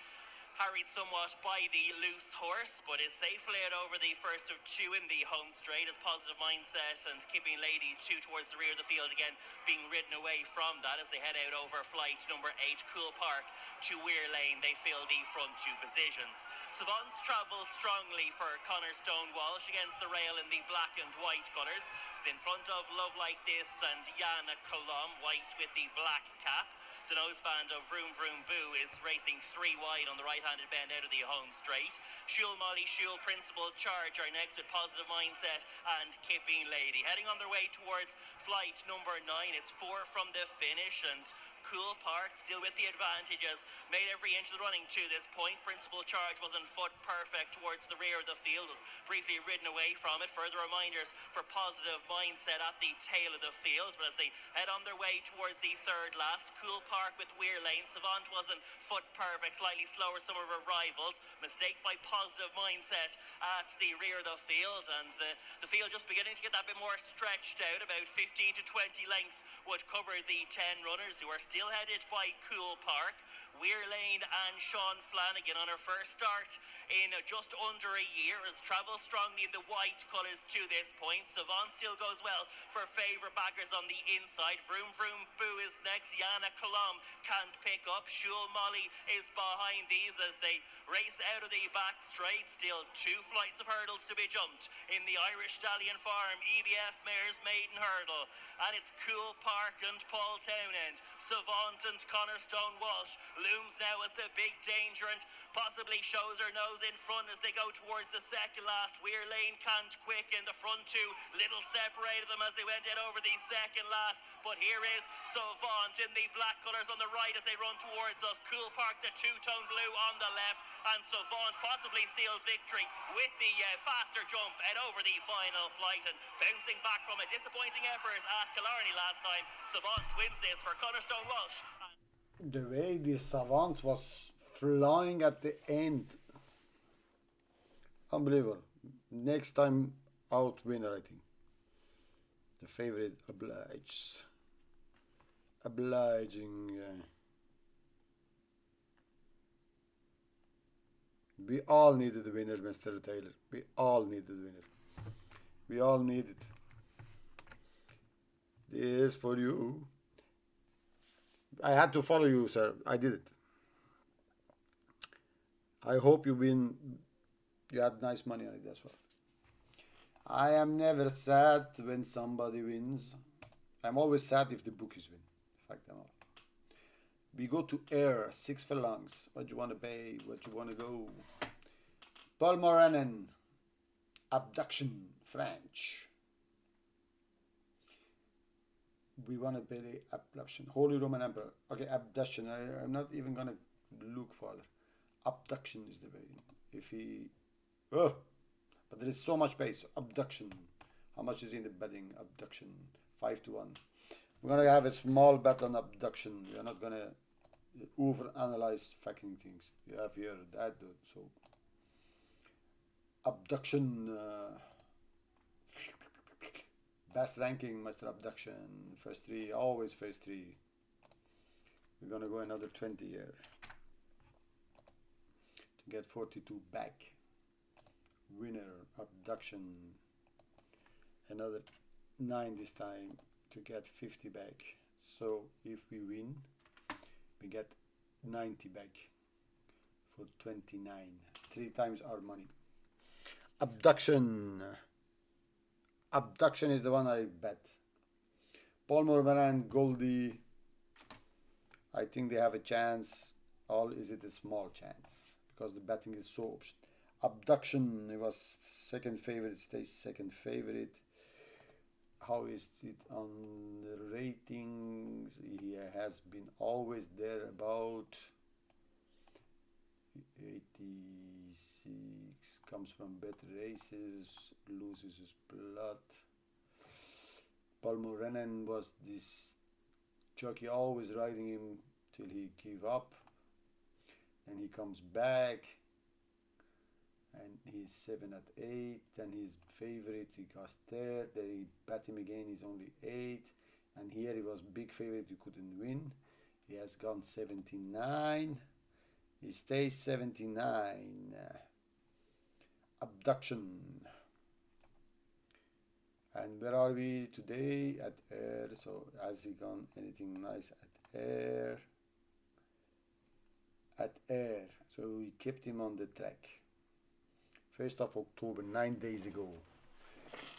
harried somewhat by the loose horse, but is safely out over the first of 2 in the home straight, as Positive Mindset and Kipping Lady 2 towards the rear of the field again, being ridden away from that as they head out over flight number 8, Cool Park, to Weir Lane. They fill the front 2 positions. Savants travel strongly for Connor Stonewalsh against the rail in the black and white colours. Is in front of Love Like This and Yana Colum, white with the black cap. The noseband of Vroom Vroom Boo is racing 3 wide on the right-handed bend out of the home straight. Shul Molly Shul, Principal Charge are next with Positive Mindset and Kipping Lady. Heading on their way towards flight number 9. It's 4 from the finish, and Cool Park still with the advantages. Made every inch of the running to this point. Principal Charge was on foot perfect towards the rear of the field. Was briefly ridden away from it. Further reminders for Positive Mindset at the tail of the field. But as they head on their way towards the third last, Cool Park with Weir Lane. Savant was on foot perfect. Slightly slower some of her rivals. Mistake by Positive Mindset at the rear of the field. And the field just beginning to get that bit more stretched out. About 15 to 20 lengths would cover the 10 runners who are still headed by Cool Park. Weir Lane and Sean Flanagan on her first start in just under a year has travelled strongly in the white colours to this point. Savant still goes well for favourite backers on the inside. Vroom Vroom Boo is next. Yana Kalam can't pick up. Shul Molly is behind these as they race out of the back straight. Still 2 flights of hurdles to be jumped in the Irish Stallion Farm EBF Mares Maiden Hurdle. And it's Cool Park and Paul Townend. Savant and Connor Stonewalsh looms now as the big danger and possibly shows her nose in front as they go towards the second last. Weir Lane can't quick in the front 2. Little separated them as they went out over the second last. But here is Savant in the black colours on the right as they run towards us. Cool Park, the 2-tone blue on the left. And Savant possibly seals victory with the faster jump and over the final flight. And bouncing back from a disappointing effort at Killarney last time, Savant wins this for Connor Stonewalsh. The way this Savant was flying at the end, unbelievable. Next time out winner, I think. The favorite obliging. We all needed a winner, Mr. Taylor. We all needed a winner. We all need it. This for you. I had to follow you, sir. I did it. I hope you win. You had nice money on it as well. I am never sad when somebody wins. I'm always sad if the bookies win. Fuck them all. We go to air, 6 furlongs. What you want to pay? What you want to go? Paul Moranen. Abduction, French. We want to pay the abduction. Holy Roman Emperor. Okay, abduction. I'm not even going to look further. Abduction is the way. If he... Oh! But there is so much pace. Abduction. How much is in the betting? Abduction. 5 to 1. We're going to have a small bet on abduction. We're not going to overanalyze fucking things. You have here that, so... Abduction... Best ranking, Mr. Abduction. First 3, always first 3. We're gonna go another 20 here. To get 42 back. Winner, Abduction. Another 9 this time to get 50 back. So if we win, we get 90 back for 29. 3 times our money. Abduction. Abduction is the one I bet. Paul Moran, Goldie. I think they have a chance. All is it a small chance because the betting is so option. Abduction. It was second favorite. Stays second favorite. How is it on the ratings? He has been always there about 86. Comes from better races. Loses his blood. Paul Moranen was this jockey always riding him till he gave up. And he comes back. And he's 7 at 8. Then his favorite, he got there. Then he bet him again, he's only 8. And here he was big favorite, he couldn't win. He has gone 79. He stays 79. Abduction. And where are we today? At air. So has he gone anything nice at air? At air. So we kept him on the track. 1st of October, 9 days ago.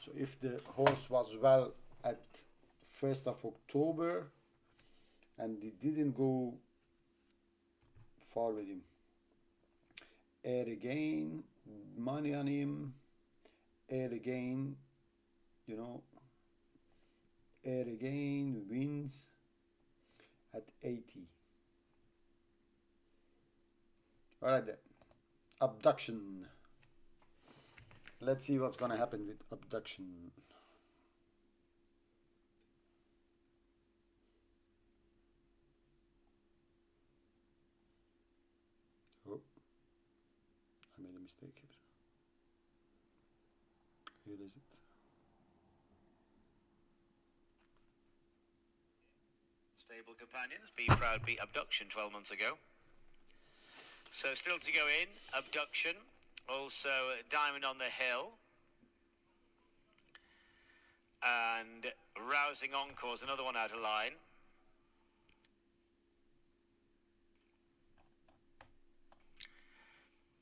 So if the horse was well at 1st of October and he didn't go far with him. Air again, money on him. Air again, you know. Air again, wins at 80. Alright then. Abduction. Let's see what's going to happen with abduction. Oh, I made a mistake here. Here is it. Stable companions, Be Proud, Beat Abduction 12 months ago. So still to go in, Abduction. Also, Diamond on the Hill. And Rousing Encore's another one out of line.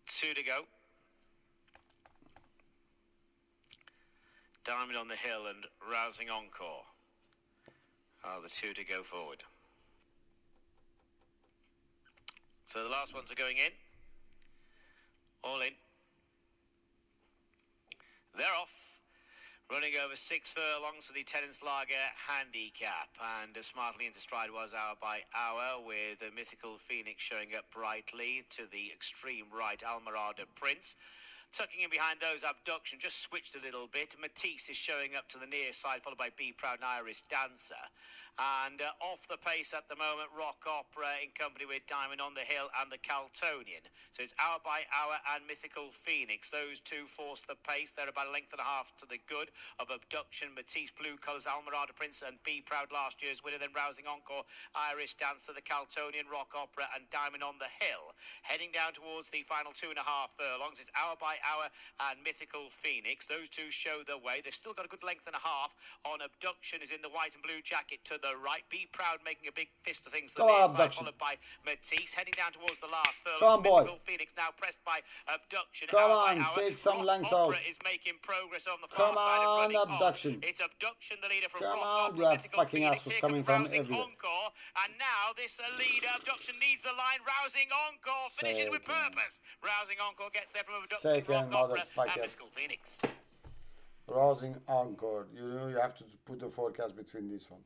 Two to go. Diamond on the Hill and Rousing Encore are the 2 to go forward. So the last ones are going in. All in. They're off. Running over 6 furlongs for the Tennislager handicap. And smartly into stride was hour by hour with the Mythical Phoenix showing up brightly to the extreme right, Almirada Prince. Tucking in behind those, Abduction just switched a little bit. Matisse is showing up to the near side, followed by Be Proud and Iris Dancer. And off the pace at the moment, Rock Opera in company with Diamond on the Hill and the Caltonian. So it's Hour by Hour and Mythical Phoenix. Those 2 force the pace. They're about a length and a half to the good of Abduction, Matisse, Blue Colours, Almirada Prince and Be Proud last year's winner. Then Rousing Encore, Irish Dancer, the Caltonian, Rock Opera and Diamond on the Hill. Heading down towards the final 2.5 furlongs. It's Hour by Hour and Mythical Phoenix. Those 2 show the way. They've still got a good length and a half on Abduction is in the white and blue jacket to the right. Be Proud making a big fist of things to Come the on, near side, Abduction. followed by Matisse, heading down towards the last furlong. Come on, boy. Mythical Phoenix now pressed by Abduction. Come hour by on, hour. take some Rock lengths Opera out. is making progress on the Come far side of on, running Abduction. on. It's Abduction, the leader from Come Rock on, Opera. you have Mythical fucking Phoenix. assholes Here coming comes from Rousing everywhere. Encore, and now this leader Abduction needs the line. Rousing Encore finishes with Second. purpose. Rousing Encore gets there from Abduction, Second, Rock Opera, and motherfucker. Mythical Phoenix. Rousing Encore. You know, you have to put the forecast between this one.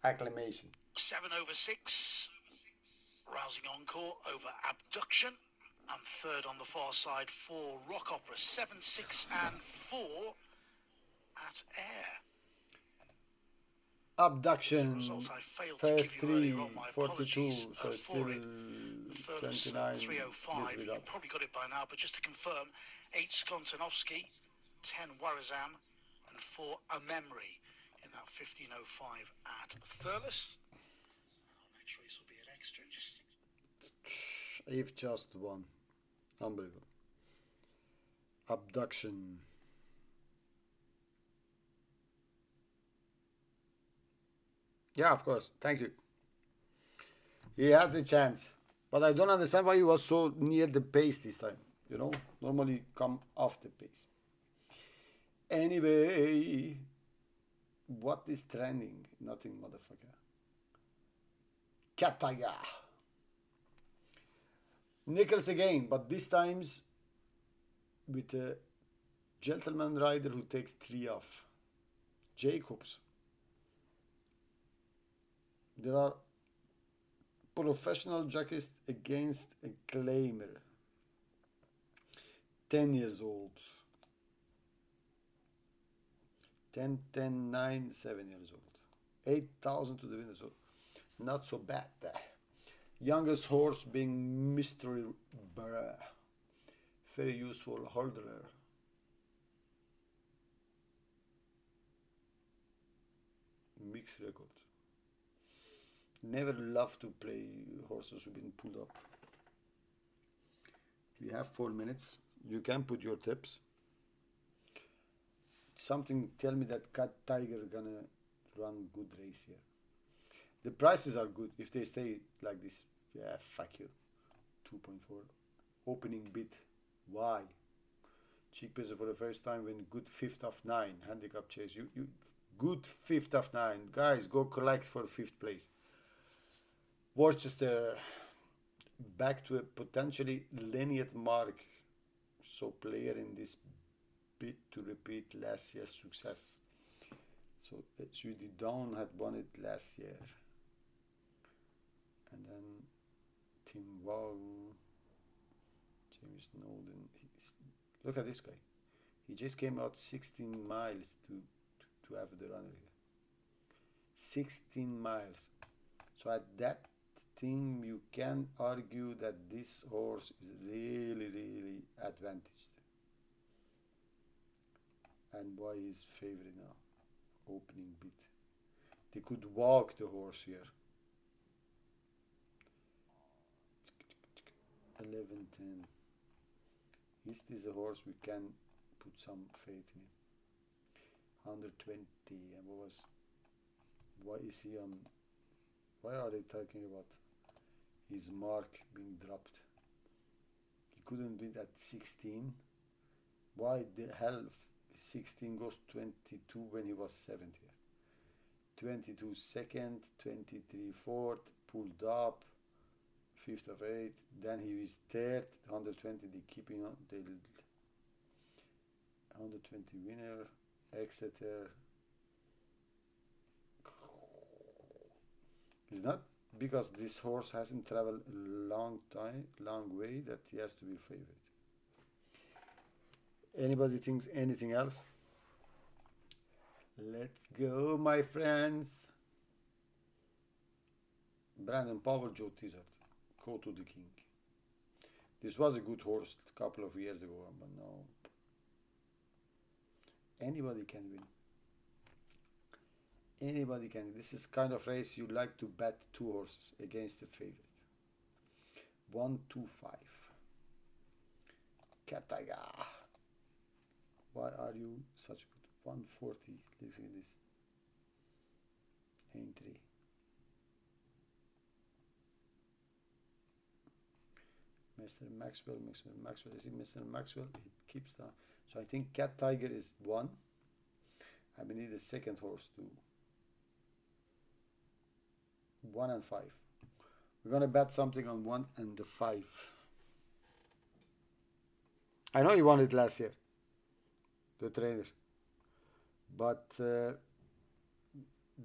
Acclamation. 7 over 6. Rousing Encore over Abduction. And third on the far side for Rock Opera. 7, 6 and 4 at Air. Abduction. Result I failed to First give you earlier 3, on, my 42, apologies so for still it. The third is 29. 305. Little bit You up. probably got it by now, but just to confirm, 8 Skontanovsky, 10 Warazam, and 4 A Memory in that 1505 at Thurles. Next race will be an extra. Just If just one. Unbelievable. Abduction. Yeah, of course. Thank you. He had the chance. But I don't understand why he was so near the pace this time. You know, normally come off the pace. Anyway, what is trending? Nothing, motherfucker. Kataga. Nichols again, but this time's with a gentleman rider who takes 3 off. Jacobs. There are professional jockeys against a claimer. 10 years old. 10, 10, 9, 7 years old. 8,000 to the winner, so not so bad. Youngest horse being Mystery Bear. Very useful holder. Mixed record. Never love to play horses who've been pulled up. We have 4 minutes. You can put your tips. Something tell me that Cat Tiger gonna run good race here. The prices are good if they stay like this. Yeah, fuck you. 2.4. Opening bid. Why? Cheap peso for the first time when good 5th of 9. Handicap chase. You good 5th of 9. Guys, go collect for 5th place. Worcester back to a potentially linear mark. So player in this bid to repeat last year's success. So Judy Dawn had won it last year. And then Tim Wow, James Snowden. Look at this guy. He just came out 16 miles to have the runner here. 16 miles. So at that thing you can argue that this horse is really advantaged. And why is favorite now? Opening bid. They could walk the horse here. 11-10. Is this a horse we can put some faith in? 120. And why is he on? Why are they talking about his mark being dropped? He couldn't be at 16. Why the hell 16 goes 22 when he was 7th here? 22 second, 23 fourth, pulled up, 5th of 8. Then he is 3rd, 120. They keeping on. They 120 winner, Exeter. It's not because this horse hasn't traveled a long way that he has to be favorite. Anybody thinks anything else? Let's go, my friends. Brandon Powell, Joe Tizard. Go to the king. This was a good horse a couple of years ago, but now anybody can win. Anybody can. This is kind of race you like to bet 2 horses against the favorite. 1, 2, 5. Kataga. Why are you such good? 140. Listen to this. Entry. Mr. Maxwell, is it Mr. Maxwell? It keeps down. So I think Cat Tiger is 1. And we need a second horse too. 1 and 5. We're gonna bet something on 1 and the 5. I know you won it last year, the trainer, but the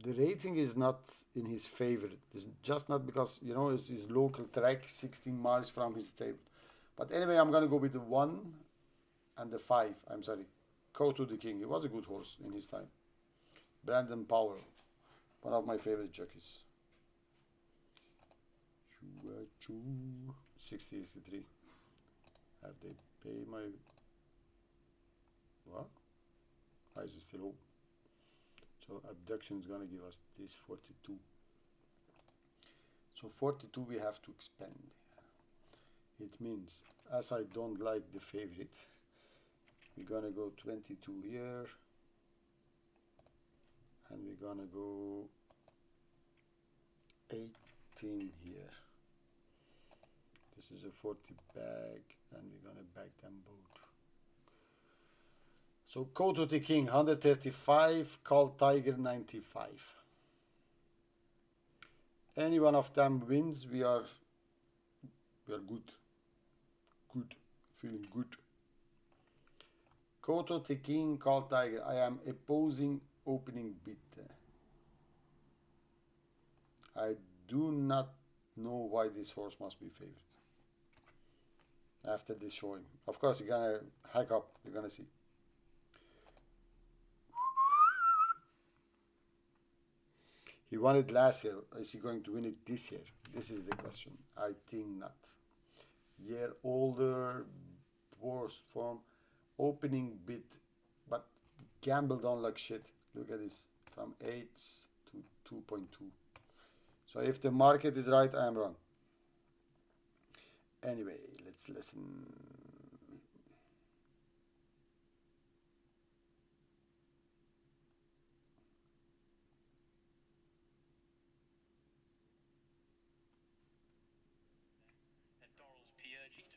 rating is not in his favor. It's just not because, you know, it's his local track, 16 miles from his stable. But anyway, I'm gonna go with the 1 and the 5. I'm sorry, Koto the King. He was a good horse in his time. Brandon Powell, one of my favorite jockeys. 63. Have they paid my... What? Why is it still open? So abduction is going to give us this 42. So 42 we have to expand. It means, as I don't like the favorite, we're going to go 22 here. And we're going to go 18 here. This is a 40 bag, and we're going to bag them both. So Koto the King 135, Call Tiger 95. Any one of them wins, we are good. Good, feeling good. Koto the King, Call Tiger. I am opposing opening bid. I do not know why this horse must be favored. After this showing, of course, you're gonna hack up. You're gonna see. He won it last year. Is he going to win it this year? This is the question. I think not. Year older, worst form, opening bid, but gambled on like shit. Look at this, from 8 to 2.2. So if the market is right, I am wrong. Anyway, let's listen.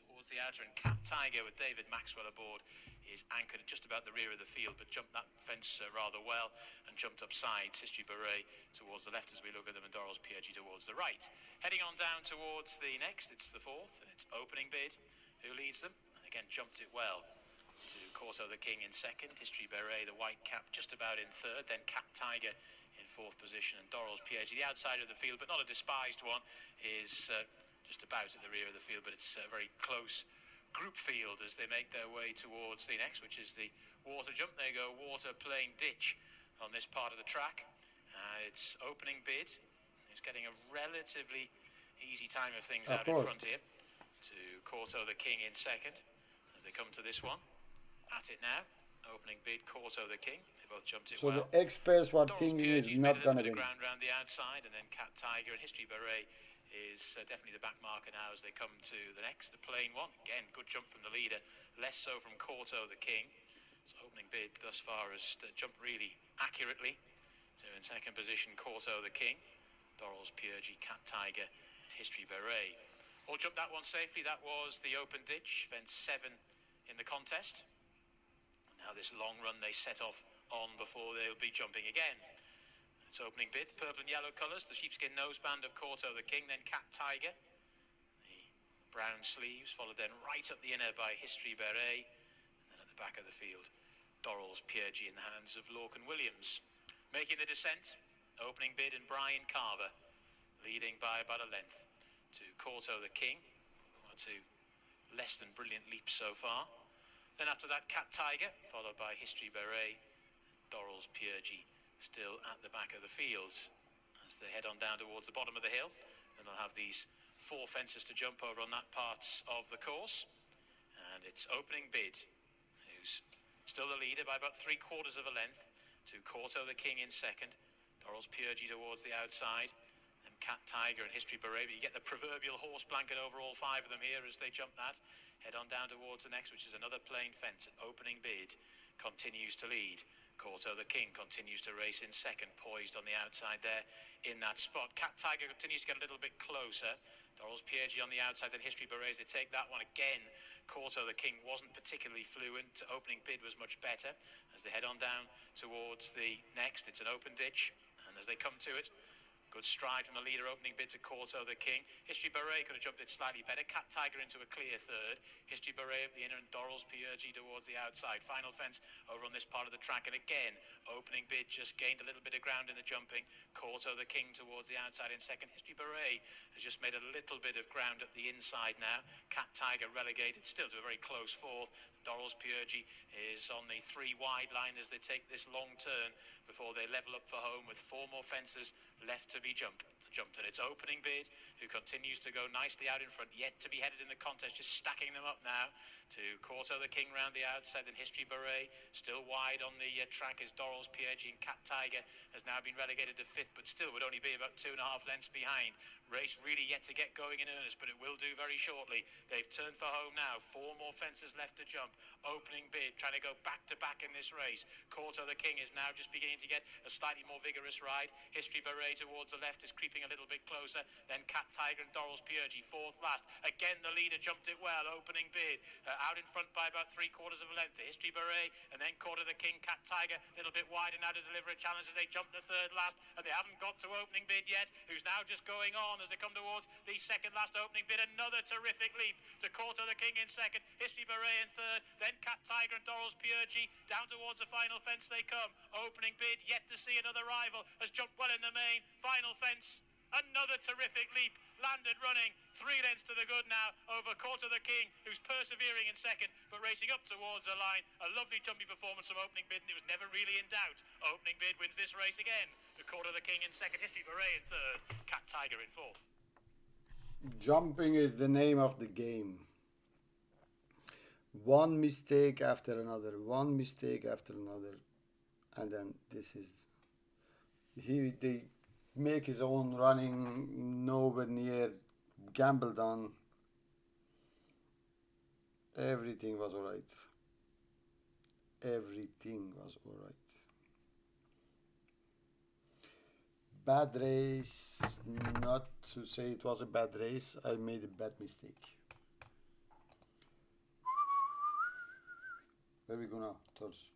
Towards the outer, and Cat Tiger with David Maxwell aboard is anchored at just about the rear of the field, but jumped that fence rather well and jumped up sides. History Beret towards the left as we look at them, and Dorrell's PRG towards the right. Heading on down towards the next, it's the 4th, and it's opening bid. Who leads them? And again, jumped it well. To Koto the King in 2nd, History Beret, the white cap, just about in 3rd, then Cat Tiger in 4th position, and Dorrell's PRG, the outside of the field, but not a despised one, is just about at the rear of the field, but it's a very close group field as they make their way towards the next, which is the water jump. There you go, water playing ditch on this part of the track. It's opening bid. It's getting a relatively easy time of things out in front here. To Koto the King in 2nd as they come to this one. At it now. Opening bid, Koto the King. They both jumped it well. So the experts were thinking is not going to win. Ground round the outside, and then Cat Tiger and History Beret is definitely the back marker now as they come to the next. The plain one, again, good jump from the leader, less so from Koto the King. So opening bid thus far has jumped really accurately. So in 2nd position, Koto the King, Dorrell's PRG, Cat Tiger, History Beret. All jumped that one safely. That was the open ditch, fence 7 in the contest. Now this long run they set off on before they'll be jumping again. It's opening bid, purple and yellow colours, the sheepskin noseband of Koto the King, then Cat Tiger. The brown sleeves, followed then right up the inner by History Beret. And then at the back of the field, Dorrell's PRG in the hands of Lorcan Williams. Making the descent, opening bid and Brian Carver, leading by about a length to Koto the King. 1 or 2 less than brilliant leaps so far. Then after that, Cat Tiger, followed by History Beret, Dorrell's PRG. Still at the back of the fields as they head on down towards the bottom of the hill. And they'll have these 4 fences to jump over on that part of the course. And it's opening bid, who's still the leader by about 3/4 of a length, to Koto the King in 2nd, Dorrell's PRG towards the outside, and Cat Tiger and History Beret. But you get the proverbial horse blanket over all 5 of them here as they jump that. Head on down towards the next, which is another plain fence. An opening bid continues to lead. Koto the King continues to race in 2nd, poised on the outside there in that spot. Cat Tiger continues to get a little bit closer. Dorrel's Pieggi on the outside, then History Berets. They take that one again. Corto the King wasn't particularly fluent. Opening bid was much better. As they head on down towards the next, it's an open ditch. And as they come to it, good stride from the leader, opening bid to Corto the King. History Beret could have jumped it slightly better. Cat Tiger into a clear third. History Beret up the inner and Dorrel's Pieggi towards the outside. Final fence over on this part of the track. And again, opening bid just gained a little bit of ground in the jumping. Corto the King towards the outside in second. History Beret has just made a little bit of ground at the inside now. Cat Tiger relegated still to a very close fourth. Dorrel's Pieggi is on the 3 wide line as they take this long turn before they level up for home with 4 more fences left to be jumped. And it's opening bid, who continues to go nicely out in front, yet to be headed in the contest, just stacking them up now to Corto the King round the outside, then History Beret still wide on the track is Dorrel's Pieggi, and Cat Tiger has now been relegated to 5th, but still would only be about 2.5 lengths behind. Race really yet to get going in earnest, but it will do very shortly. They've turned for home now, 4 more fences left to jump. Opening bid, trying to go back to back in this race. Corto the King is now just beginning to get a slightly more vigorous ride. History Beret towards the left is creeping a little bit closer. Then Cat Tiger and Dorrel's Pieggi, 4th last. Again, the leader jumped it well. Opening bid, out in front by about 3/4 of a length. History Beret and then Corto the King. Cat Tiger a little bit wide and now to deliver a challenge as they jump the 3rd last, and they haven't got to opening bid yet, who's now just going on as they come towards the 2nd last opening bid. Another terrific leap to Corto the King in 2nd, History Beret in 3rd, then Cat Tiger and Dorrel's Pieggi. Down towards the final fence they come. Opening bid, yet to see another rival, has jumped well in the main. Final fence, another terrific leap, landed running 3 lengths to the good now over Corto the King, who's persevering in 2nd but racing up towards the line. A lovely jumpy performance from opening bid, and it was never really in doubt. Opening bid wins this race again. The Corto the King in 2nd, History Beret in 3rd, Cat Tiger in 4th. Jumping is the name of the game. One mistake after another, one mistake after another, and then this is they make his own running, nowhere near gambled on. Everything was alright. Everything was alright. Bad race, not to say it was a bad race, I made a bad mistake. Where we go now? Tours.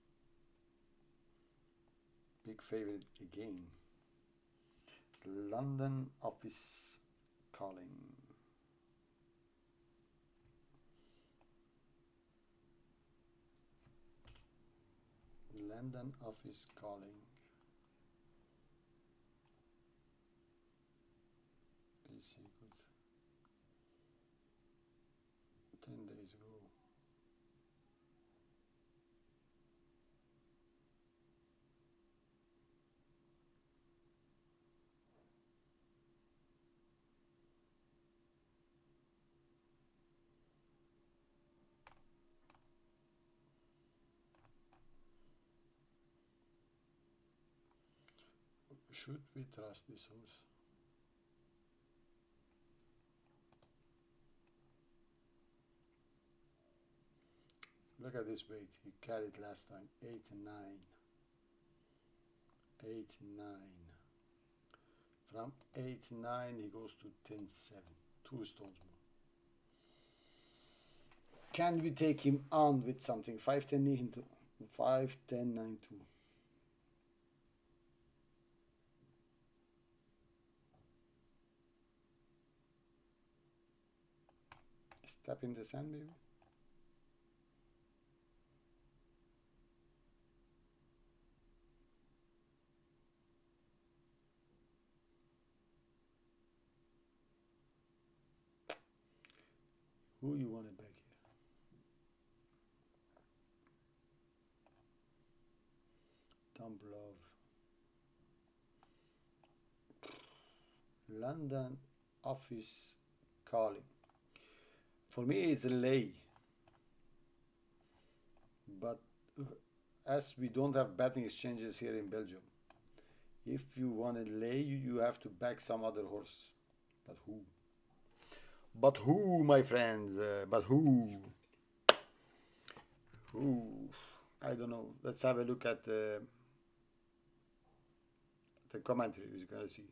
Big favorite again. London office calling. London office calling. Is he good? 10 days ago. Should we trust this horse? Look at this weight. He carried last time 8 and 9. 8 and 9. From 8 and 9 he goes to 10-7. 2 stones more. Can we take him on with something? 5-10 into 5-10-9-2. Step in the sand, maybe. Who you want it back here? Dump love. London office calling. For me, it's a lay. But as we don't have betting exchanges here in Belgium, if you want to lay, you have to back some other horse. But who? But who, my friends? But who? Who? I don't know. Let's have a look at the commentary. We're going to see.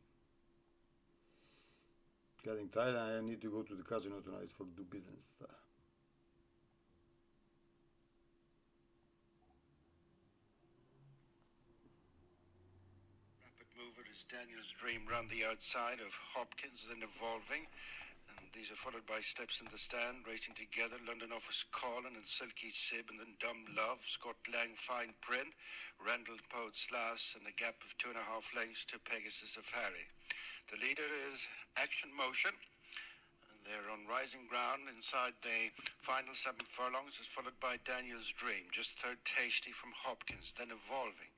getting tired and I need to go to the casino tonight for do business. Rapid mover is Daniel's Dream round the outside of Hopkins, then evolving. And these are followed by Steps in the Stand, racing together. London Office Colin and Silky Sib, and then Dumb Love, Scott Lang, Fine Print, Randall Poets Lass, and a gap of 2.5 lengths to Pegasus of Harry. The leader is Action Motion. They're on rising ground inside the final 7 furlongs, is followed by Daniel's Dream, just third Tasty from Hopkins, then Evolving.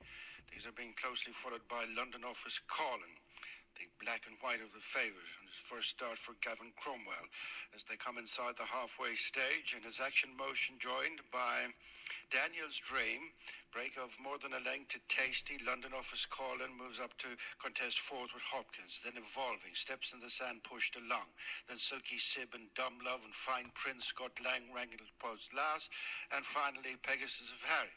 These are being closely followed by London Office Colin, the black and white of the favourite, and his first start for Gavin Cromwell as they come inside the halfway stage, and his Action Motion joined by Daniel's Dream. Break of more than a length to Tasty. London Office Colin moves up to contest fourth with Hopkins, then Evolving. Steps in the Sand pushed along. Then Silky Sib and Dumb Love and Fine Prince, Scott Lang, Randall Poets Last, and finally Pegasus of Harry.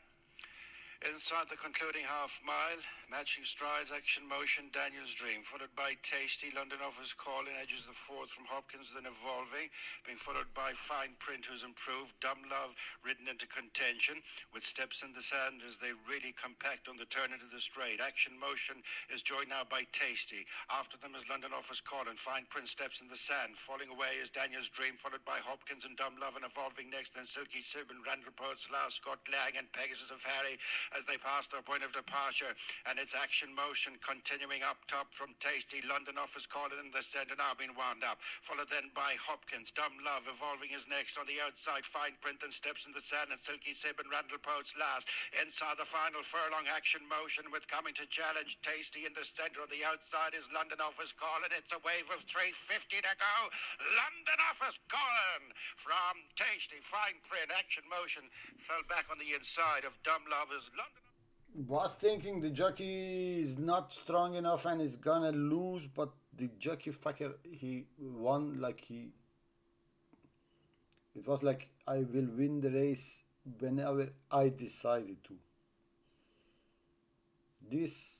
Inside the concluding half mile, matching strides, Action Motion, Daniel's Dream, followed by Tasty. London Office Calling edges the fourth from Hopkins, then Evolving, being followed by Fine Print, who's improved. Dumb Love ridden into contention with Steps in the Sand as they really compact on the turn into the straight. Action Motion is joined now by Tasty. After them is London Office Calling. Fine Print, Steps in the Sand. Falling away is Daniel's Dream, followed by Hopkins and Dumb Love, and Evolving next, then Silky Sib and Randall Poets Last, Scott Lang and Pegasus of Harry as they pass their point of departure, and it's Action Motion continuing up top from Tasty. London Office Calling in the centre now being wound up, followed then by Hopkins. Dumb Love Evolving is next on the outside. Fine Print and Steps in the Sand, and Silky Sib and Randall Poets last. Inside the final furlong, Action Motion with coming to challenge Tasty in the centre. On the outside is London Office Calling. It's a wave of 350 to go. London Office Calling from Tasty. Fine Print, Action Motion fell back on the inside of Dumb Love is London. Was thinking the jockey is not strong enough and is gonna lose, but the jockey fucker, he won like he. It was like I will win the race whenever I decided to. This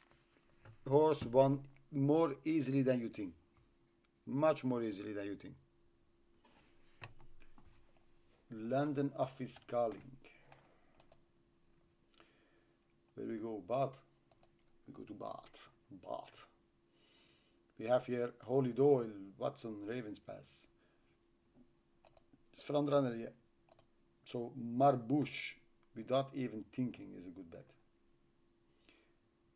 horse won more easily than you think. Much more easily than you think. London Office Calling. Where we go? Bath. We go to Bath. Bath. We have here Holy Doyle, Watson, Ravens Pass. It's front runner, yeah. So Marbush, without even thinking, is a good bet.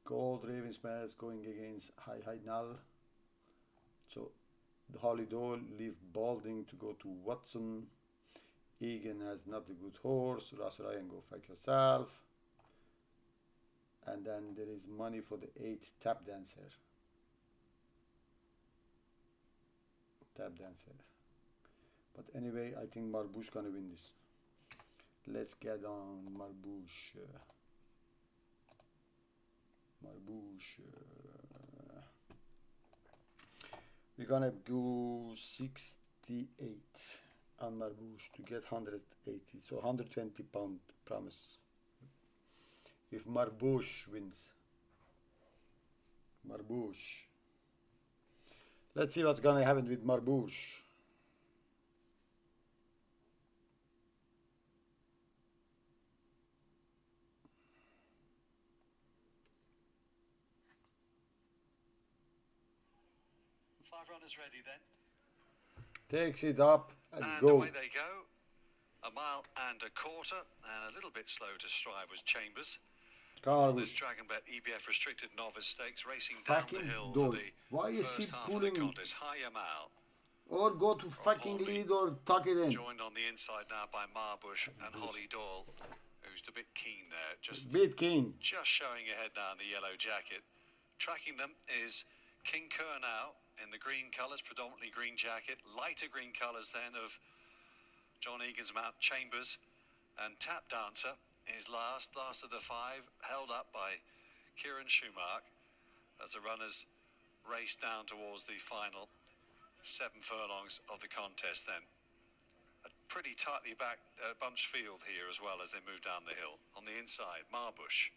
Gold, Ravens Pass going against High Null. So the Holy Doyle leave Balding to go to Watson. Egan has not a good horse. Russ Ryan, go fuck yourself. And then there is money for the 8 Tap Dancer. Tap Dancer. But anyway, I think Marbush gonna win this. Let's get on Marbush. Marbush. We're gonna do 68 on Marbush to get 180. So 120 pound promise. If Marbush wins. Marbush. Let's see what's gonna happen with Marbush. Five runners ready then. Takes it up and And go. away they go. 1.25 miles, and a little bit slow to stride was Chambers. This Carbush. Dragon Bet EBF restricted novice stakes racing down the Fucking hill dog. for the Why is he first half of the pulling? contest. High Amal Or go to fucking lead or tuck it in. joined on the inside now by Marbush and Holly Doyle, who's a bit keen there. Just Keen. showing ahead now in the yellow jacket. Tracking them is King Kernow in the green colours, predominantly green jacket. Lighter green colours then of John Egan's Mount Chambers. And Tap Dancer is last of the 5, held up by Kieran Schumacher as the runners race down towards the final 7 furlongs of the contest then. A pretty tightly back bunch field here as well as they move down the hill. On the inside, Marbush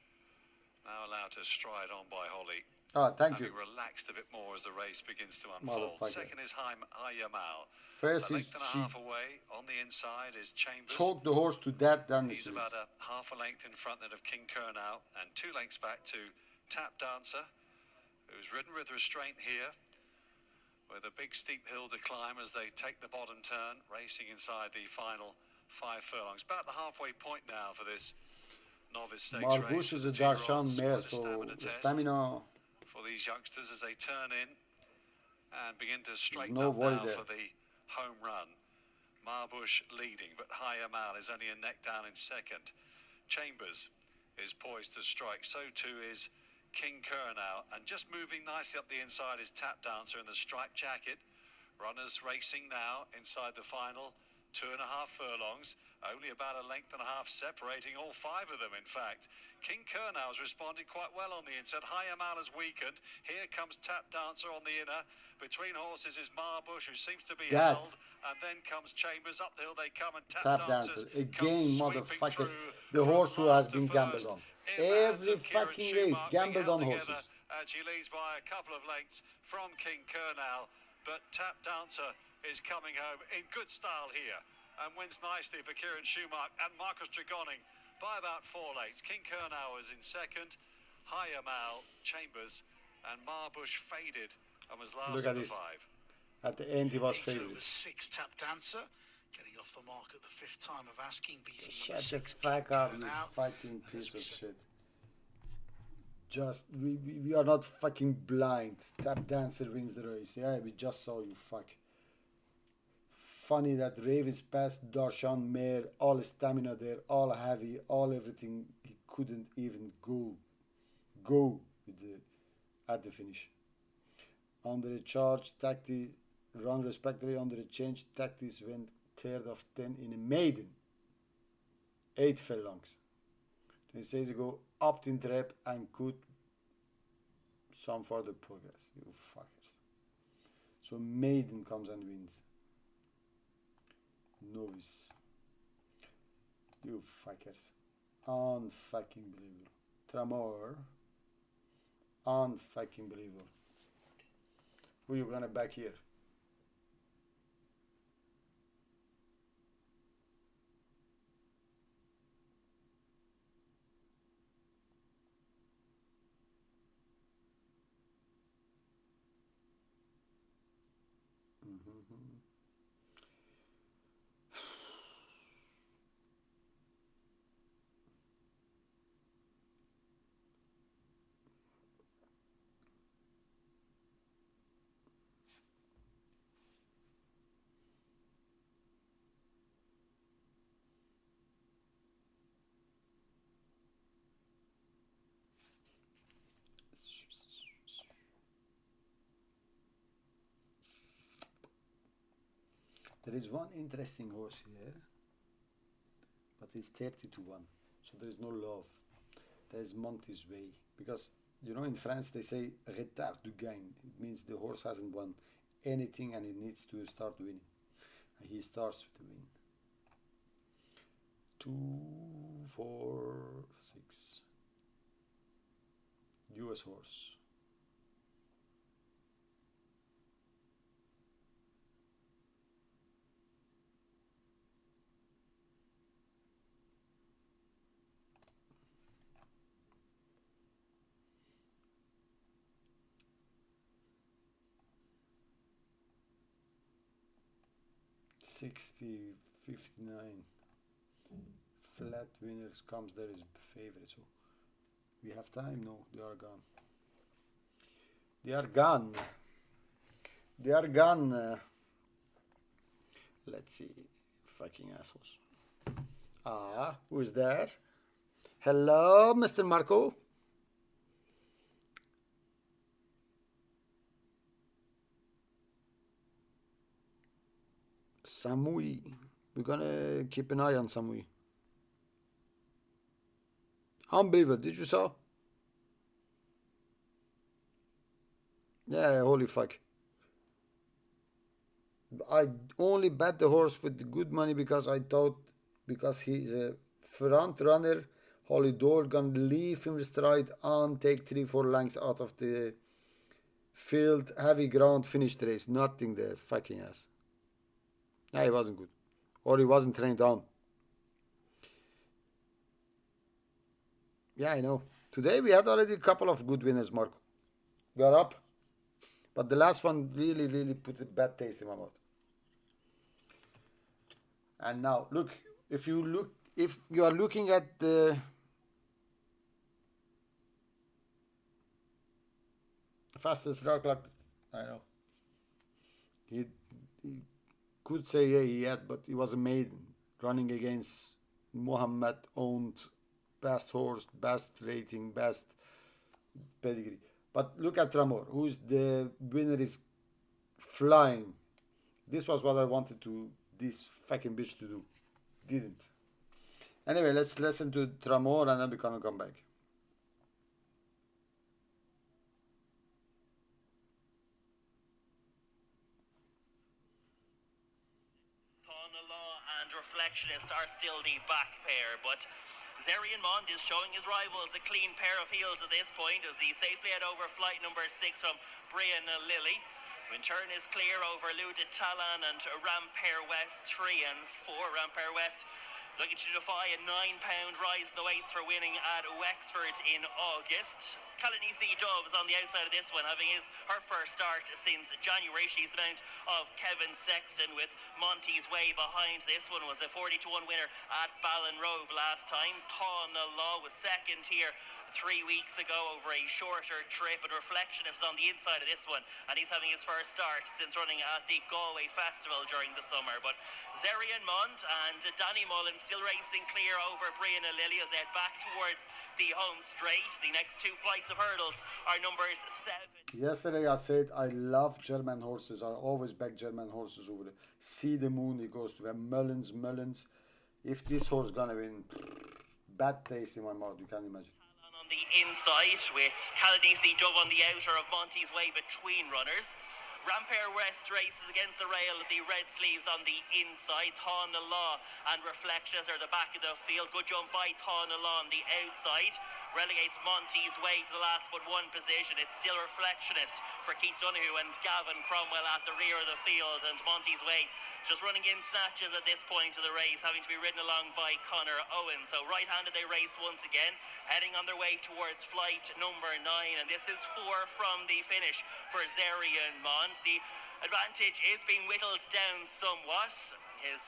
now allowed to stride on by Holly Ah, thank having you. relaxed a bit more as the race begins to unfold. Motherfucker. Second is Hayamal. First A is length and a she half away. On the inside is Chambers. choked the horse to death, then He's about a half a length in front then of King Kernow, and 2 lengths back to Tap Dancer, who's ridden with restraint here, with a big steep hill to climb as they take the bottom turn, racing inside the final 5 furlongs. About the halfway point now for this novice stakes race. Marbush is The a Darshan two-year-olds, mare, quite a so stamina the test stamina, for these youngsters as they turn in and begin to straighten no up worry now there. for the home run. Marbush leading, but Hayamal is only a neck down in second. Chambers is poised to strike. So too is King Kernow, and just moving nicely up the inside is Tap Dancer in the striped jacket. Runners racing now inside the final 2.5 furlongs. Only about a length and a half separating all 5 of them, in fact. King Kernow has responded quite well on the inside. Hayamal has weakened. Here comes Tap Dancer on the inner. Between horses is Marbush, who seems to be That. held. And then comes Chambers. Up the hill they come, and Tap Tap Dancer Dancer. Again, motherfuckers. The from horse who has last to been gambled first on. in the hands Every of Kieran fucking race, Schumacher, being gambled held on together, horses. and she leads by a couple of lengths from King Kernow. But Tap Dancer is coming home in good style here and wins nicely for Kieran Schumacher and Marcus Tregoning by about 4 lengths. King Kernow is in second, Hayamal, Chambers, and Marbush faded and was last Look of at the this. 5. At the end, he was 8 favored. over 6 Tap Dancer, getting off the mark at the 5th time of asking, beating Shut number the 6 fuck King up, you Kernow. fucking And as piece we of said, shit. Just, we are not fucking blind. Tap Dancer wins the race. Yeah, we just saw you, fuck. Funny that Ravens passed Darshan mare, all stamina there, all heavy, all everything. He couldn't even go with at the finish. Under a charge, tactics run respectively. Under a change, tactics went 3rd of 10 in a maiden. 8 furlongs. 26 ago, upped in trap and could some further progress. You fuckers. So maiden comes and wins. Novice. You fuckers. Unfucking believable. Tramor. Unfucking believable. Who you gonna back here? There is one interesting horse here, but it's 30 to 1, so there is no love. There is Monty's way, because you know in France they say retard du gain. It means the horse hasn't won anything and he needs to start winning. And he starts with the win. 2, 4, 6. US horse. $60.59. Flat winners comes there is favorite. So we have time? No, they are gone. They are gone. They are gone. Let's see. Fucking assholes. Ah, who is there? Hello, Mr. Marco. Samui. We're gonna keep an eye on Samui. Unbelievable. Did you saw? Yeah, holy fuck. I only bet the horse with the good money because I thought because he's a front runner, Holidor gonna leave him straight on, take 3-4 lengths out of the field, heavy ground, finish the race. Nothing there, fucking ass. Yeah, he wasn't good. Or he wasn't trained down. Yeah, I know. Today we had already a couple of good winners, Marco. We are up. But the last one really, really put a bad taste in my mouth. And now, look, if you are looking at the fastest rock clock, I know. He could say yeah, he had, but he was a maiden running against Mohammed owned best horse, best rating, best pedigree. But look at Tramor, who's the winner is flying. This was what I wanted this fucking bitch to do. Didn't. Anyway, let's listen to Tramor and then we're gonna come back. And Reflectionist are still the back pair, but Zerion Mond is showing his rivals a clean pair of heels at this point as he safely head over flight number 6 from Brian Lilly. In turn is clear over Luda Talan and Rampere West 3 and 4. Rampere West looking to defy a £9 rise in the weights for winning at Wexford in August. Kalanisi Dove is on the outside of this one, having her first start since January. She's the mount of Kevin Sexton, with Monty's Way behind. This one was a 40-1 winner at Ballinrobe last time. Tána Law was second here 3 weeks ago over a shorter trip, and Reflectionist is on the inside of this one, and he's having his first start since running at the Galway Festival during the summer. But Zerion Mond and Danny Mullen still racing clear over Brianna Lilly as they head back towards the home straight. The next 2 flights of hurdles are numbers 7. Yesterday I said I love German horses. I always back German horses over there. See the Moon, he goes to Mullins. If this horse gonna win, bad taste in my mouth, you can't imagine. On the inside with Kalanisi Dove on the outer of Monty's Way between runners. Rampere West races against the rail, the red sleeves on the inside. Tána Law and Reflectionist are the back of the field. Good jump by Tána Law on the outside. Relegates Monty's Way to the last but one position. It's still Reflectionist for Keith Donoghue and Gavin Cromwell at the rear of the field. And Monty's Way just running in snatches at this point of the race, having to be ridden along by Conor Owen. So right-handed they race once again, heading on their way towards flight number 9. And this is 4 from the finish for Zerion Mond. The advantage is being whittled down somewhat. His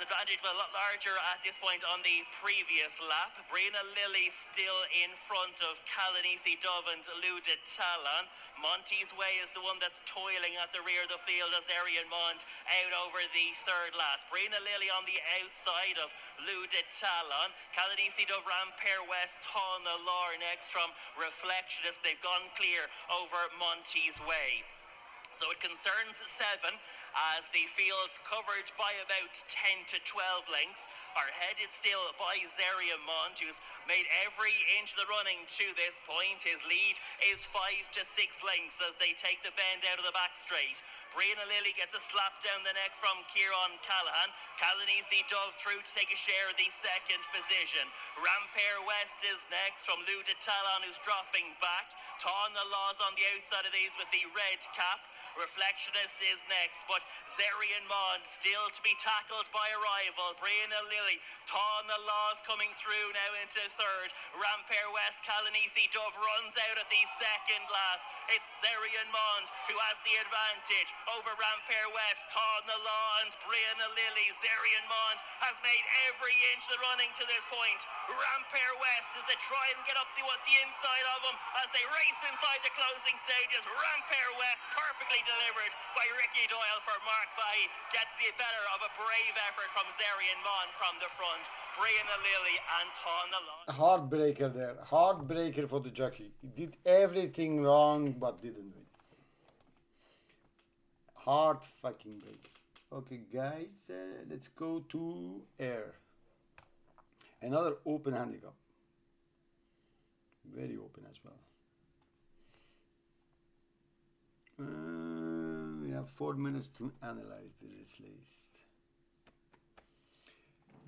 advantage was a lot larger at this point on the previous lap. Brianna Lilly still in front of Kalanisi Dove and Luda Talan. Monty's Way is the one that's toiling at the rear of the field as Zerion Mond out over the third last. Brianna Lilly on the outside of Luda Talan. Kalanisi Dove, Rampere West, Tána Law next from Reflectionist. They've gone clear over Monty's Way. So it concerns 7 as the field's covered by about 10 to 12 lengths are headed still by Zerion Mond, who's made every inch of the running to this point. His lead is 5 to 6 lengths as they take the bend out of the back straight. Brianna Lilly gets a slap down the neck from Kieran Callahan. Kalanisi Dove through to take a share of the second position. Rampere West is next from Luda Talan, who's dropping back. Tána Law's on the outside of these with the red cap. Reflectionist is next, but Zerion Mond still to be tackled by a rival. Brianna Lilly, Tána Law's coming through now into third. Rampere West, Kalanisi Dove runs out at the second last. It's Zerion Mond who has the advantage over Rampere West, Tána Law and Brianna Lilly. Zerion Mond has made every inch of the running to this point. Rampere West as they try and get up the inside of him as they race inside the closing stages. Rampere West perfectly delivered by Ricky Doyle for Mark Fahey. Gets the better of a brave effort from Zerion Mond from the front. Brianna Lilly and Tána Law. Heartbreaker there. Heartbreaker for the jockey. He did everything wrong but didn't win. Heart fucking breaker. Okay guys, let's go to air. Another open handicap. Very open as well. We have 4 minutes to analyze the race list.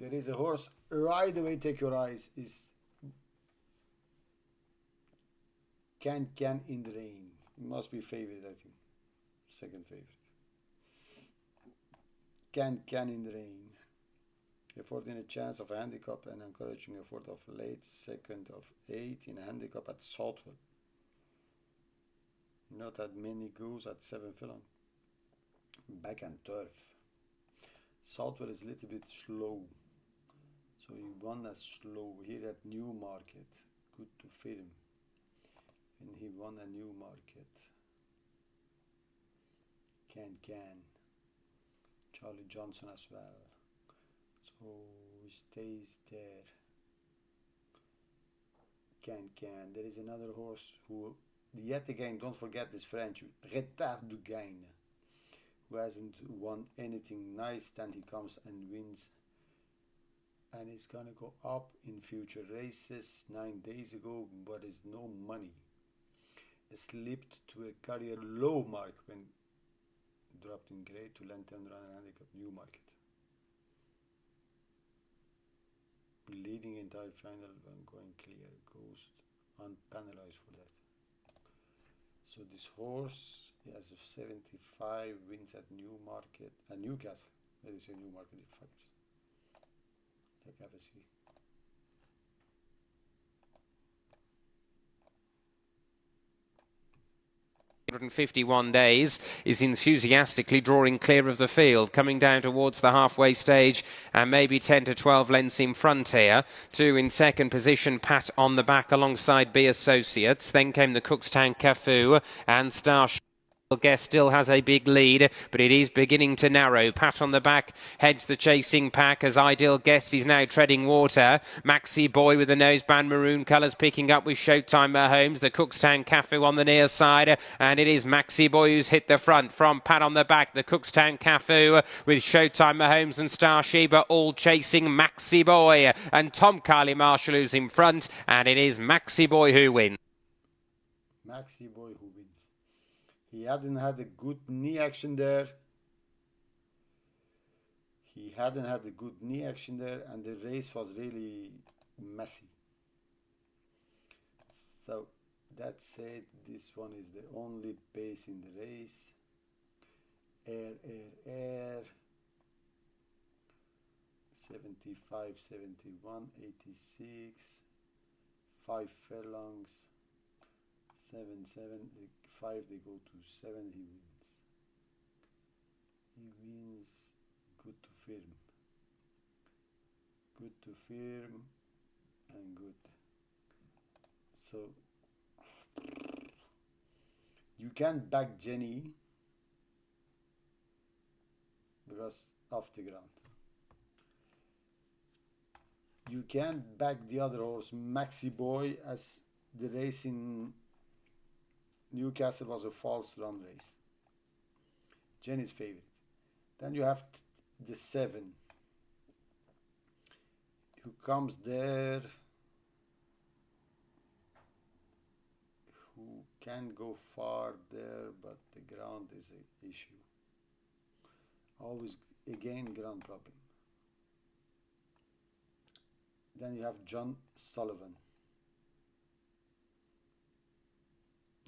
There is a horse right away. Take your eyes. Is Can in the Rain. It must be favorite, I think. Second favorite. Can in the Rain. Affording a chance of a handicap and encouraging effort of late second of 8 in a handicap at Saltwell. Not that many goes at 7 furlong. Back and turf. Saltwell is a little bit slow. So he won as slow here at Newmarket. Good to fit him. And he won a Newmarket. Can. Charlie Johnson as well. So he stays there. Can. There is another horse who, yet again, don't forget this French, Retard du Gain, who hasn't won anything nice. Then he comes and wins. And he's gonna go up in future races 9 days ago, but there's no money. It slipped to a career low mark when dropped in grade to land 10 run and handicap Newmarket. Leading entire final and going clear, goes unpenalized for that. So this horse has a 75, wins at Newmarket, Newcastle. Let me say Newmarket, the fuckers. Like FSC. 151 days, is enthusiastically drawing clear of the field, coming down towards the halfway stage and maybe 10 to 12 lengths in front here. 2 in second position, Pat on the back alongside B Associates. Then came the Cookstown Cafu and Star Guest still has a big lead, but it is beginning to narrow. Pat on the back heads the chasing pack as Ideal Guest is now treading water. Maxi Boy with the noseband maroon colours picking up with Showtime Mahomes. The Cookstown Cafu on the near side, and it is Maxi Boy who's hit the front from Pat on the back. The Cookstown Cafu with Showtime Mahomes and Star Sheba all chasing Maxi Boy, and Tom Carley Marshall who's in front, and it is Maxi Boy who wins. Maxi Boy who wins. He hadn't had a good knee action there. And the race was really messy. So that said, this one is the only pace in the race. Air. 75, 71, 86, 5 furlongs. 7, 5, they go to 7, he wins. Good to firm. And good. So, you can't back Jenny because off the ground. You can't back the other horse, Maxi Boy, as the race in Newcastle was a false run race. Jenny's favorite. Then you have the 7, who comes there, who can go far there, but the ground is an issue. Always, again, ground problem. Then you have John Sullivan.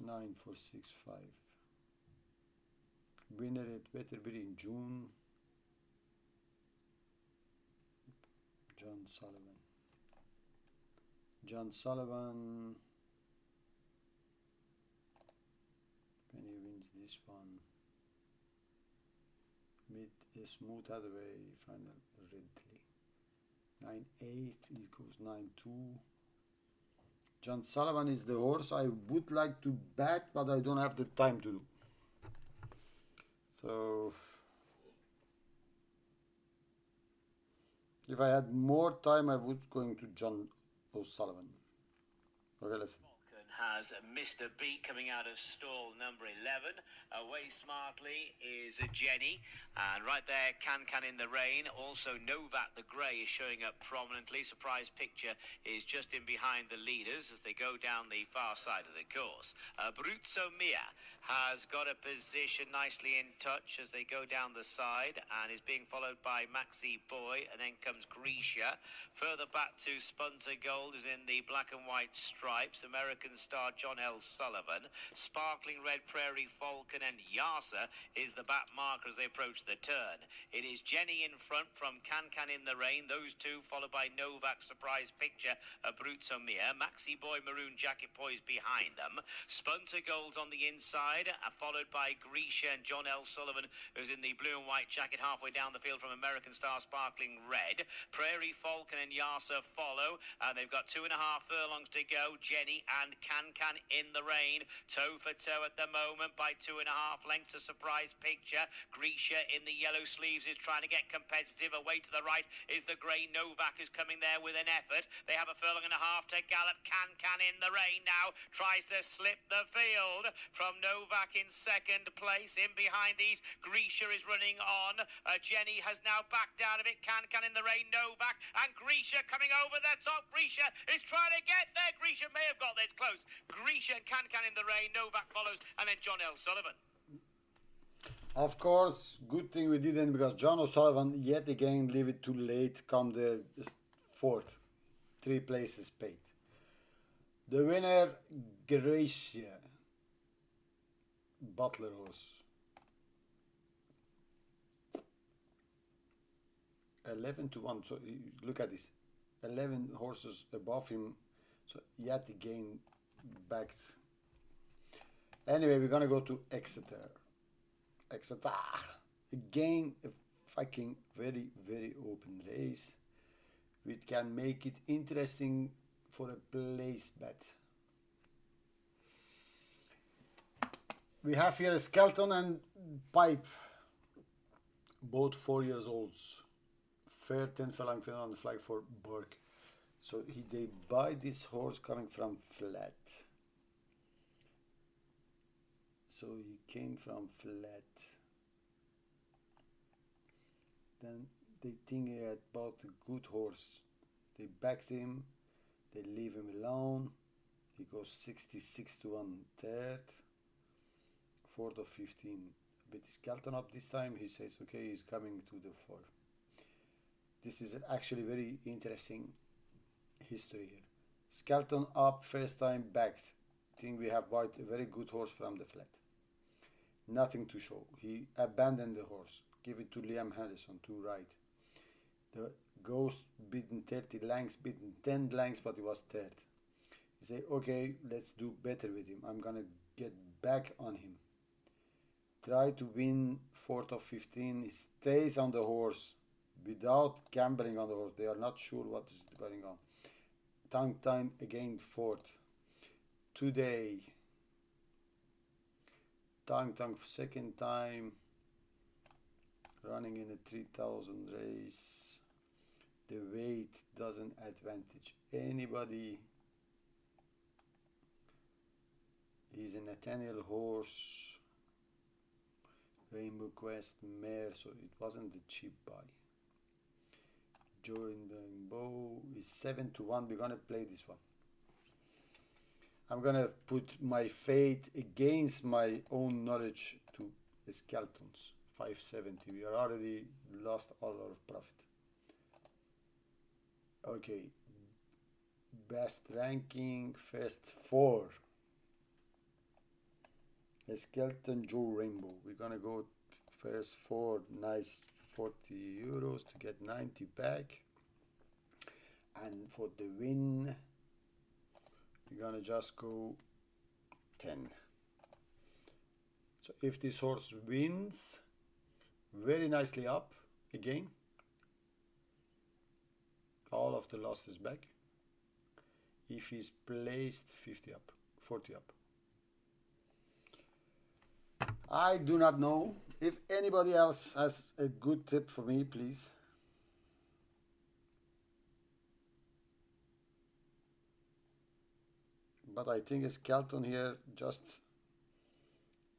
9465. Winner at Weatherbury in June. John Sullivan. When he wins this one. Mid a smooth Hathaway final Ridley. 9-8. He goes 9-2. John Sullivan is the horse I would like to back, but I don't have the time to do. So, if I had more time, I would going to John O'Sullivan. Okay, listen. Has missed a beat coming out of stall number 11. Away smartly is Jenny, and right there Can in the Rain. Also Novat the Grey is showing up prominently. Surprise Picture is just in behind the leaders as they go down the far side of the course. Bruzzo Mia has got a position nicely in touch as they go down the side and is being followed by Maxi Boy, and then comes Grisha. Further back to Spunter Gold is in the black and white stripes. American Star John L. Sullivan. Sparkling Red Prairie Falcon and Yasa is the back marker as they approach the turn. It is Jenny in front from Can Can in the Rain. Those two followed by Novak Surprise Picture, Brutsomir. Maxi Boy Maroon Jacket poised behind them. Spunter Gold's on the inside, followed by Grisha and John L. Sullivan, who's in the blue and white jacket halfway down the field from American Star Sparkling Red. Prairie Falcon and Yasa follow, and they've got 2.5 furlongs to go. Jenny and Can Can in the Rain, toe for toe at the moment by 2.5 lengths. A Surprise Picture. Grisha in the yellow sleeves is trying to get competitive. Away to the right is the grey Novak, who's coming there with an effort. They have a furlong and a half to gallop. Can Can in the Rain now tries to slip the field from Novak in second place. In behind these, Grisha is running on. Jenny has now backed down a bit. Can Can in the Rain, Novak, and Grisha coming over the top. Grisha is trying to get there. Grisha may have got this close. Grisha and Can Can in the Rain. Novak follows, and then John L. Sullivan. Of course, good thing we didn't, because John O'Sullivan yet again leave it too late, come there fourth, 3 places paid. The winner, Gracia, Butler horse. 11-1, so look at this, 11 horses above him, so yet again backed. Anyway, we're gonna go to Exeter. Again, a fucking very, very open race, which can make it interesting for a place bet. We have here a Skeleton and Pipe, both 4 years olds. Fair 10 furlong on the flag for Burke. So they buy this horse coming from flat. So he came from flat. Then they think he had bought a good horse. They backed him. They leave him alone. He goes 66-1 third. 4th of 15. But he's Skeleton up this time. He says, okay, he's coming to the 4. This is actually very interesting history here. Skeleton up, first time backed. Think we have bought a very good horse from the flat. Nothing to show. He abandoned the horse. Give it to Liam Harrison to ride. The Ghost beaten 30 lengths, beaten 10 lengths, but he was third. He say, okay, let's do better with him. I'm gonna get back on him. Try to win 4th of 15. He stays on the horse without gambling on the horse. They are not sure what is going on. Time again 4th. Today. Time second time. Running in a 3000 race. The weight doesn't advantage anybody. He's a Nathaniel horse. Rainbow Quest mare, so it wasn't the cheap buy. Jordan Rainbow is 7-1. We're gonna play this one. I'm gonna put my faith against my own knowledge to the Skeletons. 570. We are already lost all our profit. Okay. Best ranking, first 4. A Skeleton Joe Rainbow. We're gonna go first 4. Nice 40 euros to get 90 back. And for the win, we're gonna just go 10. So if this horse wins, very nicely up again. All of the losses back. If he's placed 50 up, 40 up. I do not know. If anybody else has a good tip for me, please. But I think a Skeleton here, just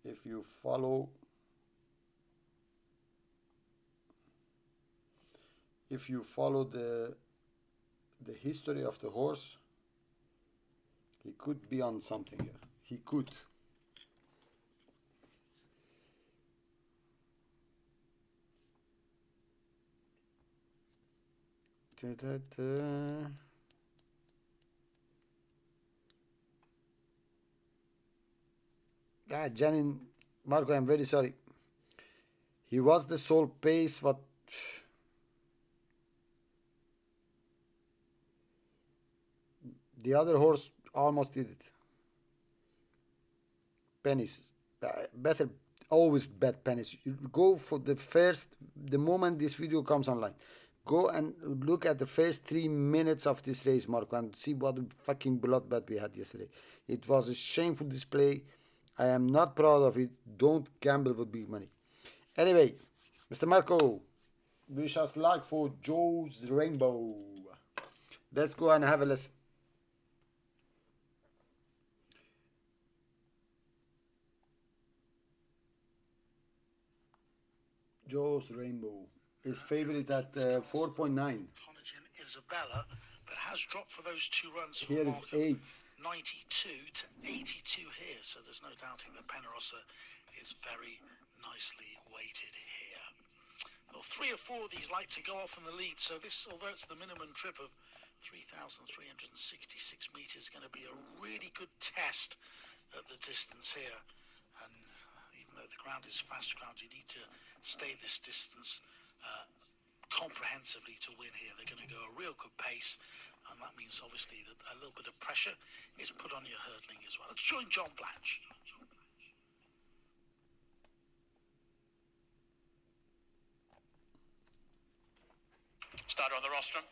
if you follow the history of the horse, he could be on something here. He could. Ah, Janin, Marco, I'm very sorry. He was the sole pace, but the other horse almost did it. Pennies, better always bet pennies. You go for the moment this video comes online. Go and look at the first 3 minutes of this race, Marco, and see what a fucking bloodbath we had yesterday. It was a shameful display. I am not proud of it. Don't gamble with big money. Anyway, Mr. Marco, wish us luck for Joe's Rainbow. Let's go and have a listen. Joe's Rainbow is favorite at 4.9. Conagen Isabella, but has dropped for those 2 runs. Here is 8. 92 to 82 here, so there's no doubting that Penarosa is very nicely weighted here. Well, 3 or 4 of these like to go off in the lead, so this, although it's the minimum trip of 3,366 meters, is going to be a really good test at the distance here. And even though the ground is fast ground, you need to stay this distance comprehensively to win here. They're going to go a real good pace, and that means obviously that a little bit of pressure is put on your hurdling as well. Let's join John Blanche. Starter on the rostrum.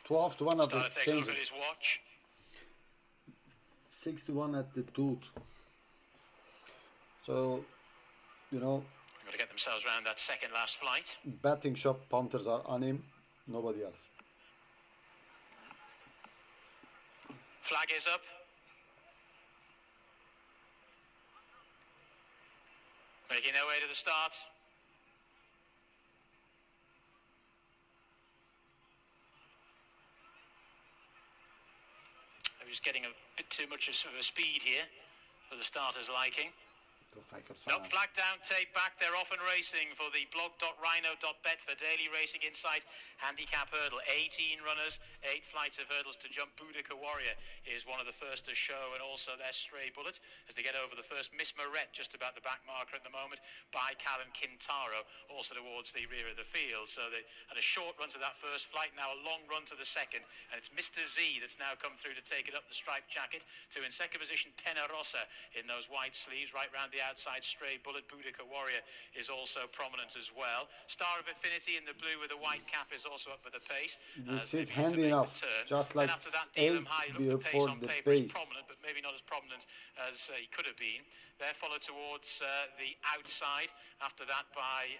$12-1 at the Starter takes a look at exchanges. his watch. 6-1 at the tooth. So, you know, Got to get themselves around that second last flight. betting shop punters are on him, nobody else. Flag is up. Making their way to the start. He was getting a bit too much of a speed here for the starter's liking. Go fuck yourself. No, flag down, tape back. They're off and racing for the blog.rhino.bet for daily racing insight handicap hurdle. 18 runners, 8 flights of hurdles to jump. Boudica Warrior is one of the first to show, and also their Stray Bullet as they get over the first. Miss Moret just about the back marker at the moment. By Cal and Quintaro also towards the rear of the field. So they had a short run to that first flight, now a long run to the second, and it's Mr. Z that's now come through to take it up the striped jacket. To in second position, Penarosa in those white sleeves right round the outside. Stray Bullet. Boudica Warrior is also prominent as well. Star of Affinity in the blue with a white cap is also up with the pace. You sit handy enough, just like after that, 8 before the pace. Prominent, but maybe not as prominent as he could have been. They're followed towards the outside. After that by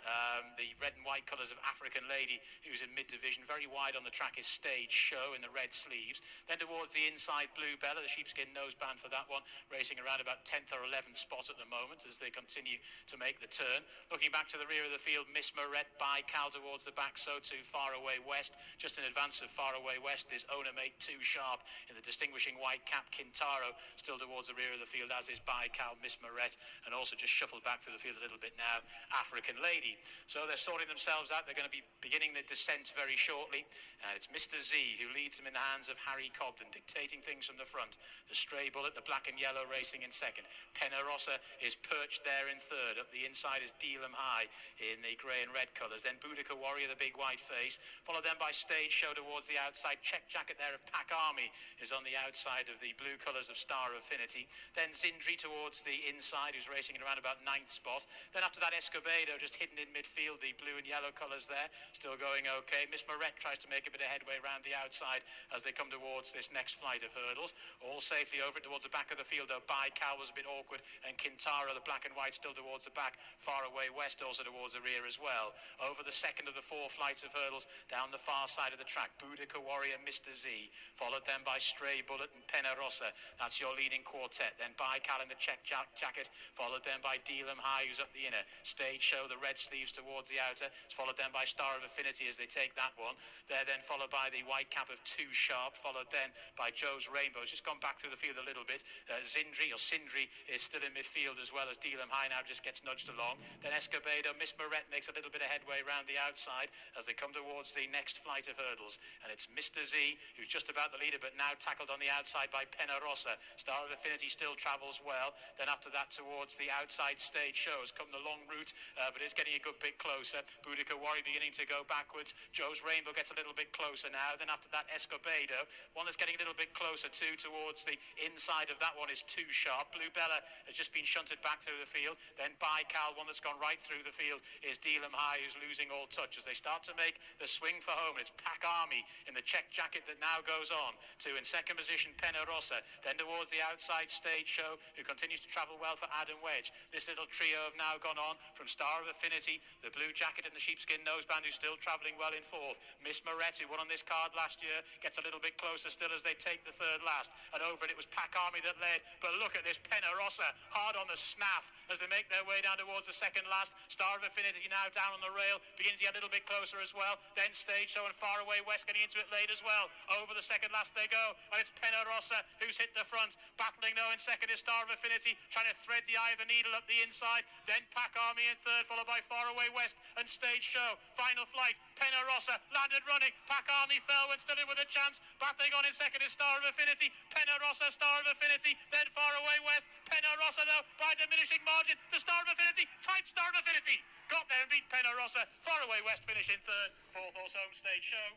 the red and white colours of African Lady, who's in mid-division. Very wide on the track is Stage Show in the red sleeves. Then towards the inside, Blue Bella, the sheepskin noseband for that one, racing around about 10th or 11th spot at the moment as they continue to make the turn. Looking back to the rear of the field, Miss Moret by Cal towards the back, so too Far Away West. Just in advance of Far Away West is Owner Mate Too Sharp in the distinguishing white cap. Quintaro still towards the rear of the field, as is by Cal, Miss Moret, and also just shuffled back through the field a little bit now, African Lady. So they're sorting themselves out. They're going to be beginning the descent very shortly. And it's Mr. Z who leads them in the hands of Harry Cobden, dictating things from the front. The Stray Bullet, the black and yellow, racing in second. Penarosa is perched there in third. Up the inside is Dealham High in the grey and red colours. Then Boudica Warrior, the big white face. Followed then by Stage Show towards the outside. Check jacket there of Pack Army is on the outside of the blue colours of Star Affinity. Then Zindri towards the inside, who's racing in around about 9th spot. Then after that, Escobedo just hidden in midfield, the blue and yellow colours there, still going okay. Miss Moret tries to make a bit of headway around the outside as they come towards this next flight of hurdles. All safely over towards the back of the field, though. By Cal was a bit awkward, and Quintaro, the black and white, still towards the back. Far Away West also towards the rear as well. Over the second of the 4 flights of hurdles down the far side of the track, Boudica Warrior, Mr. Z, followed then by Stray Bullet and Penarosa. That's That's your leading quartet. Then Baikal in the check jacket, followed then by Dealham High, who's up the inner. Stage Show, the red sleeves towards the outer. It's followed then by Star of Affinity as they take that one. They're then followed by the white cap of Too Sharp, followed then by Joe's Rainbow. It's just gone back through the field a little bit. Sindri is still in midfield as well as Dealham High now just gets nudged along. Then Escobedo, Miss Moret makes a little bit of headway around the outside as they come towards the next flight of hurdles. And it's Mr. Z, who's just about the leader, but now tackled on the outside by Penarosa. Star of Affinity still travels well. Then after that, towards the outside Stage Show has come the long route, but is getting a good bit closer. Boudica Worry beginning to go backwards. Joe's Rainbow gets a little bit closer now. Then after that, Escobedo. One that's getting a little bit closer too towards the inside of that one is Too Sharp. Blue Bella has just been shunted back through the field. Then Baikal, one that's gone right through the field, is Dealham High, who's losing all touch as they start to make the swing for home. It's Pack Army in the check jacket that now goes on to, in second position, Penarosa. Then towards the outside Stage Show, who continues to travel well for Adam Wedge. This little trio have now gone on from Star of Affinity, the blue jacket and the sheepskin noseband, who's still travelling well in fourth. Miss Moret, who won on this card last year, gets a little bit closer still as they take the third last. And over it was Pack Army that led. But look at this, Penarosa hard on the snaff as they make their way down towards the second last. Star of Affinity now down on the rail, beginning to get a little bit closer as well. Then Stage Show and Far Away West getting into it late as well. Over the second last they go, and it's Penarosa who's hit the front. Battling now in second is Star of Affinity, trying to thread the eye of the needle up the inside. Then Pack Army in third, followed by Far Away West and Stage Show. Final flight, Penarosa landed running. Pack Army fell when still in with a chance. Battling on in second is Star of Affinity. Penarosa, Star of Affinity, then Far Away West. Penarosa though by diminishing margin. The Star of Affinity, tight Star of Affinity. Got there and beat Penarosa. Far Away West finish in third. Fourth also home Stage Show.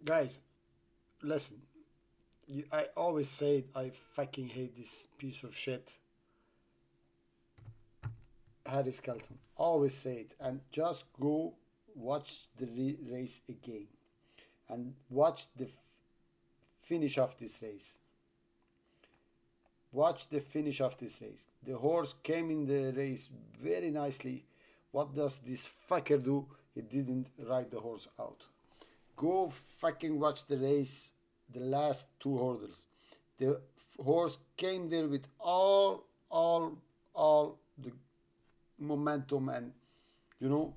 Guys, listen. I always say I fucking hate this piece of shit. Harry Skelton. Always say it. And just go watch the race again. And watch the finish of this race. Watch the finish of this race. The horse came in the race very nicely. What does this fucker do? He didn't ride the horse out. Go fucking watch the race, the last two hurdles. The horse came there with all the momentum and, you know,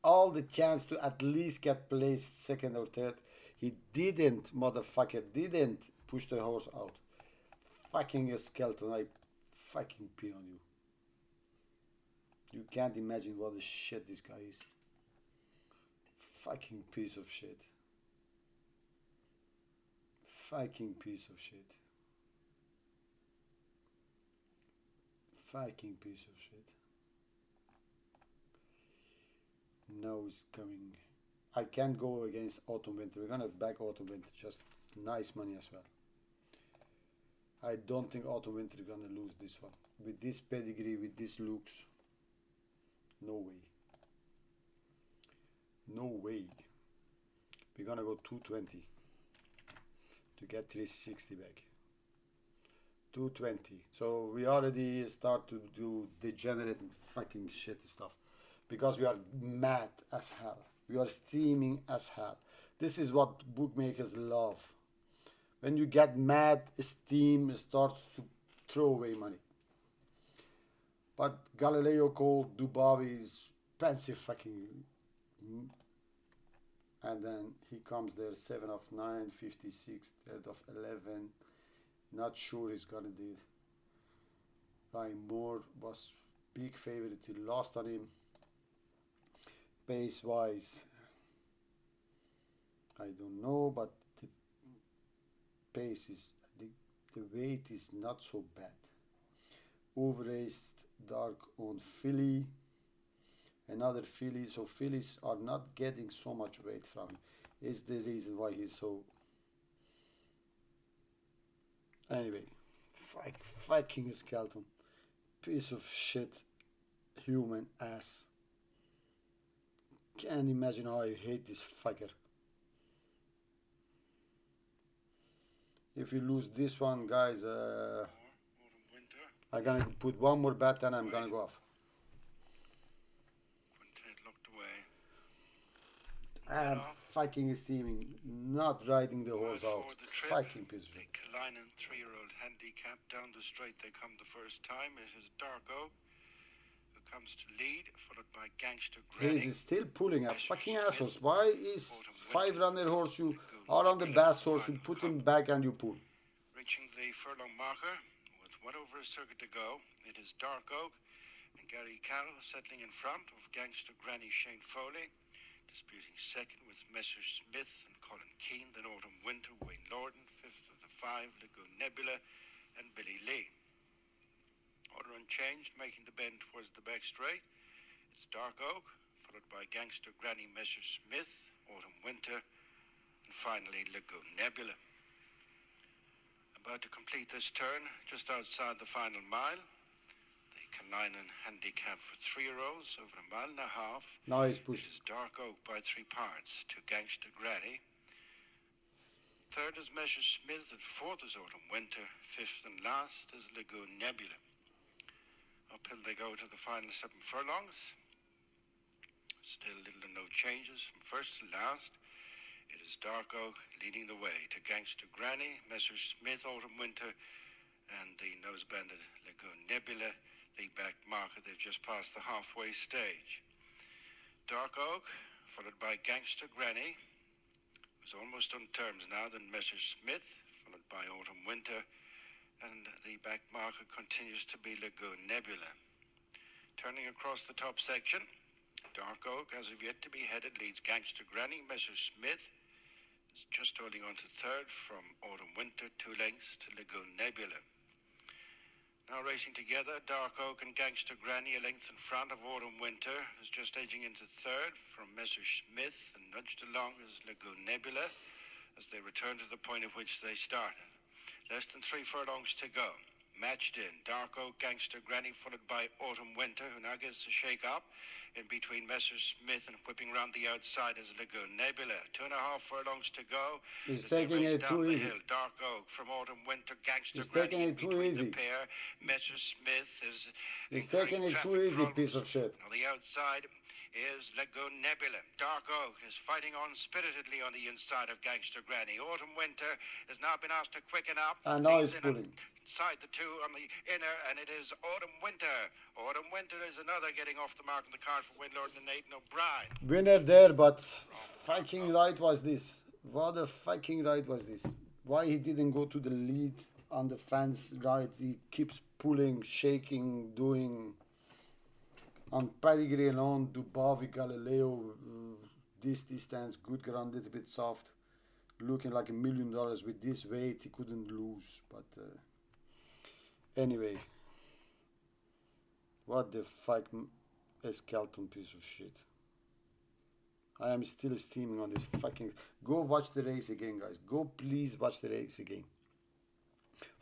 all the chance to at least get placed second or third. He didn't, motherfucker, didn't push the horse out. Fucking Skeleton, I fucking pee on you. You can't imagine what a shit this guy is. Fucking piece of shit. Fucking piece of shit. Fucking piece of shit. Now it's coming. I can't go against Autumn Winter. We're gonna back Autumn Winter. Just nice money as well. I don't think Autumn Winter is gonna lose this one. With this pedigree, with these looks. No way. No way. We're gonna go 220 to get 360 back. 220. So we already start to do degenerate and fucking shit stuff because we are mad as hell. We are steaming as hell. This is what bookmakers love. When you get mad, steam starts to throw away money. But Galileo called Dubawi is pensive fucking. And then he comes there 7 of 9, 56, 3rd of 11. Not sure he's gonna do it. Ryan Moore was big favorite. He lost on him. Pace wise, I don't know, but the pace is the weight is not so bad. Overraced dark on filly. Another filly, so fillies are not getting so much weight from him. Is the reason why he's so. Anyway, fucking Skeleton, piece of shit, human ass. Can't imagine how I hate this fucker. If we lose this one, guys, I'm gonna put one more bet and I'm gonna go off. fucking steaming, not riding the horse Right out. forward the trip, Fucking piece of the shit. Kalinin 3-year-old handicap. Down the straight they come the first time. It is Darko who comes to lead, followed by Gangster Granny. He's still pulling a Mr. fucking Smith, assholes. Why is Autumn five Winter, runner horse you Lagoon are on the Nebula, bass horse, you final put him cup. back and you pull. Reaching the furlong marker with well over a circuit to go, it is Dark Oak and Gary Carroll settling in front of Gangster Granny Shane Foley, disputing second with Messrs. Smith and Colin Keane, then Autumn Winter, Wayne Lorden, fifth of the five, Lagoon Nebula, and Billy Lee. Order unchanged, making the bend towards the back straight. It's Dark Oak, followed by Gangster Granny, Messrs. Smith, Autumn Winter, and finally Lagoon Nebula. About to complete this turn, just outside the final mile, the Kalinin handicap for 3-year-olds over a mile and a half. Now he's It pushing. is Dark Oak by 3 parts to Gangster Granny. Third is Messrs. Smith, and fourth is Autumn Winter. Fifth and last is Lagoon Nebula. Uphill they go to the final 7 furlongs. Still little or no changes from first to last. It is Dark Oak leading the way to Gangster Granny, Messrs. Smith, Autumn Winter, and the nose-banded Lagoon Nebula, the back marker. They've just passed the halfway stage. Dark Oak, followed by Gangster Granny, who's almost on terms now, then Messrs. Smith, followed by Autumn Winter, and the back marker continues to be Lagoon Nebula. Turning across the top section, Dark Oak, as of yet to be headed, leads Gangster Granny. Messrs. Smith is just holding on to third from Autumn Winter, 2 lengths to Lagoon Nebula. Now racing together, Dark Oak and Gangster Granny a length in front of Autumn Winter, is just edging into third from Messrs. Smith, and nudged along is Lagoon Nebula as they return to the point at which they started. Less than 3 furlongs to go. Matched in, Dark Oak, Gangster Granny, followed by Autumn Winter, who now gets a shake-up. In between Messrs. Smith and whipping round the outside is Lagoon Nebula. 2.5 furlongs to go. He's as they taking race it down too the easy. hill. Dark Oak from Autumn Winter, Gangster He's Granny taking in it too between easy. the pair. Messrs. Smith is He's incurring taking it too traffic easy, problems. piece of shit. On the outside is Lagoon Nebula. Dark Oak is fighting on spiritedly on the inside of Gangster Granny. Autumn Winter has now been asked to quicken up. And now Leads he's in pulling. Inside the 2 on the inner, and it is Autumn Winter. Autumn Winter is another getting off the mark on the card for Wayne Lorden and Aidan O'Brien. Winner there, but fucking right was this. What a fucking right was this. Why he didn't go to the lead on the fence right? He keeps pulling, shaking, doing. On pedigree alone, Dubavi, Galileo, this distance, good ground, little bit soft. Looking like $1 million with this weight, he couldn't lose. But anyway, what the fuck, a skeleton piece of shit. I am still steaming on this fucking. Go watch the race again, guys. Go please watch the race again.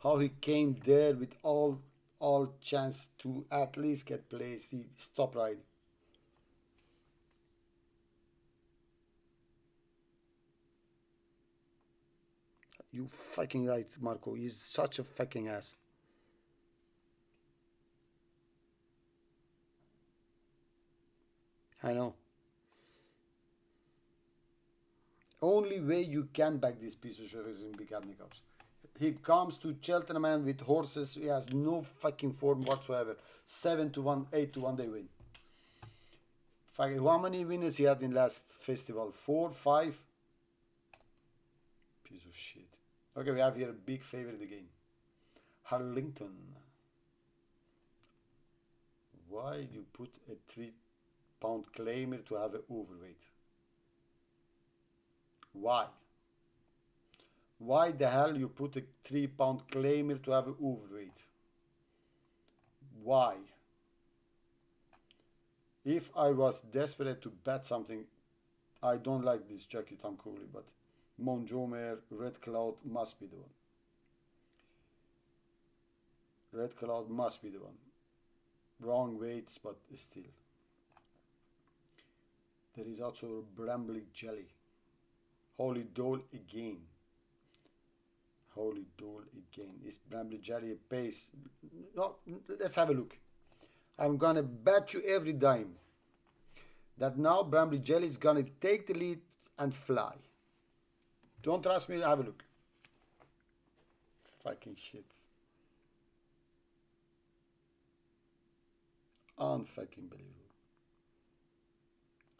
How he came there with all chance to at least get placed. He stopped riding. You fucking right, Marco. He's such a fucking ass. I know. Only way you can back this piece of shit is in big handicaps. He comes to Cheltenham with horses. He has no fucking form whatsoever. 7-1, 8-1, they win. Fucking, how many winners he had in last festival? 4, 5? Piece of shit. Okay, we have here a big favorite again. Harlington. Why you put a 3-pound claimer to have an overweight? Why? Why the hell you put a 3-pound claimer to have an overweight? Why? If I was desperate to bet something, I don't like this Jackie Tom Cooley, but Montgomery, Red Cloud must be the one. Red Cloud must be the one. Wrong weights, but still. There is also Brambly Jelly. Holy Dole again. Holy Dole again. Is Brambly Jelly a pace? No, let's have a look. I'm gonna bet you every dime that now Brambly Jelly is gonna take the lead and fly. Don't trust me? Have a look. Fucking shit. Unfucking believable.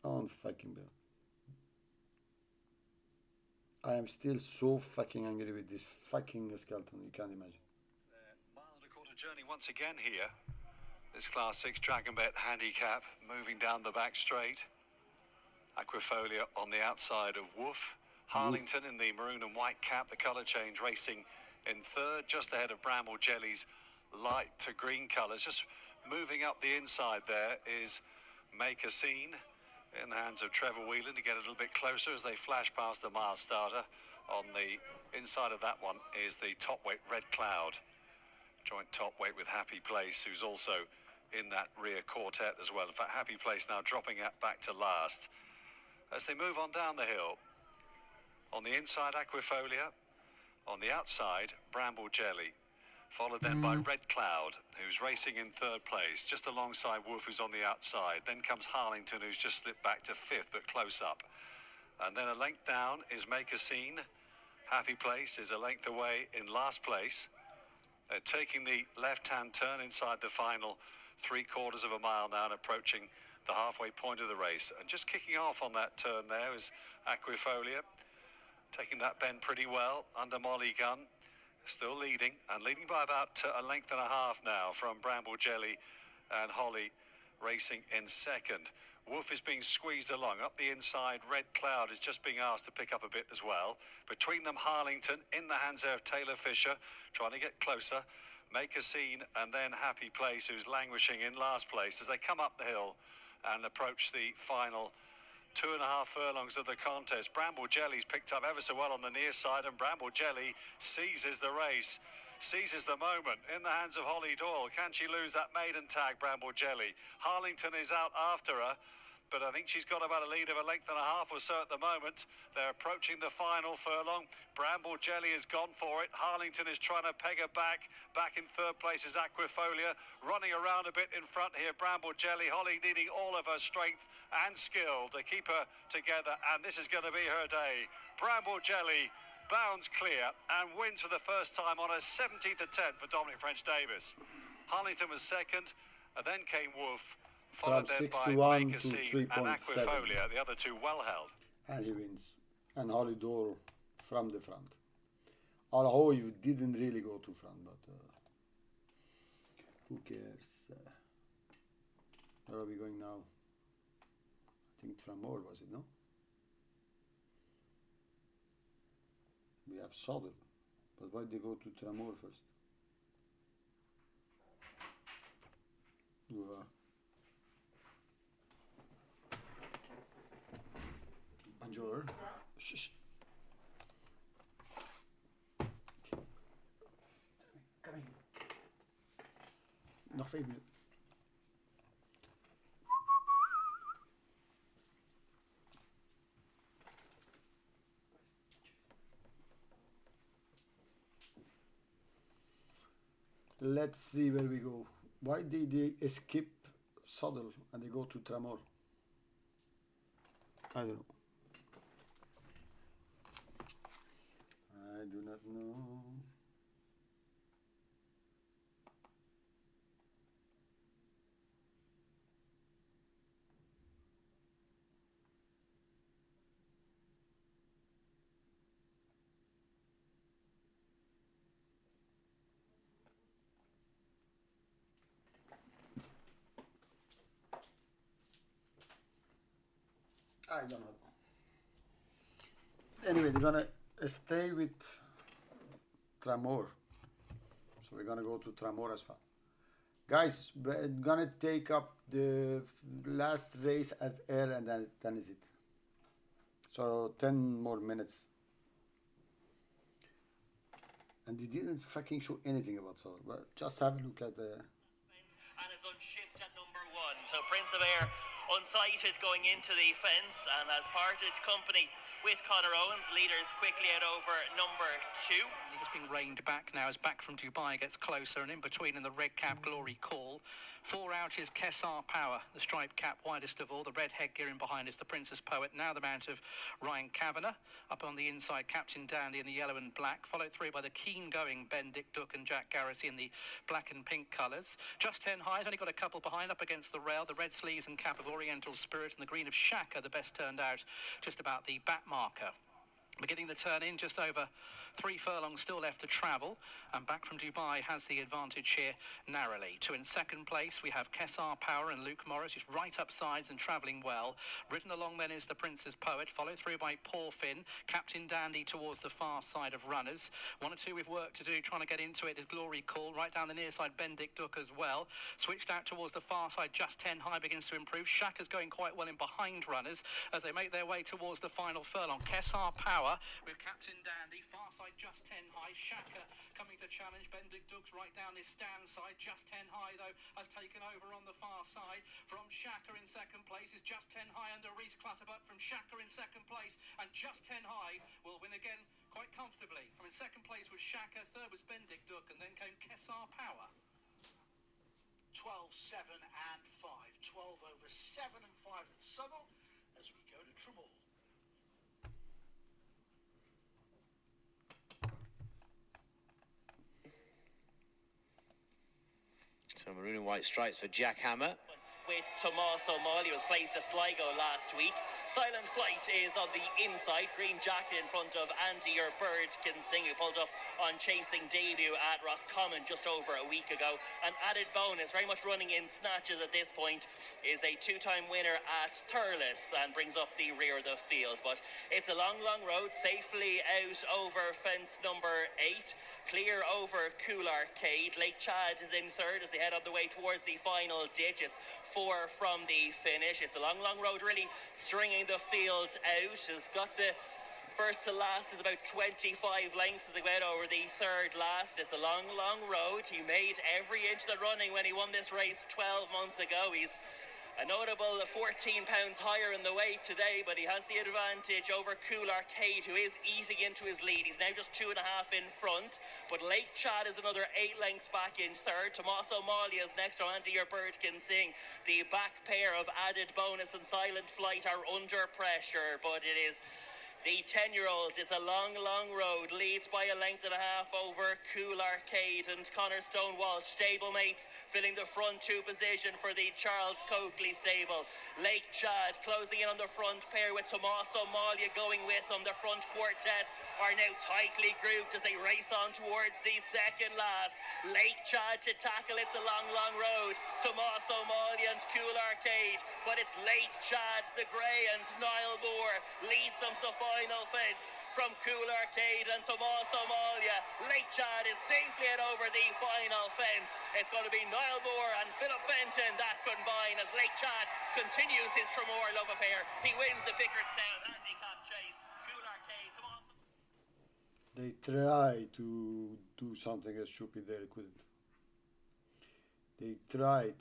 Unfucking believable. I am still so fucking angry with this fucking skeleton. You can't imagine. Mile and a quarter journey once again here. This Class 6 Dragon Bet handicap moving down the back straight. Aquifolia on the outside of Woof. Harlington in the maroon and white cap, the colour change racing in third, just ahead of Bramble Jelly's light to green colours. Just moving up the inside there is Make a Scene in the hands of Trevor Whelan to get a little bit closer as they flash past the mile starter. On the inside of that one is the top weight Red Cloud. Joint top weight with Happy Place, who's also in that rear quartet as well. In fact, Happy Place now dropping back to last. As they move on down the hill, on the inside Aquifolia, on the outside Bramble Jelly, followed then by Red Cloud, who's racing in third place, just alongside Wolf, who's on the outside. Then comes Harlington, who's just slipped back to fifth, but close up. And then a length down is Make a Scene. Happy Place is a length away in last place. They're taking the left-hand turn inside the final 3/4 of a mile now and approaching the halfway point of the race. And just kicking off on that turn there is Aquifolia, taking that bend pretty well under Molly Gunn, still leading, and leading by about a length and a half now from Bramble Jelly and Holly racing in second. Wolf is being squeezed along. Up the inside, Red Cloud is just being asked to pick up a bit as well. Between them, Harlington in the hands there of Taylor Fisher, trying to get closer. Make a Scene, and then Happy Place, who's languishing in last place as they come up the hill and approach the final 2.5 furlongs of the contest. Bramble Jelly's picked up ever so well on the near side, and Bramble Jelly seizes the race, seizes the moment in the hands of Holly Doyle. Can she lose that maiden tag, Bramble Jelly? Harlington is out after her, but I think she's got about a lead of a length and a half or so at the moment. They're approaching the final furlong. Bramble Jelly has gone for it. Harlington is trying to peg her back. Back in third place is Aquifolia, running around a bit in front here. Bramble Jelly, Holly needing all of her strength and skill to keep her together, and this is going to be her day. Bramble Jelly bounds clear and wins for the first time on a 17th attempt for Dominic French-Davis. Harlington was second, and then came Wolf, followed then by Make a Scene and Aquifolia, the other two well held. And he wins. And Holly Doyle from the front. Although he didn't really go to front, but who cares? Where are we going now? I think Tramore, was it, no? We have Soddle, but why did they go to Tramore first? Bonjour. Shh. Come in. Nog 5 minuten. Let's see where we go. Why did they skip Soddle and they go to Tramore? I don't know. I do not know. I don't know. Anyway, they're gonna stay with Tramore. So we're gonna go to Tramore as well. Guys, we're gonna take up the last race at air and then is it. So 10 more minutes. And they didn't fucking show anything about Soddle, but just have a look at the... And is unshipped at number 1. So Prince of Air unsighted going into the fence and has parted company with Conor Owens. Leaders quickly out over number 2. He's just being reined back now as Back From Dubai gets closer, and in between in the red cap Glory Call. 4 out is Kessar Power, the striped cap widest of all. The red headgear in behind is the Princess Poet, now the mount of Ryan Kavanagh. Up on the inside, Captain Dandy in the yellow and black, followed through by the keen-going Ben Dick Duck and Jack Garrity in the black and pink colours. Just 10 highs, only got a couple behind up against the rail. The red sleeves and cap of Oriental Spirit and the green of Shaka, the best turned out just about the back marker. Beginning the turn in, just over 3 furlongs still left to travel, and Back From Dubai has the advantage here narrowly. 2 in second place, we have Kessar Power and Luke Morris, just right up sides and travelling well. Ridden along then is the Princess Poet, followed through by Paul Finn. Captain Dandy towards the far side of runners. 1 or 2 with work to do, trying to get into it is Glory Call. Right down the near side, Ben Dick Duck as well. Switched out towards the far side, just 10 high begins to improve. Shaka's going quite well in behind runners as they make their way towards the final furlong. Kessar Power with Captain Dandy, far side just 10 high. Shaka coming to challenge. Ben Dick Duck's right down his stand side, just 10 high though, has taken over on the far side. From Shaka in second place is just 10 high under Reese Clutterbuck. From Shaka in second place, and just 10 high will win again quite comfortably. From in second place was Shaka, third was Ben Dick Duck, and then came Kessar Power. 12, 7 and 5. 12 over 7 and 5 at Southall as we go to Tramall. So maroon and white stripes for Jack Hammer. With Tommaso Mali, was placed at Sligo last week. Silent Flight is on the inside. Green jacket in front of Andy Your Bird can sing, who pulled up on chasing debut at Roscommon just over a week ago. An added bonus, very much running in snatches at this point, is a 2-time winner at Thurles and brings up the rear of the field. But it's a long, long road, safely out over fence number 8, clear over Cool Arcade. Lake Chad is in third as they head on the way towards the final digits. 4 from the finish. It's a long, long road, really stringing the field out. Has got the first to last is about 25 lengths as they went over the third last. It's a long, long road. He made every inch of the running when he won this race 12 months ago. He's a notable 14 pounds higher in the weight today, but he has the advantage over Cool Arcade, who is eating into his lead. He's now just 2.5 in front, but Lake Chad is another 8 lengths back in third. Tommaso Mali is next to Andy Your Bird can sing. The back pair of Added Bonus and Silent Flight are under pressure, but it is the 10-year-olds. It's a long, long road. Leads by a length and a half over Cool Arcade and Connor Stonewall. Stablemates filling the front 2 position for the Charles Coakley stable. Lake Chad closing in on the front pair with Tommaso Malia going with them. The front quartet are now tightly grouped as they race on towards the second last. Lake Chad to tackle. It's a long, long road. Tommaso Malia and Cool Arcade, but it's Lake Chad, the grey, and Niall Moore leads them to the final fence. From Cool Arcade and Tommaso Malia, Lake Chad is safely at over the final fence. It's going to be Niall Moore and Philip Fenton that combine as Lake Chad continues his Tramore love affair. He wins the Pickettstown handicap chase. Cool Arcade, come on. They tried to do something stupid there, couldn't. They tried.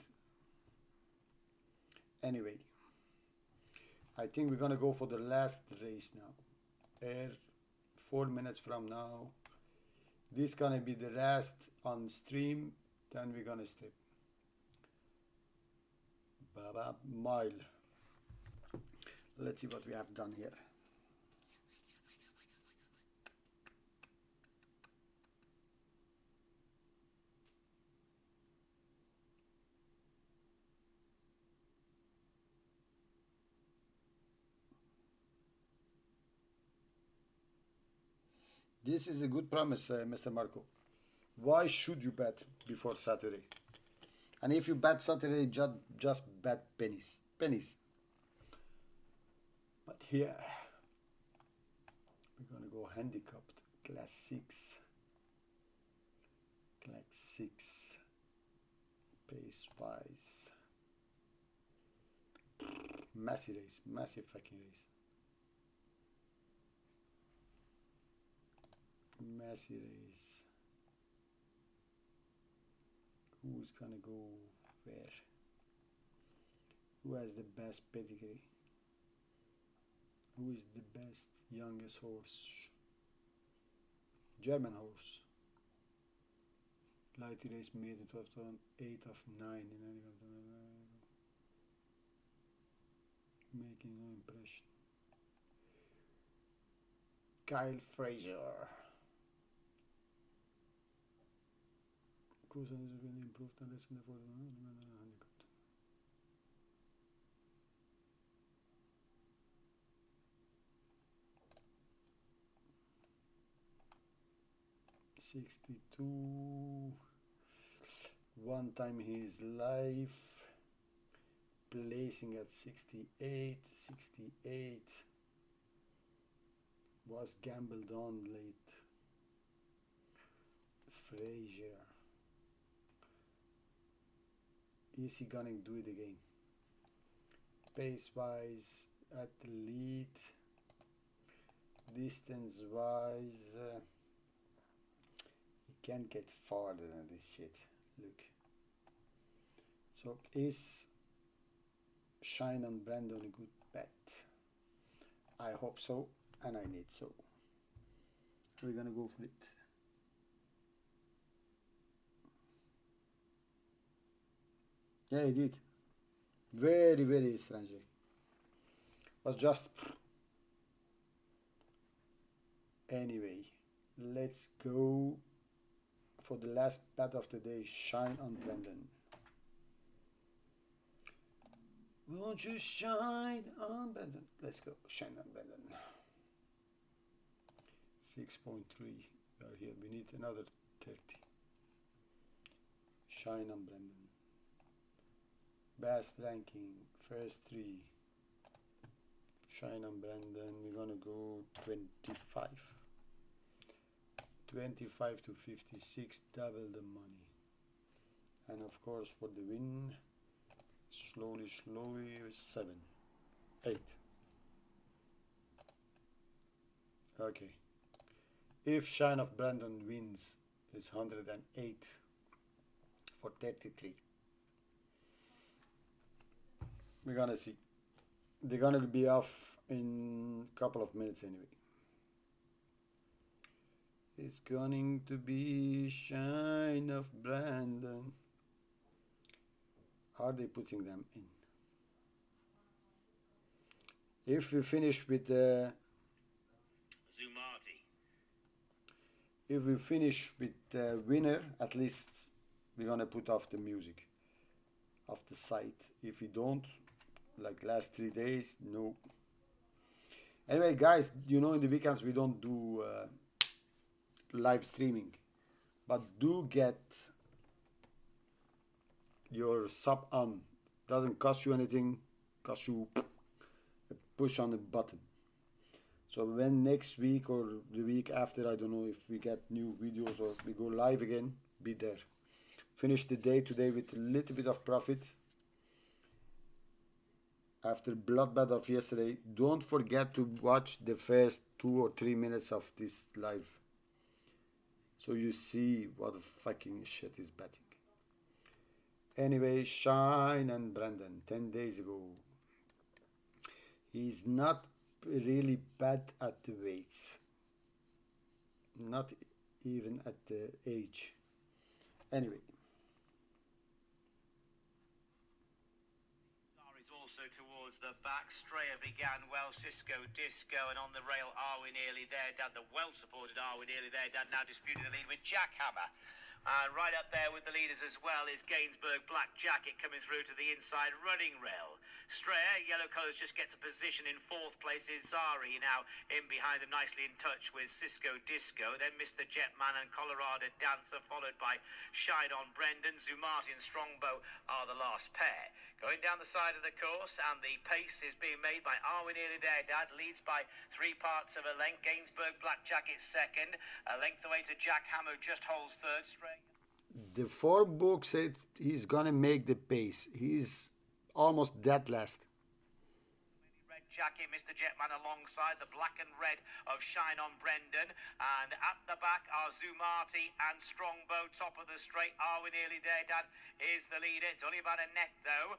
Anyway, I think we're gonna go for the last race now. 4 minutes from now. This gonna be the last on stream. Then we're gonna step. Baba mile. Let's see what we have done here. This is a good promise, Mr. Marco. Why should you bet before Saturday? And if you bet Saturday, just bet pennies. Pennies. But here, we're going to go handicapped. Class 6. Class 6. Pace-wise. Massive race. Massive fucking race. Messy race. Who's gonna go where? Who has the best pedigree? Who is the best youngest horse? German horse. Light race made in 12 ton, 8 of 9 in any of them. Making no impression. Kyle Fraser. Course has been improved and less than the 40 handicap. 62. One time his life placing at 68. 68 was gambled on late. Frazier. Is he gonna do it again? Pace wise at the lead, distance wise he can't get farther than this shit. Look. So is Shine on Brandon a good bet? I hope so, and I need so. We're gonna go for it. Yeah, he did. Very, very strangely. Was just... Anyway, let's go for the last bet of the day. Shine on Brendan. Won't you shine on Brendan? Let's go. Shine on Brendan. 6.3. We are here. We need another 30. Shine on Brendan. Best ranking, first 3. Shine on Brandon, we're gonna go 25. 25 to 56, double the money. And of course for the win, slowly, 7, 8. Okay. If Shine of Brandon wins, it's 108 for 33. We're gonna see. They're gonna be off in a couple of minutes anyway. It's going to be Shine of Brandon. Are they putting them in? If we finish with the Zumati. If we finish with the winner, at least we're gonna put off the music of the site. If we don't, like last 3 days, no. Anyway, guys, you know in the weekends we don't do live streaming, but do get your sub on. Doesn't cost you anything, cost you a push on the button. So when next week or the week after, I don't know if we get new videos or we go live again, be there. Finish the day today with a little bit of profit. After bloodbath of yesterday, don't forget to watch the first 2 or 3 minutes of this live, so you see what the fucking shit is betting. Anyway, Shine and Brandon, 10 days ago. He's not really bad at the weights, not even at the age. Anyway. Also towards the back. Strayer began well. Cisco Disco, and on the rail, Are We Nearly There Dad? The well-supported Are We Nearly There Dad now disputing the lead with Jack Hammer. And right up there with the leaders as well is Gainsbourg Black Jacket coming through to the inside running rail. Strayer, yellow colours, just gets a position in 4th place. Is Zari now in behind them, nicely in touch with Cisco Disco. Then Mr. Jetman and Colorado Dancer, followed by Shine on Brendan. Zumati and Strongbow are the last pair. Going down the side of the course, and the pace is being made by Are We Nearly There Dad, leads by 3 parts of a length. Gainsbourg Black Jacket second, a length away to Jack Hammer, just holds third. The 4 book said he's gonna make the pace. He's almost dead last. Red jacket, Mr. Jetman, alongside the black and red of Shine On Brendan. And at the back are Zumati and Strongbow, top of the straight. Are we nearly there, Dad? Is the leader. It's only about a neck, though,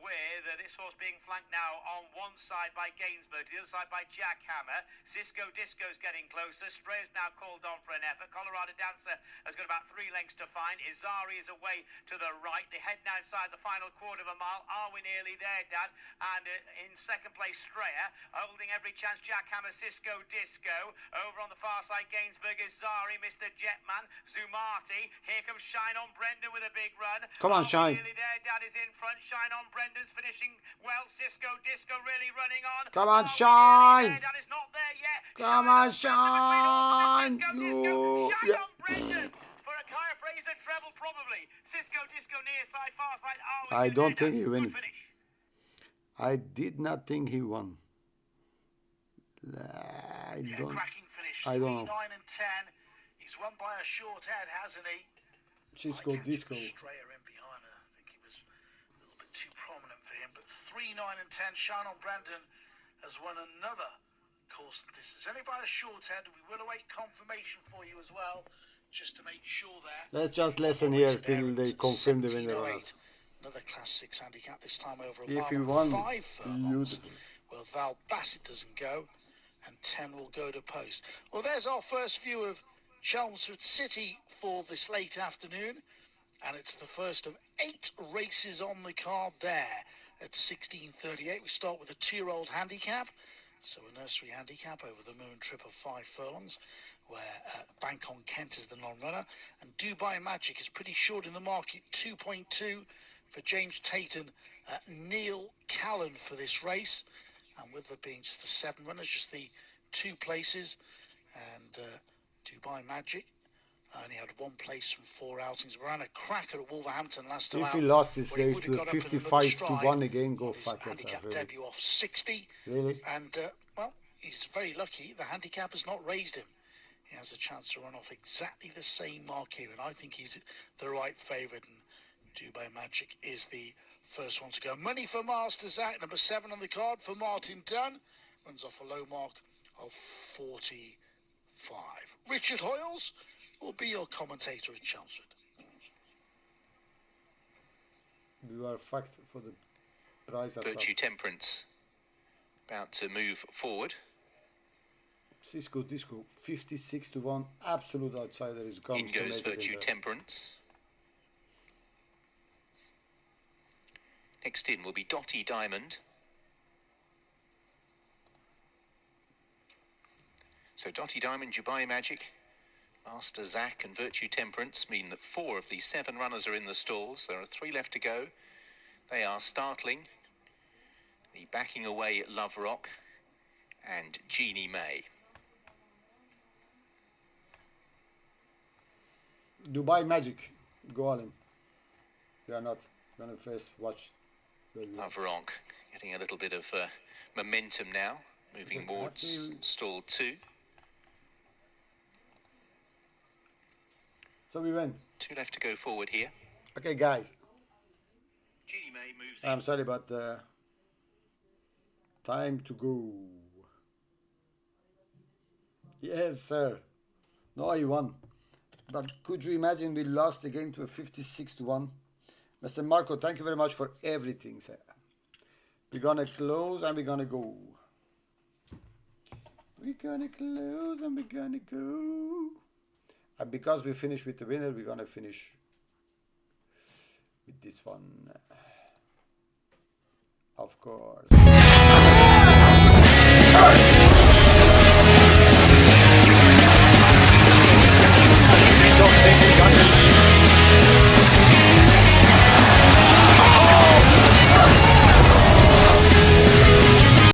with this horse being flanked now on one side by Gainsborough, to the other side by Jack Hammer. Cisco Disco's getting closer. Stray's now called on for an effort. Colorado Dancer has got about 3 lengths to find. Izari is away to the right. They head now inside the final quarter of a mile. Are we nearly there, Dad? And in second place, Strayer, holding every chance. Jack Hammer, Cisco Disco. Over on the far side, Gainsborough, Izari, Mr. Jetman, Zumati. Here comes Shine On Brendan with a big run. Come on, Shine. Nearly there, Dad is in front. Shine On Brendan's finishing well. Cisco Disco really running on. Come on, Are we Shine. nearly there? Dad is not there yet. Come on, Shine. Cisco, You. Shine On Brendan for a Kaya Fraser treble probably. Cisco Disco near side, far side. I don't think he win. win. I did not think he won. Cracking finish. I don't 3, know. 9 and 10. He's won by a short head, hasn't he? Cisco Disco. Strayer in behind her. I think he was a little bit too prominent for him. But 3, 9 and 10. Shine On Brandon has won another course. This is only by a short head. We will await confirmation for you as well, just to make sure there. Let's just listen here till they confirm the winner. 1708. Another Class 6 handicap, this time over a If mile he and won, 5 furlongs. beautiful. Well, Val Bassett doesn't go, and 10 will go to post. Well, there's our first view of Chelmsford City for this late afternoon, and it's the first of 8 races on the card there at 16:38. We start with a 2-year-old handicap, so a nursery handicap over the moon trip of 5 furlongs, where Bank on Kent is the non-runner, and Dubai Magic is pretty short in the market, 2.2 for James Tayton, Neil Callan for this race, and with there being just the 7 runners, just the 2 places, and Dubai Magic only had 1 place from 4 outings. We ran a cracker at Wolverhampton last time If out, he lost this where he race would have to got up in another 55-1 again, go stride. fuck His handicap yourself. Really. debut off 60, Really? and well, he's very lucky. The handicap has not raised him. He has a chance to run off exactly the same mark here, and I think he's the right favourite, and Dubai Magic is the first one to go. Money for Master Zach, number 7 on the card for Martin Dunn. Runs off a low mark of 45. Richard Hoyles will be your commentator at Chelmsford. You are fucked for the prize as well. Virtue Temperance about to move forward. Cisco Disco, 56-1, absolute outsider is going In to goes make it in Virtue there. Temperance. Next in will be Dotty Diamond. So Dotty Diamond, Dubai Magic, Master Zach and Virtue Temperance mean that 4 of the 7 runners are in the stalls. There are 3 left to go. They are Startling, the Backing Away Love Rock, and Jeannie May. Dubai Magic, go on him. We are not going to first watch. Love Rock getting a little bit of momentum now, moving towards stall 2. So we went. 2 left to go forward here. Okay, guys. Jeannie May moves I'm sorry, but time to go. Yes, sir. No, he won. But could you imagine we lost again to a 56-1? Mr. Marco, thank you very much for everything, sir. We're gonna close and we're gonna go. We're gonna close and we're gonna go. And because we finished with the winner, we're gonna finish with this one. Of course.